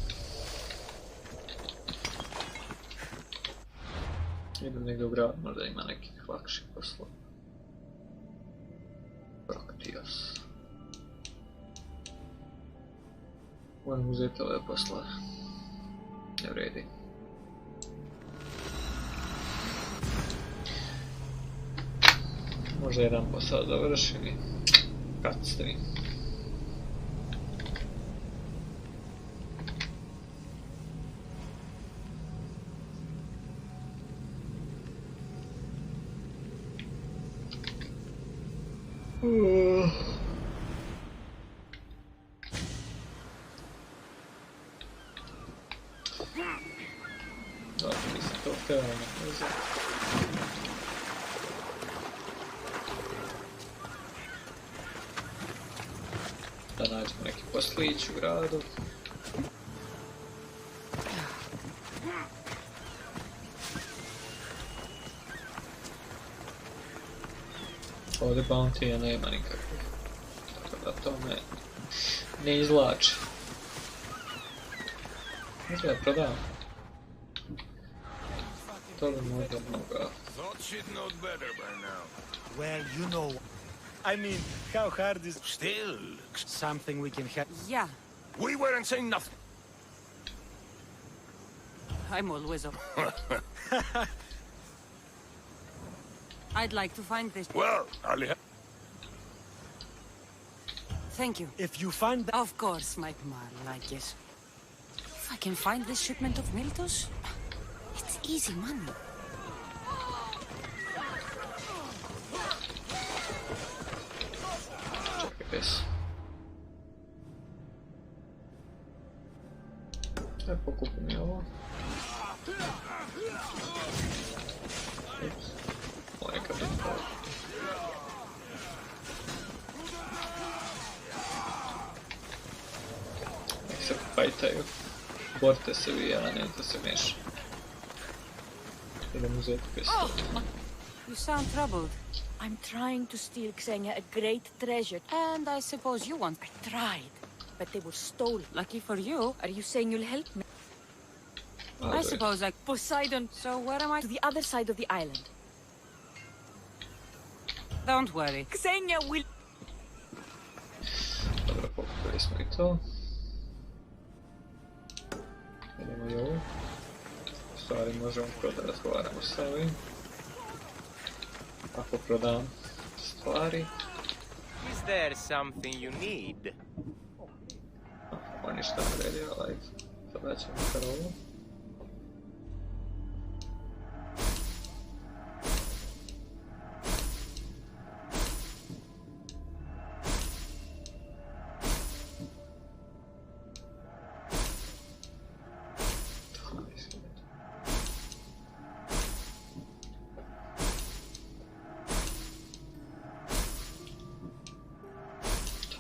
Idem negdje u grad, možda ima nekih lakših poslova. Proktios. Moram uzeti ove poslove. Ne vredi. Možda jedan posao završim i cutscene. Dobro, mislim to htjela ne uzeti. Da nađemo neki poslić u gradu. Ovdje bounty-a nema nikakvih, tako da to me ne izvlači. Možda da prodam. To bi možda mogao. Thought she'd know better by now. Well, you know. I mean, how hard is... Still. Something we can have... Yeah, We weren't saying nothing. I'm always up. I'd like to find this. Well, Ali. Thank you. If you find... Of course, my Marl, I guess. If I can find this shipment of Miltos, it's easy money. Čekaj, pes. Pokupim mi ovo. Ups. Ovo neka biti ovo. Nek se fajtaju. Borite se vi, a ne da se meša. Idem uzeti pistol. You sound troubled. I'm trying to steal Xenia a great treasure, and I suppose you want. I tried, but they were stolen. Lucky for you. Are you saying you'll help me? I suppose I... Poseidon. So where am I? To the other side of the island. Don't worry. Xenia will... Dobro, pokupili smo i to. Idemo i ovo. U stvari možemo da razgovaramo sa ovim. Ako prodam stvari. Is there something you need? Ovo ništa ne vredi, ali sada ćemo kar ovo.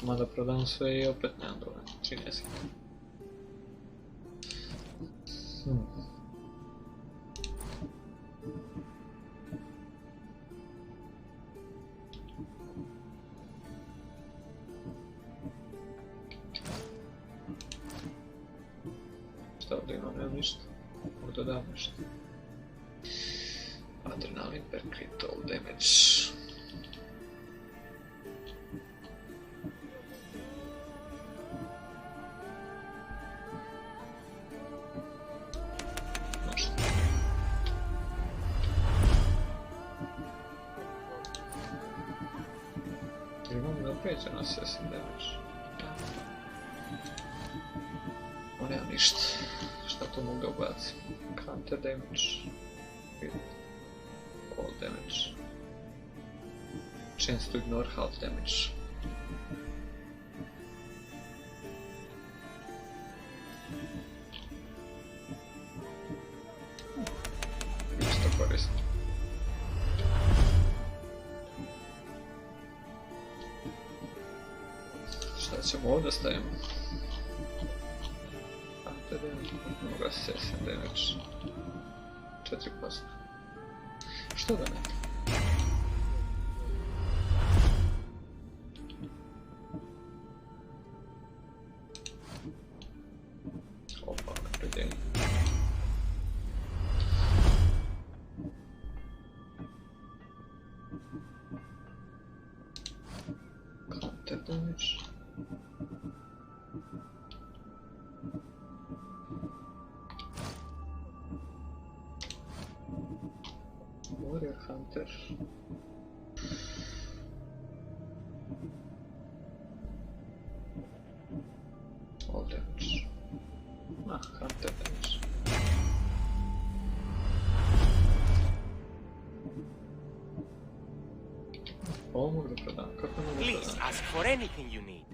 Mada prodam sve i opet nemam dovoljno, 13. Šta ovdje imam, nemam ništa. Ovdje dam nešto. Adrenalin per critical damage. Pređeno se sam damage. O, nemam ništa. Šta to mogu da ubacim? Counter damage. All damage. Chance to ignore half damage. Isto korisno. Šta ćemo ovdje stavimo? Counter damage, mogu assassin damage. 4%. Što da ne? Opa, napređenje. Counter damage. Warrior Hunter. All damage. Hunter damage. Ovo mogu da prodam, kako mogu da prodam? Please ask for anything you need.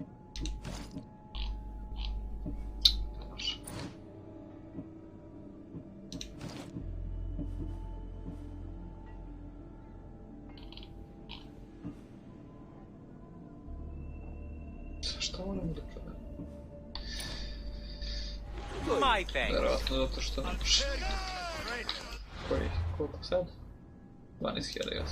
Šta moram da prodam? My thanks. Verovatno zato što ne može. Koji? Koliko sad? 12.800.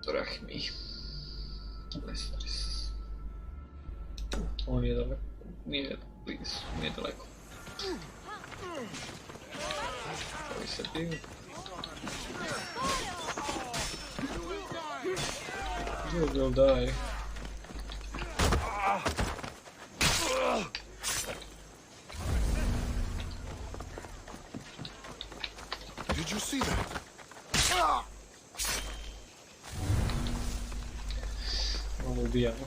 Drahmi. Lestris. On je daleko. Nije Blizu, nije daleko. Ovi se biju. You will die. Did you see that? Ovo ubijamo.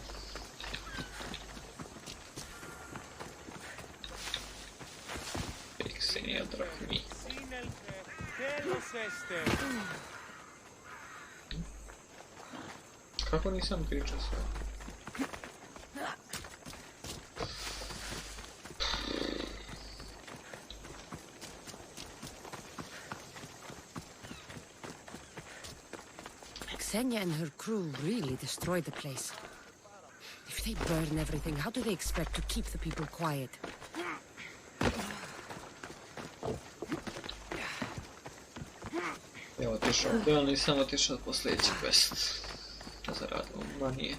Fixinija drahmi. Kako nisam pričao sve? Xenia and her crew really destroyed the place. If they burn everything, how do they expect to keep the people quiet? Ja otišao ovdje, ali nisam otišao po sljedeći quest. Da zaradimo manije.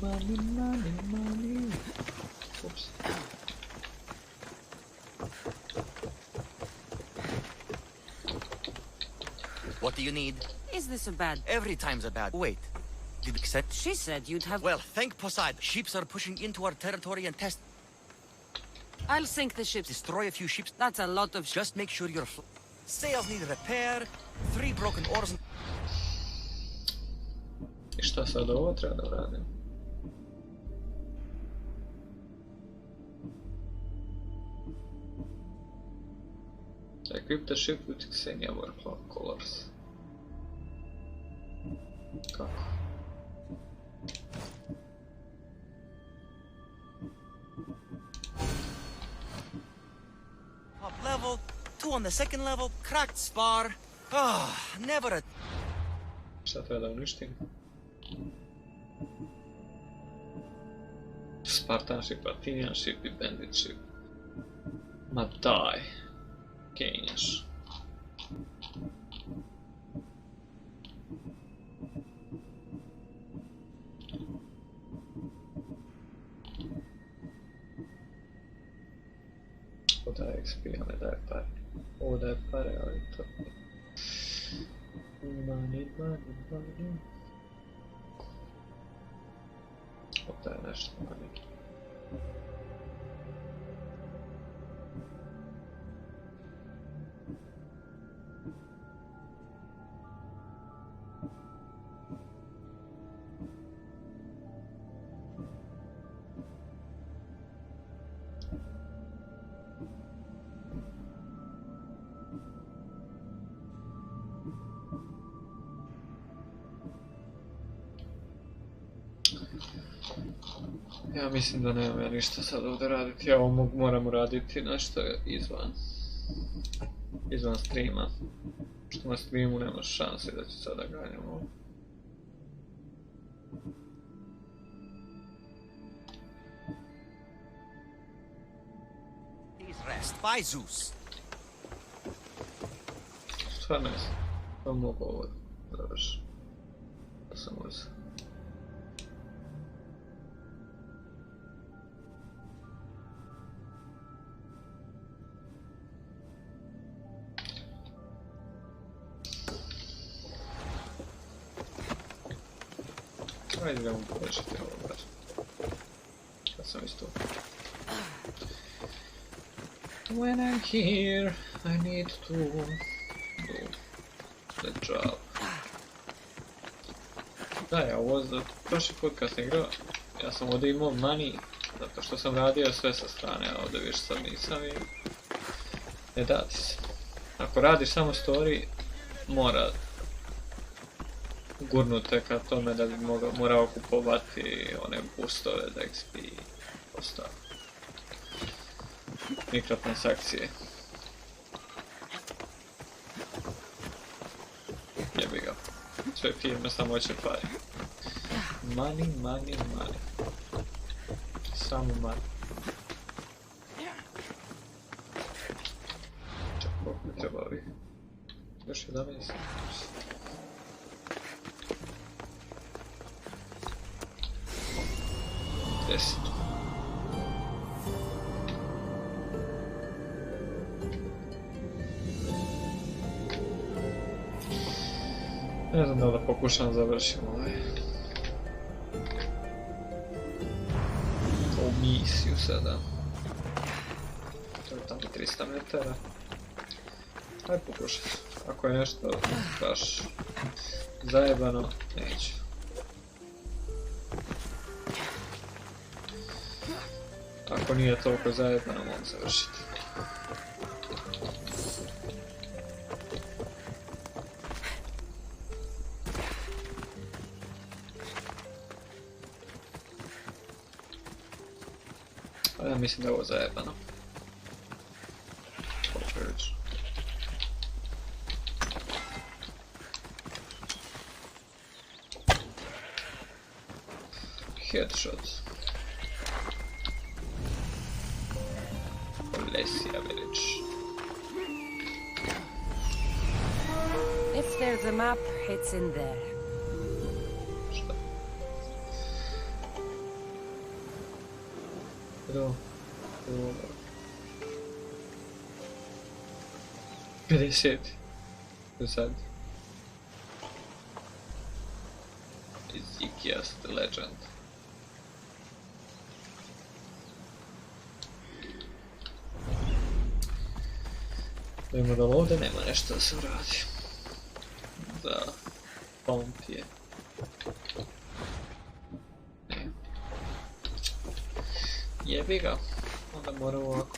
Money. Oops. What do you need? Is this a bad... Every time's a bad... Wait. Did accept? She said you'd have... Well, thank Poseidon. Ships are pushing into our territory and test... I'll sink the ships. Destroy a few ships. That's a lot of... Just make sure your... Sails need repair. 3 broken oars... I šta sad ovo treba da radim? Equip the ship with Xenia workflow colors. Kako? Top level, 2 on the second level, cracked spar. Ah, never a... Šta treba da uništim? Spartan ship, Athenian ship I bandit ship. Ma daj. Kenjaš. Ovo daje XP, a ne daje pare. Ovo daje pare, ali to... Money. Ovo daje nešto money. Ja mislim da nemam ja ništa sad ovdje raditi, ja ovo moram raditi nešto izvan streama. Što na streamu nemaš šanse da ću sada ganjam ovo. Rest by Zeus. Stvarno je, pa mogu ovo završiti. Da sam uzeo. Ajde idemo povećati ovo bar. Kad sam isto. When I'm here, I need to do the job. Da, ja ovo za prošli put kad sam igrao, ja sam ovdje imao money, zato što sam radio sve sa strane, a ovdje više sad nisam i ne da ti se. Ako radiš samo story, mora gurnute ka tome da bi morao kupovati one boostove za XP i ostalo. Mikrotransakcije. Jebi ga. Sve firme samo hoće pare. Money. Samo money. Čak koliko mi treba ovih? Još 11. 10. Ne znam da pokušam završiti ovu misiju sada. To je tamo 300 metara. Ajde pokušati. Ako je nešto baš zajebano, neću. Ako nije toliko zajebano, mogu završiti. A ja mislim da je ovo zajebano. Poprilično. Headshot. Olesia village. If there's a map, it's in there. Šta? Evo. 50. Do sad. Ezekias the Legend. Vidimo da ovdje nema nešto da se uradi. Da, pomp je. Ne. Jebi ga. Onda moramo ovako.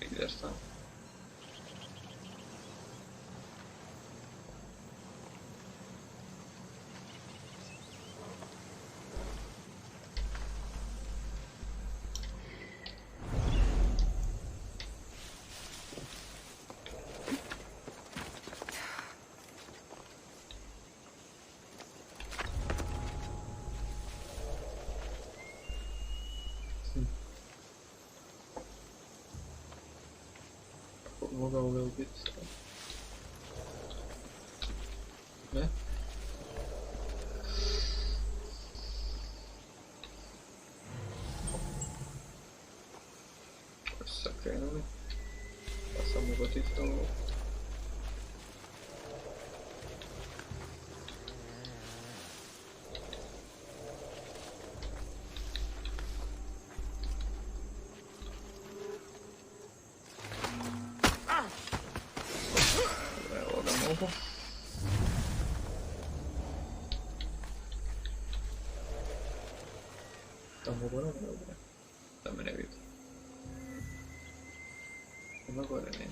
Ideš tamo. Mogao ga ubiti. Ne? Kako su sad krenuli? Pa sam mogo otići ovo. Tamo gore ne dobro. Da me ne vidi. Ima gore ne.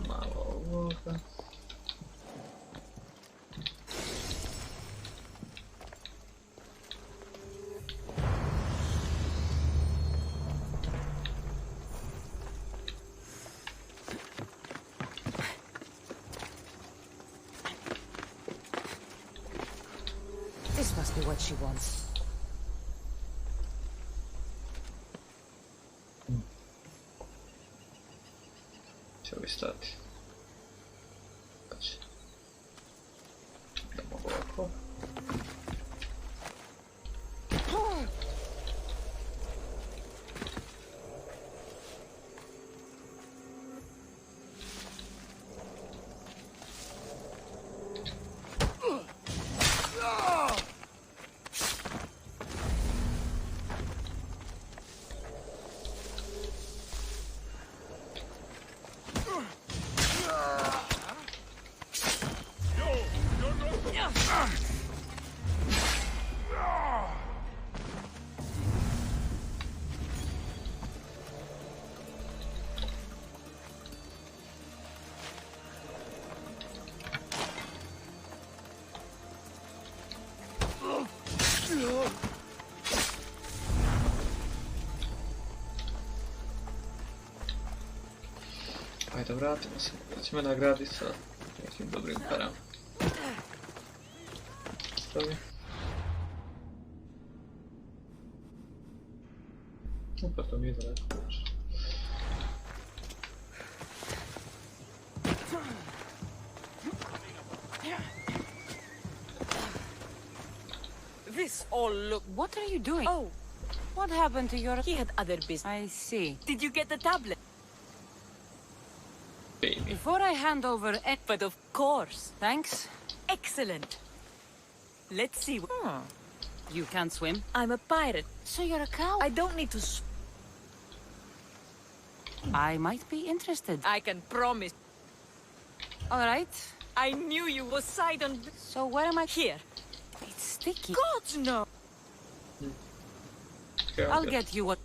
Malo ovoga. This must be what she wants. Će li stati? Znači. Da mogu ovako. Ajde, vratimo se, da će me nagraditi sa nekim dobrim parama. Stavi. Upa, to nije daleko može. This all look... What are you doing? Oh, what happened to your... He had other business. I see. Did you get the tablet? Baby. Before I hand over... But of course. Thanks. Excellent. Let's see... You can't swim? I'm a pirate. So you're a cow? I don't need to I might be interested. I can promise. All right. I knew you was Sidon. So where am I? Here. It's sticky. God, no. Okay, I'll get you what...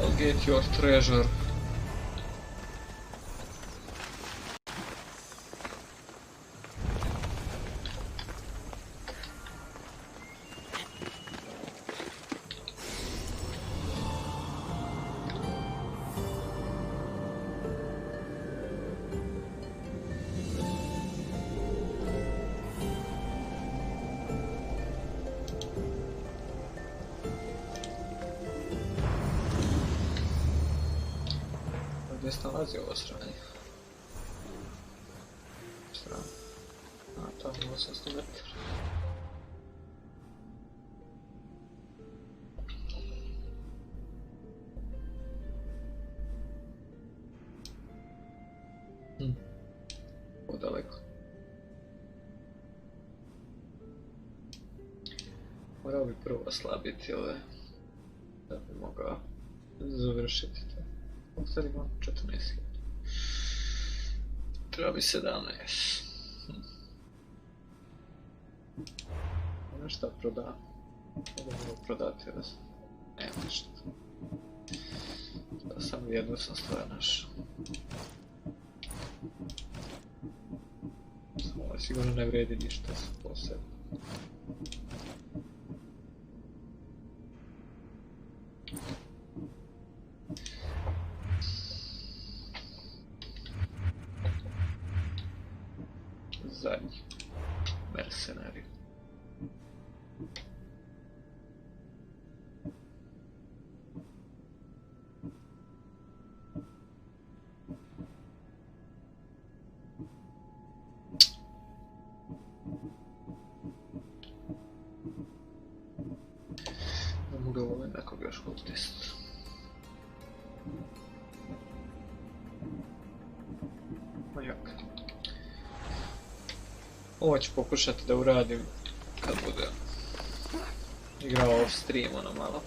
I'll get your treasure. Gdje se nalazi ovo sranje? Strano. A, tamo 800 metara. Ovo daleko. Morao bi prvo oslabiti ove, da bi mogao završiti to. Sad imam 14.000. Treba mi 17. Ono šta prodam? Mogu prodati raz. Nema ništa. Da sam jednu sam stvar našao. Ovo sigurno ne vredi ništa posebno. Zadnji mercenari. Ne mogu ovo nekog još kultist. Ma jak. Ovo ću pokušati da uradim kad budem igrao off stream ono malo.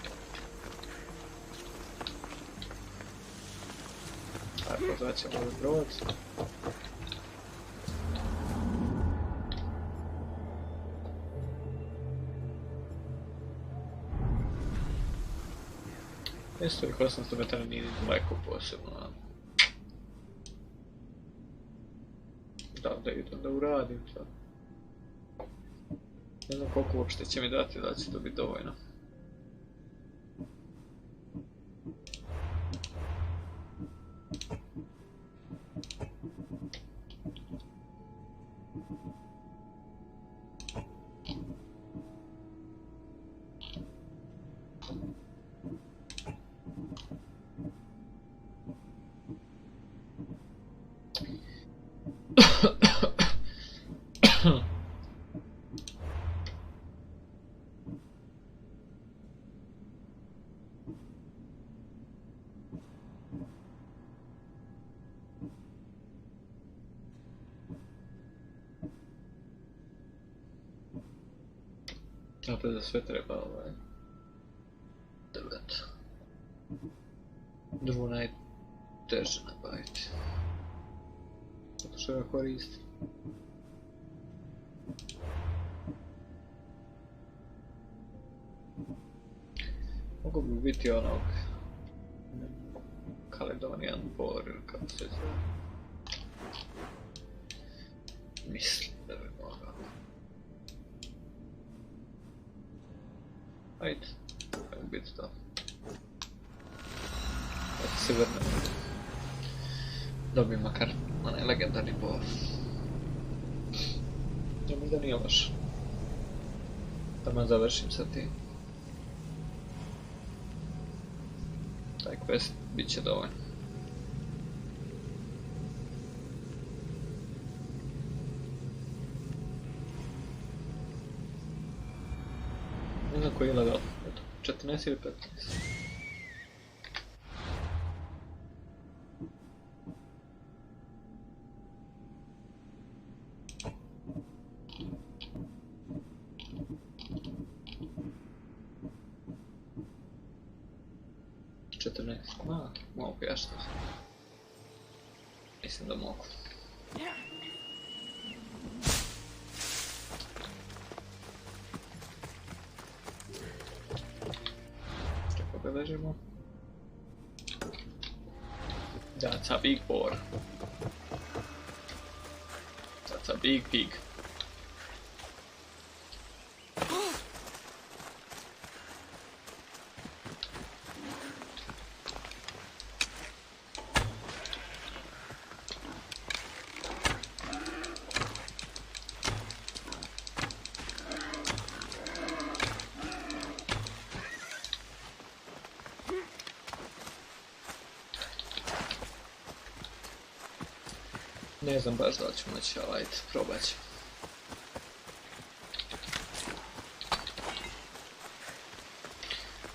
Ajde, pozvat ćemo ovaj brod. Isto ih 800 metara nije daleko posebno. Da idem da uradim to. Ne znam koliko uopšte će mi dati, da će to biti dovoljno. Znate da sve treba drveto. Drvo najteže nabaviti. Zato što ga koristim. Mogu bi biti onog Caledonian Boar ili kako se zove. Mislim da bi mogao. Ajde, ajmo biti to. Ajde se vrnemo. dobijem makar onaj legendarni buff. Ja mi da nije loš. Tamo završim sa tim. Taj quest bit će dovoljno. Ne znam koji je level. 14 ili 15. Mogu ja što? Mislim da mogu. Čekaj, obeležimo. That's a big boar. That's a big pig. Ne znam baš da li ću moći, ali ajde, probat ću.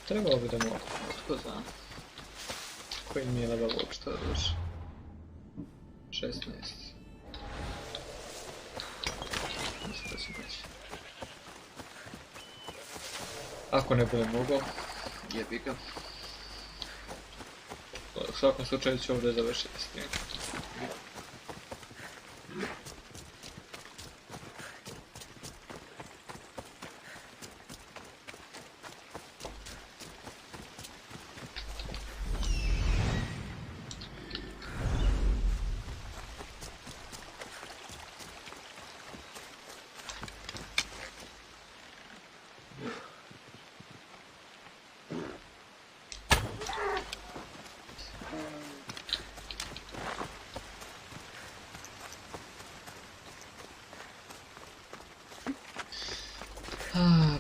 Trebalo bi da mogu, tko zna. Koji mi je level uopšte oduži? 16. Mislim da ću moći. Ako ne budem mogao, jebi ga. U svakom slučaju ću ovdje završiti s tim.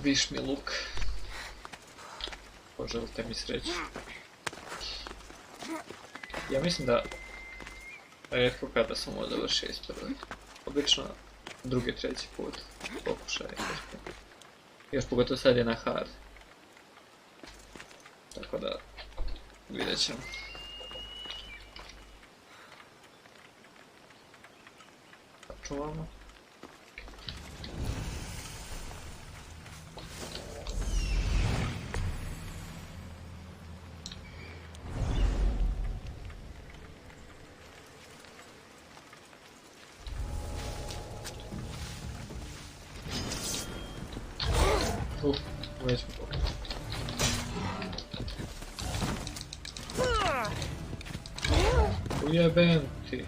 Viš mi luk. Poželite mi sreću. Ja mislim da rijetko kada sam ovo završio isprve. Obično drugi, treći put pokušaj. Još pogotovo sad je na hard. Tako da vidjet ćemo. Čuvamo. Već mi pokreći. Ujebem ti.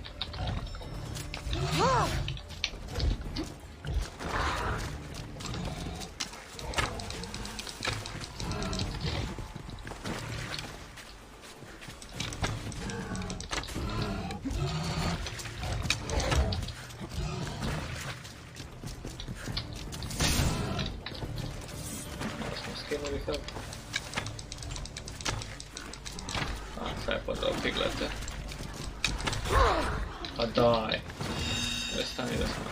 Sad je podao piglete. Pa daj. Već stani da smo.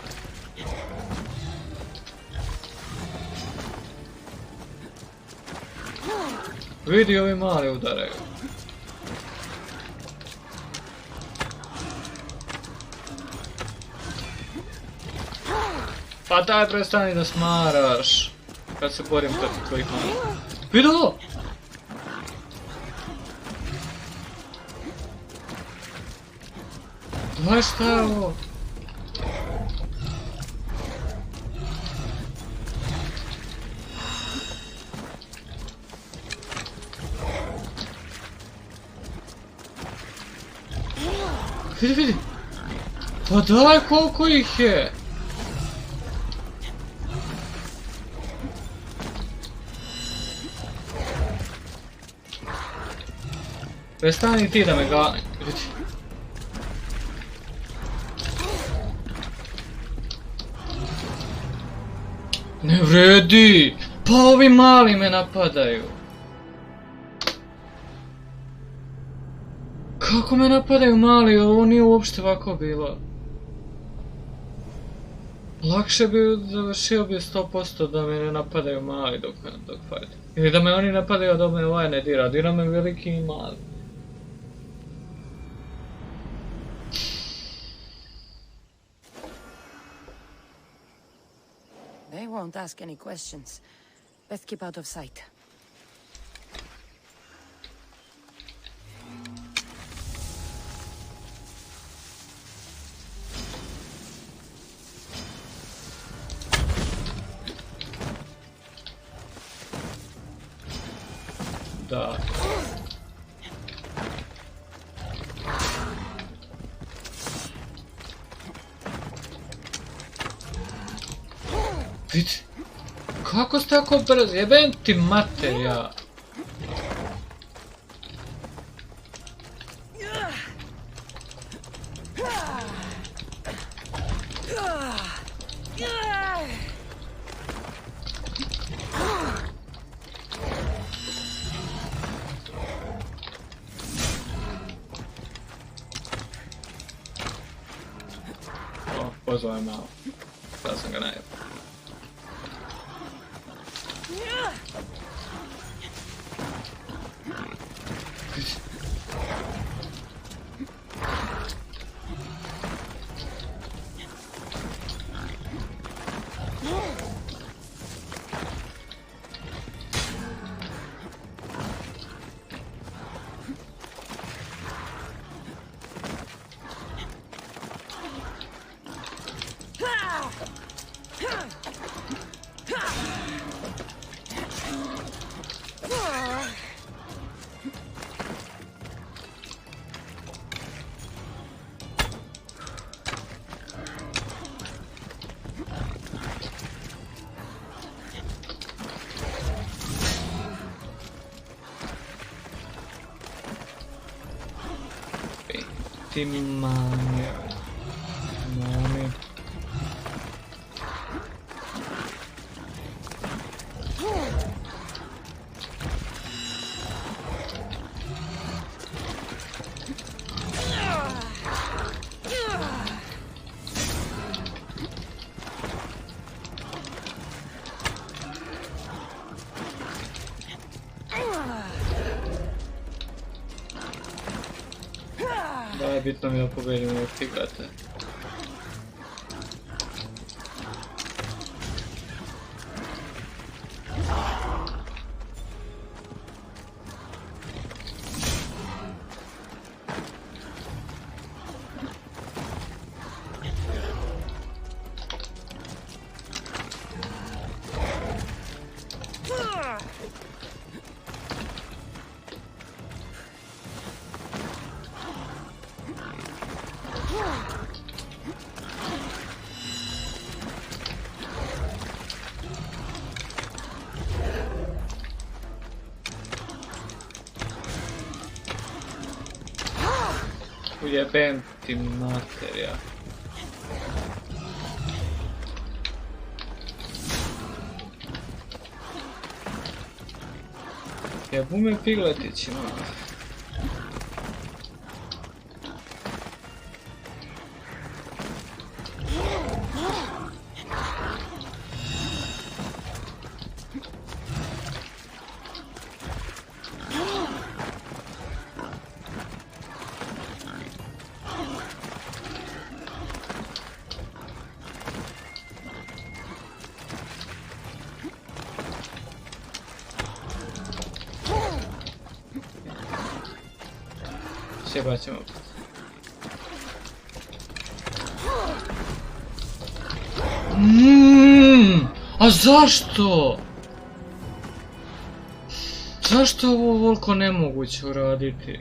Vidi, ovi mali udaraju. Pa daj, prestani da smaraš. Kad se borim protiv tvojih mali. Vidi ovo! Daj, šta je ovo? Vidi, vidi! Pa daj, koliko ih je! Prestani ti da me gani, vidi. Ne vredi! Pa ovi mali me napadaju. Kako me napadaju mali? Ovo nije uopšte ovako bilo. Lakše bi završio bi 100% da me ne napadaju mali dok fight. Ili da me oni napadaju, a da me ovaj ne dira. Dira me veliki i mali. They won't ask any questions. Best keep out of sight. Da. Vidi, kako ste tako brzo? Jebem ti mater, ja. Pozvao je malo. Da sam ga najeo. Ti manje. Mami. Da, bitno mi da pobedim ovog tigrata. Ujebem ti mater, ja. Jebu me pigletićima. Bacimo. A zašto? Zašto je ovo ovoliko nemoguće uraditi?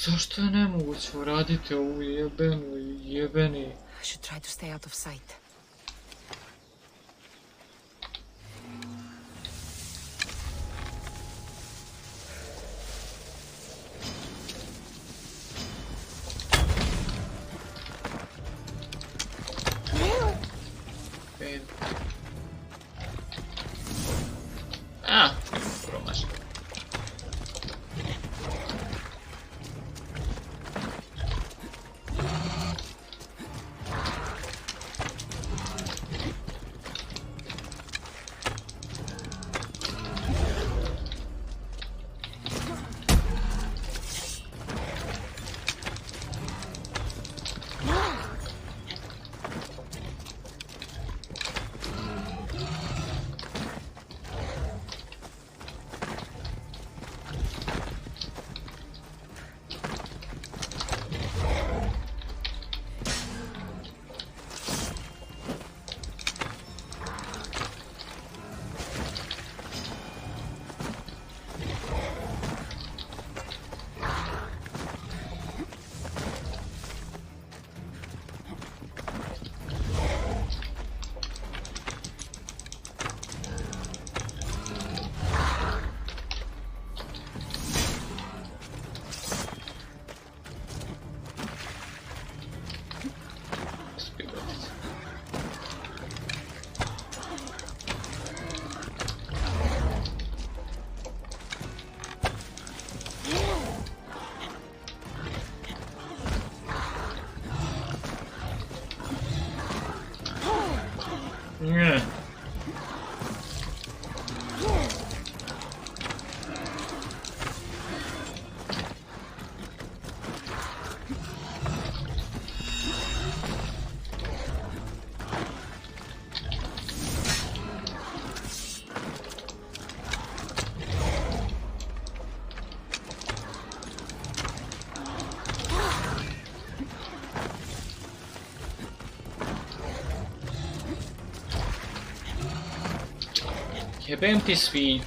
Zašto je nemoguće uraditi ovu jebeni... I should try to stay out of sight. Ne. Jebem ti svi.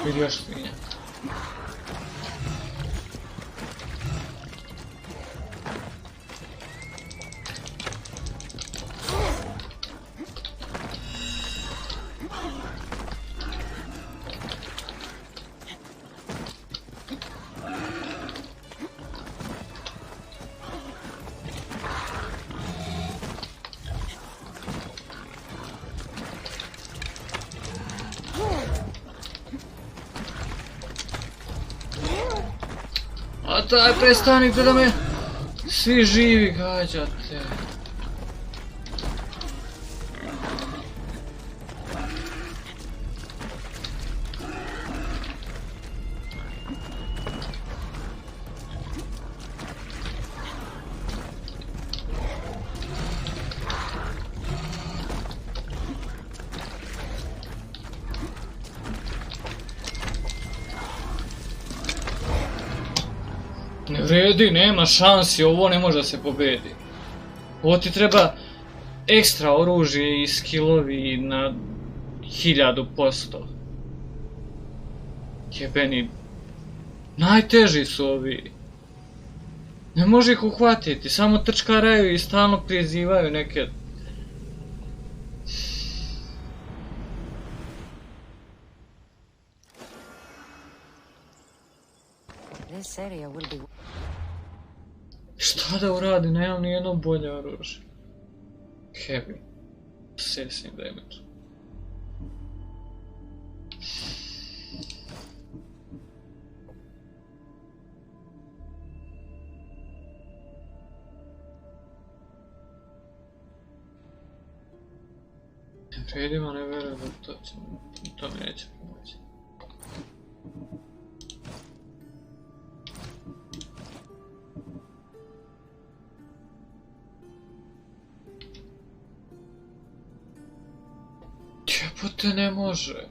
Vidi još svinja. A taj prestanite da me svi živi gađate. Ne vredi, nema šansi, ovo ne može da se pobedi. Ovo ti treba ekstra oružje i skillovi na 1000%. Jebeni. Najteži su ovi. Ne može ih uhvatiti, samo trčkaraju i stalno prizivaju neke... Šta da uradi, nemam nijedno bolje oružje. Heavy. Assassin damage. Ne vredimo, ne verujem da to neće pomoći. Jebote, ne može.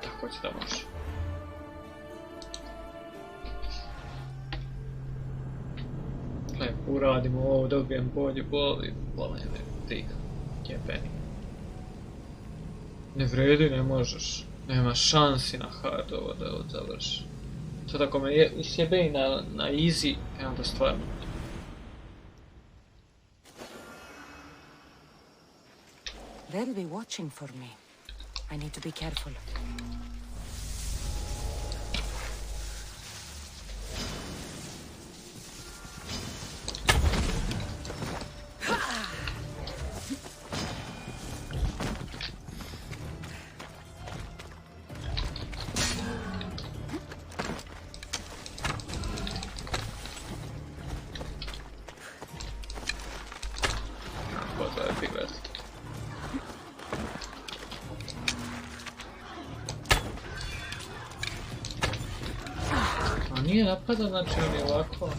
Tako će da može. Lepo uradimo ovo, dobijem bolji bol i bolene tih jebeni. Ne vredi, ne možeš. Nema šansi na hard ovo da ovo završi. Sad ako me sjebe i na easy, onda stvarno. They'll be watching for me. I need to be careful. Nije napada, znači on je ovako...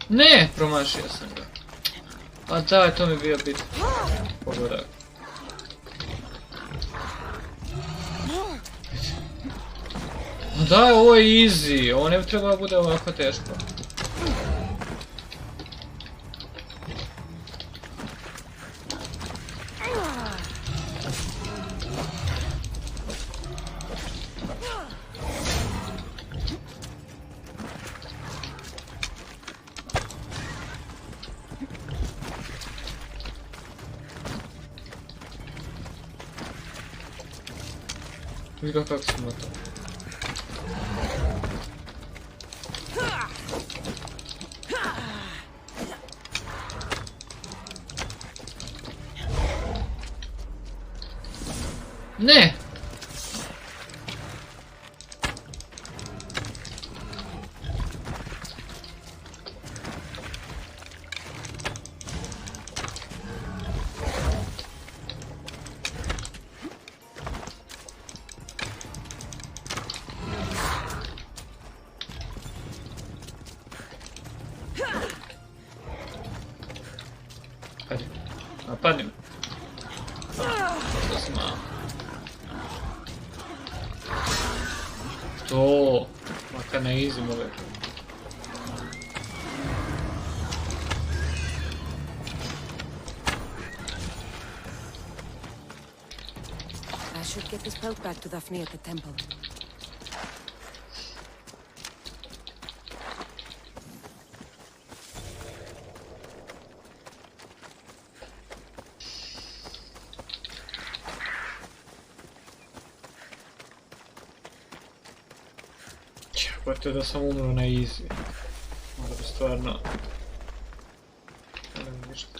Ne, promašio sam ga. A da, to mi je bio bit. Pogodak. Da, ovo je easy, ovo ne bi trebalo bude ovako teško. Vidi ga kako sam to. Ne! Hadi. Napadni me. Što sam malo. To. Makar na easy mogu. I should get this pelt back to Daphne at the temple. Jebote da sam umro na easy. Možda bi stvarno... Ne znam ništa.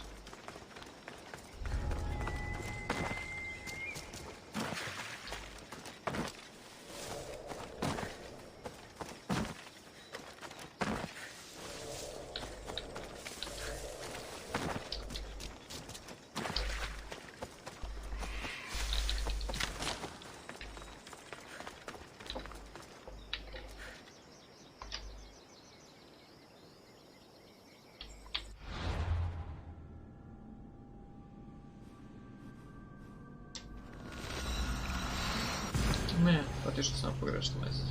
Ne, otišao sam pogrešno mjesto.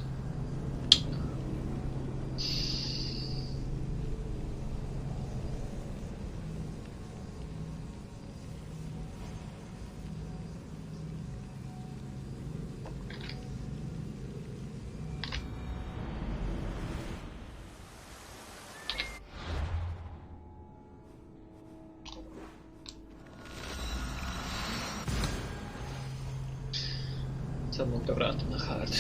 Sad mogu da vratim na hard.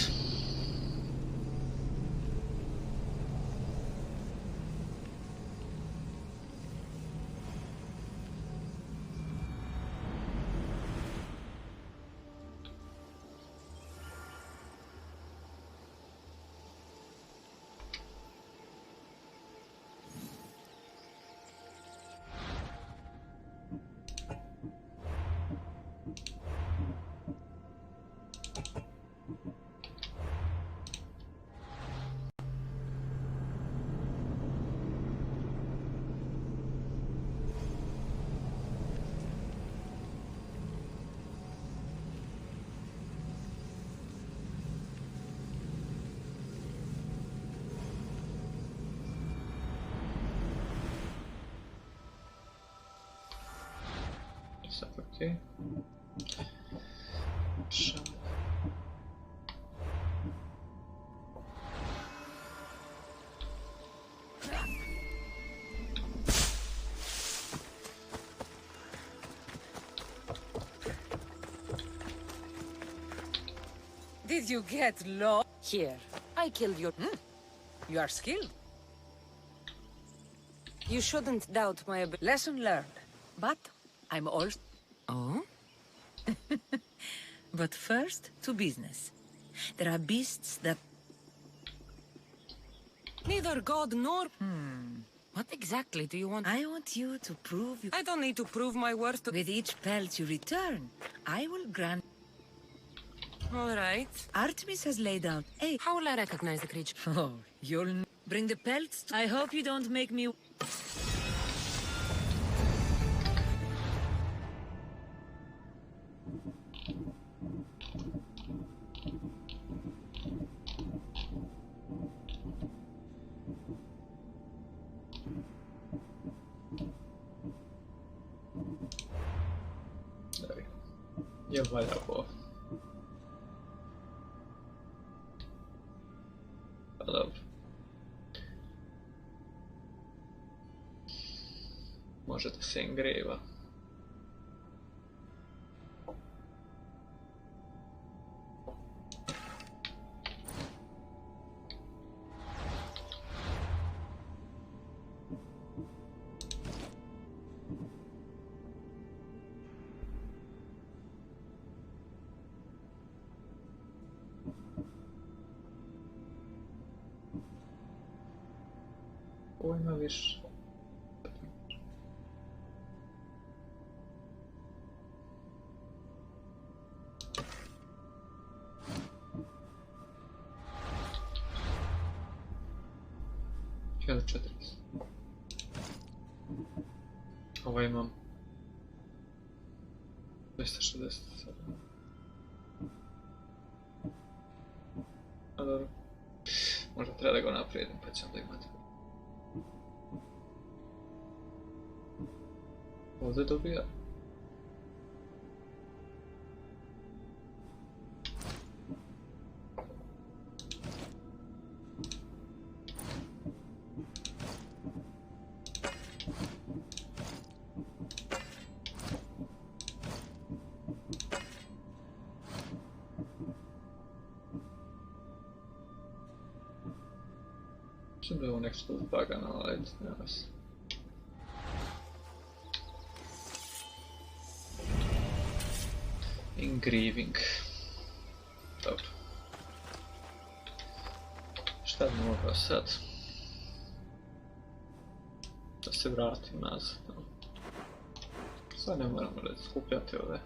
Sad okej. Did you get lost? Here, I killed your... You are skilled. You shouldn't doubt my ability. Lesson learned. But I'm also... Oh? But first, to business. There are beasts that... Neither God nor... What exactly do you want? I want you to prove you... I don't need to prove my worth to... With each pelt you return, I will grant... All right. Artemis has laid out... Hey, how will I recognize the creature? Oh, you'll... Bring the pelts... I hope you don't make me... Je valja ovo. Pa dobro. Može da se engreva. Ovo ima više. Kada 40. Ovo imam 267. A dobro. Možda treba da ga naprijedim pa ćemo da imati. Ovdje dobija. Da je ovo nešto zbagano, ajde, nema se. Engraving. Dobro. Šta bi mogao sad? Da se vratim nazad. Sad ne moramo da skupljati ove.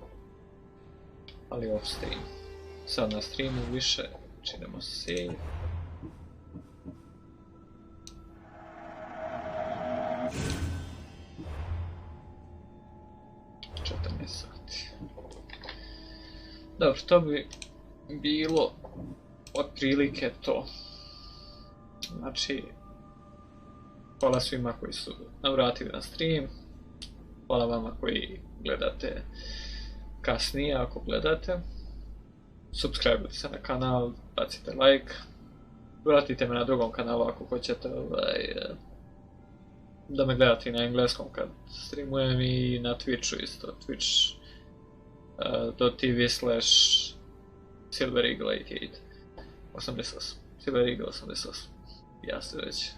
Ali off stream. Sad na streamu više činimo save. Dobro, to bi bilo otprilike to. Znači, hvala svima koji su navratili na stream. Hvala vama koji gledate kasnije, ako gledate. Subscribe-ujte se na kanal, bacite like. Vratite me na drugom kanalu ako hoćete da me gledate i na engleskom kad streamujem i na Twitchu isto. Twitch.tv/SilverEagle88. SilverEagle88. Ja se već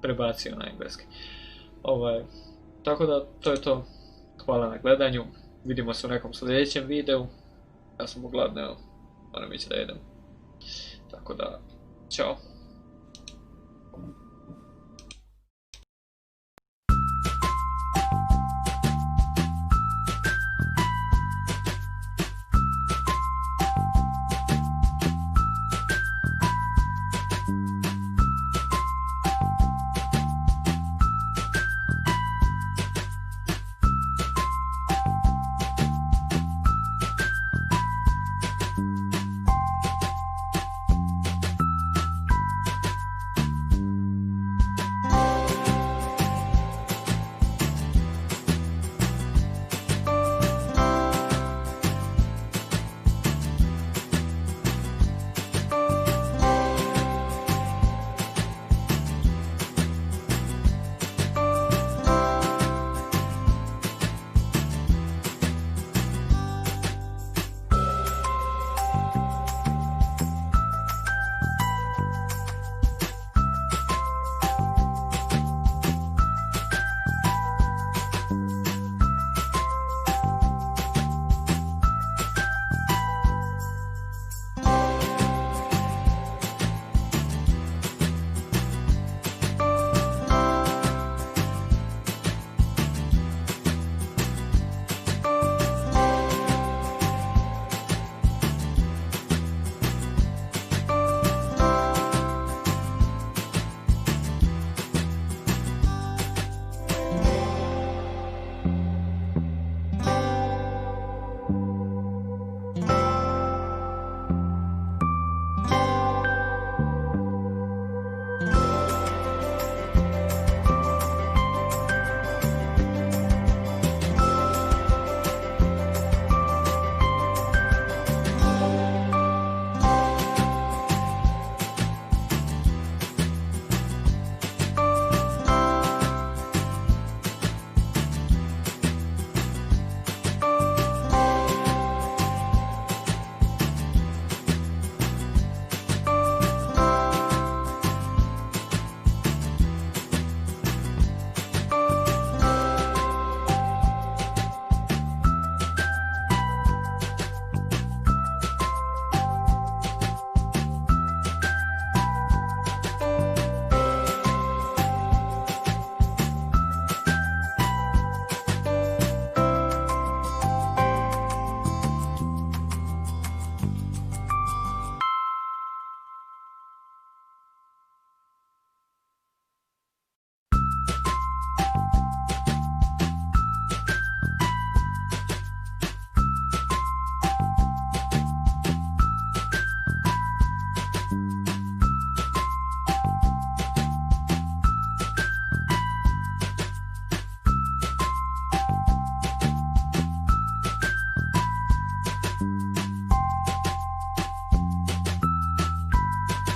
prebacio na engleski. Tako da, to je to. Hvala na gledanju. Vidimo se u nekom sljedećem videu. Ja sam ugladneo. Moram ići da jedem. Tako da, čao.